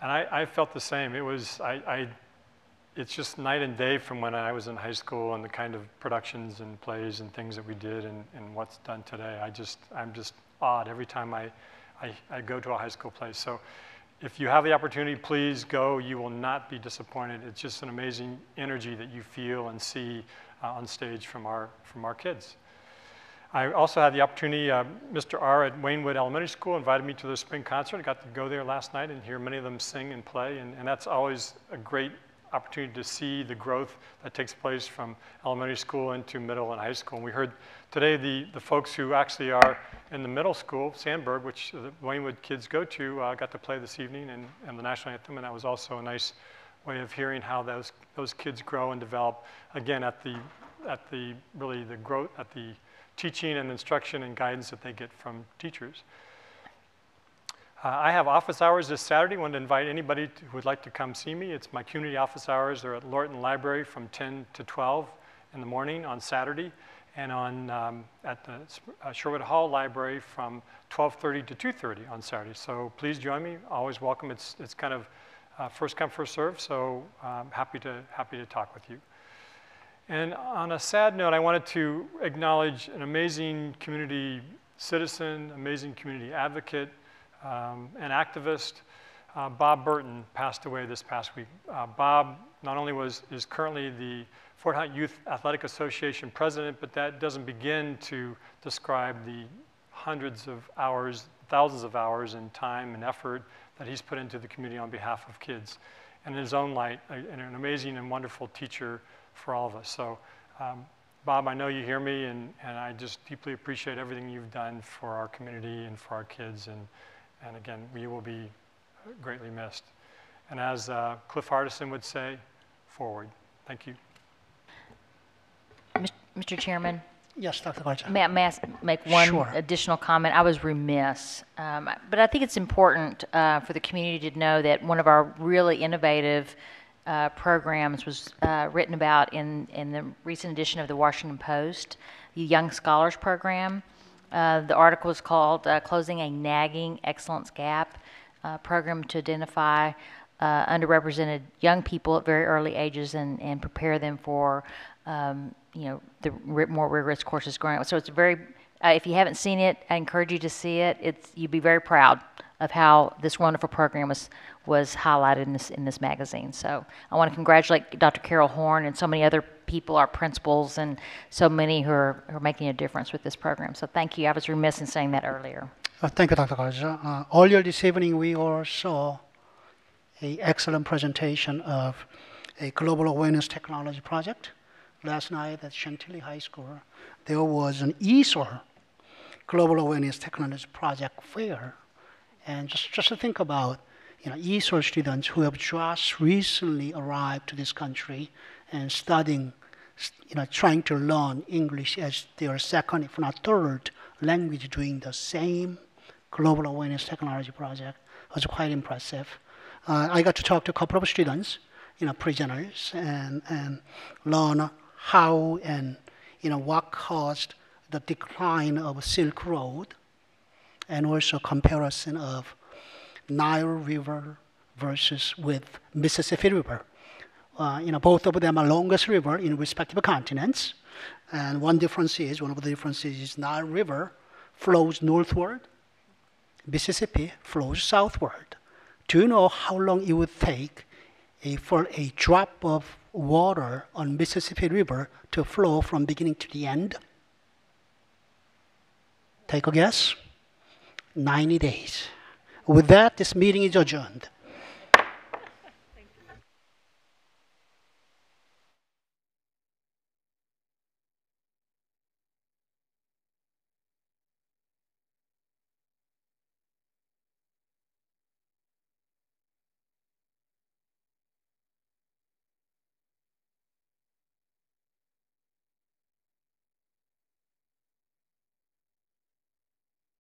And I felt the same. It was, it's just night and day from when I was in high school and the kind of productions and plays and things that we did and what's done today. I'm just awed every time I go to a high school play. So if you have the opportunity, please go. You will not be disappointed. It's just an amazing energy that you feel and see on stage from our kids. I also had the opportunity, Mr. R. at Waynewood Elementary School invited me to their spring concert. I got to go there last night and hear many of them sing and play, and that's always a great opportunity to see the growth that takes place from elementary school into middle and high school. And we heard today the folks who actually are in the middle school, Sandburg, which the Waynewood kids go to, got to play this evening and the national anthem, and that was also a nice way of hearing how those kids grow and develop, again, at the growth, at the teaching and instruction and guidance that they get from teachers. I have office hours this Saturday. I want to invite anybody who would like to come see me. It's my community office hours. They're at Lorton Library from 10 to 12 in the morning on Saturday, and at the Sherwood Hall Library from 12:30 to 2:30 on Saturday. So please join me. Always welcome. It's kind of first come, first serve. So happy to talk with you. And on a sad note, I wanted to acknowledge an amazing community citizen, amazing community advocate, an activist. Bob Burton passed away this past week. Bob not only is currently the Fort Hunt Youth Athletic Association president, but that doesn't begin to describe the hundreds of hours, thousands of hours in time and effort that he's put into the community on behalf of kids. And in his own light, an amazing and wonderful teacher for all of us. So Bob, I know you hear me, and I just deeply appreciate everything you've done for our community and for our kids. And again, you will be greatly missed. And as Cliff Hardison would say, forward. Thank you. Mr. Chairman? Yes, Dr. Garza. May I make one Sure. additional comment? I was remiss, but I think it's important for the community to know that one of our really innovative programs was written about in the recent edition of the Washington Post, the Young Scholars Program. The article is called Closing a Nagging Excellence Gap, program to identify underrepresented young people at very early ages and prepare them for the more rigorous courses growing up. So it's very, if you haven't seen it, I encourage you to see it. You'd be very proud of how this wonderful program was highlighted in this magazine. So I want to congratulate Dr. Carol Horn and so many other people, our principals, and so many who are making a difference with this program. So thank you. I was remiss in saying that earlier. Thank you, Dr. Garza. Earlier this evening, we all saw an excellent presentation of a global awareness technology project. Last night at Chantilly High School, there was an ESOR, Global Awareness Technology Project Fair. And just to think about, ESOR students who have just recently arrived to this country and studying, trying to learn English as their second, if not third, language, doing the same Global Awareness Technology Project was quite impressive. I got to talk to a couple of students, prisoners, and learn how and what caused the decline of Silk Road, and also comparison of Nile River versus with Mississippi River. Both of them are longest river in respective continents, and one of the differences is Nile River flows northward, Mississippi flows southward. Do you know how long it would take for a drop of water on Mississippi River to flow from beginning to the end? Take a guess. 90 days. With that, this meeting is adjourned.